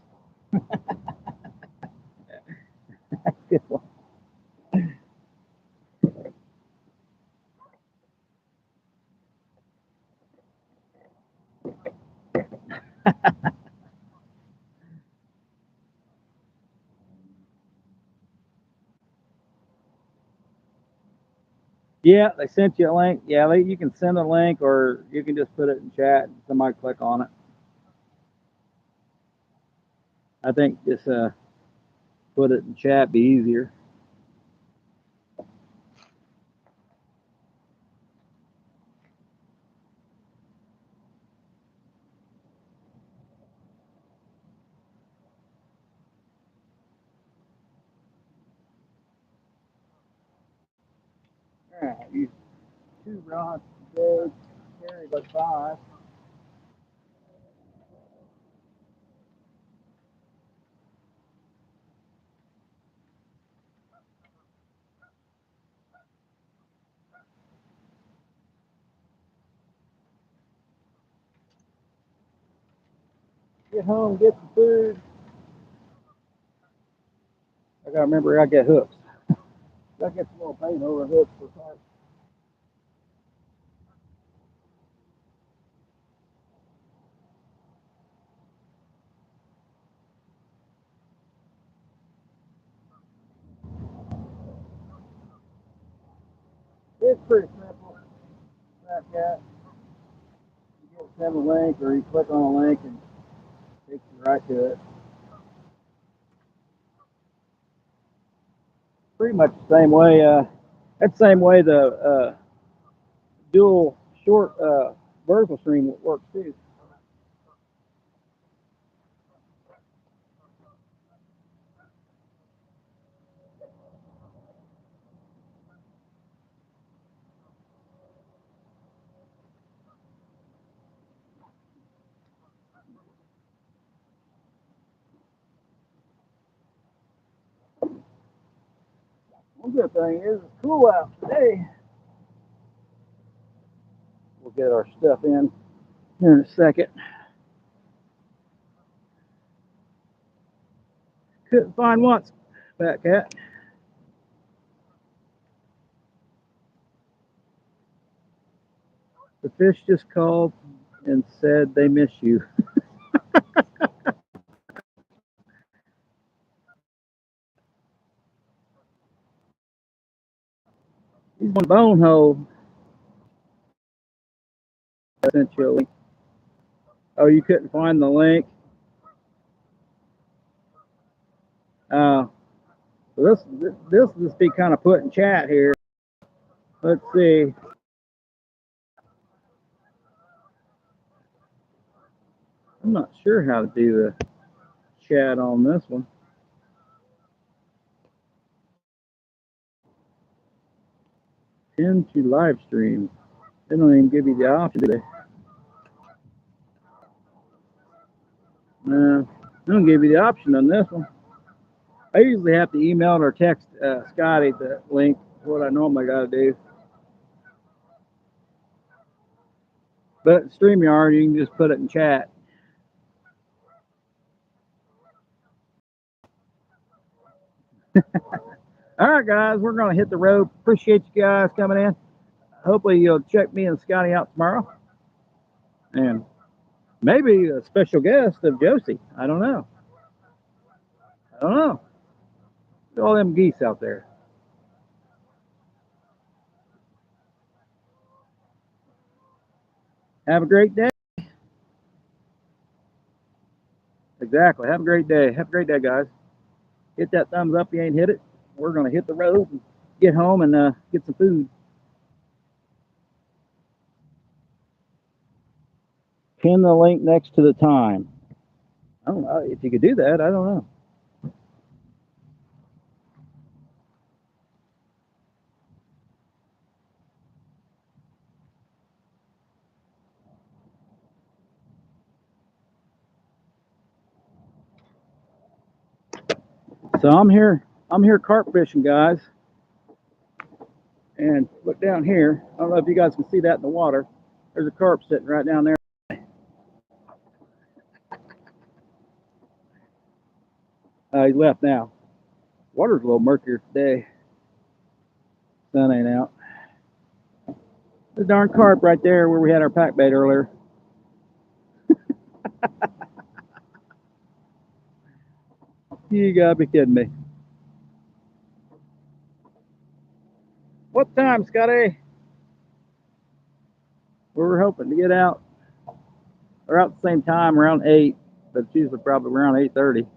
Yeah, they sent you a link. Yeah, you can send a link or you can just put it in chat and somebody click on it. I think just put it in chat be easier. All right, use 2 rods today, carry about 5. Get home, get some food. I gotta remember I get hooks. I get some little bait over hooks for carp. It's pretty simple. Like that. You just send a link or you click on a link and it takes you right to it. Pretty much the same way. That's the same way the dual short vertical stream works too. One good thing is it's cool out today. We'll get our stuff in here in a second. Couldn't find once, Fat Cat. The fish just called and said they miss you. He's one bone hole. Essentially. Oh, you couldn't find the link. Uh, so this just be kind of put in chat here. Let's see. I'm not sure how to do the chat on this one. Pin to live stream. They don't even give you the option, do they? No, they don't give you the option on this one. I usually have to email or text Scotty the link. What I normally got to do. But StreamYard, you can just put it in chat. All right, guys, we're going to hit the road. Appreciate you guys coming in. Hopefully, you'll check me and Scotty out tomorrow. And Maybe a special guest of Josie. I don't know. I don't know. Look at all them geese out there. Have a great day. Exactly. Have a great day. Have a great day, guys. Hit that thumbs up if you ain't hit it. We're going to hit the road and get home and get some food. Pin the link next to the time. I don't know if you could do that. I don't know. So I'm here. I'm here carp fishing, guys. And look down here. I don't know if you guys can see that in the water. There's a carp sitting right down there. He left now. Water's a little murkier today. Sun ain't out. The darn carp right there where we had our pack bait earlier. You gotta be kidding me. What time, Scotty? We were hoping to get out. We're out at the same time, around 8, but it's usually probably around 8:30.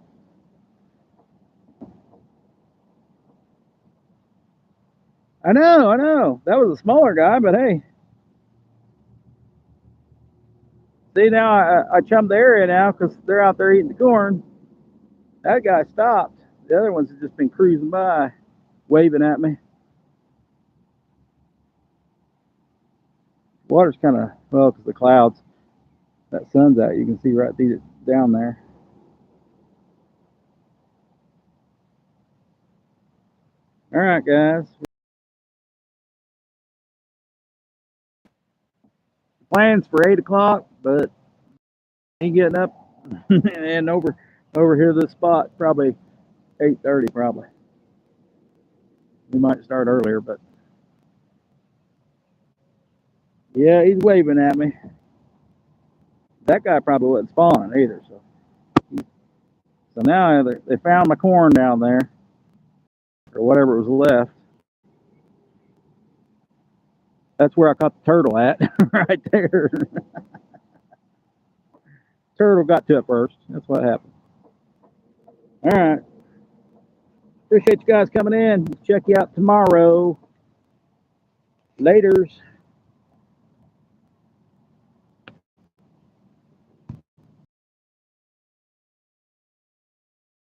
I know, I know. That was a smaller guy, but hey. See, now I chummed the area now because they're out there eating the corn. That guy stopped. The other ones have just been cruising by, waving at me. Water's kind of, well, because the clouds. That sun's out. You can see right down there. All right, guys. Plans for 8 o'clock, but ain't getting up and over here this spot probably 8:30 probably. We might start earlier, but yeah, he's waving at me. That guy probably wasn't spawning either. So now they found my corn down there or whatever was left. That's where I caught the turtle at, right there. Turtle got to it first. That's what happened. All right. Appreciate you guys coming in. Check you out tomorrow. Laters.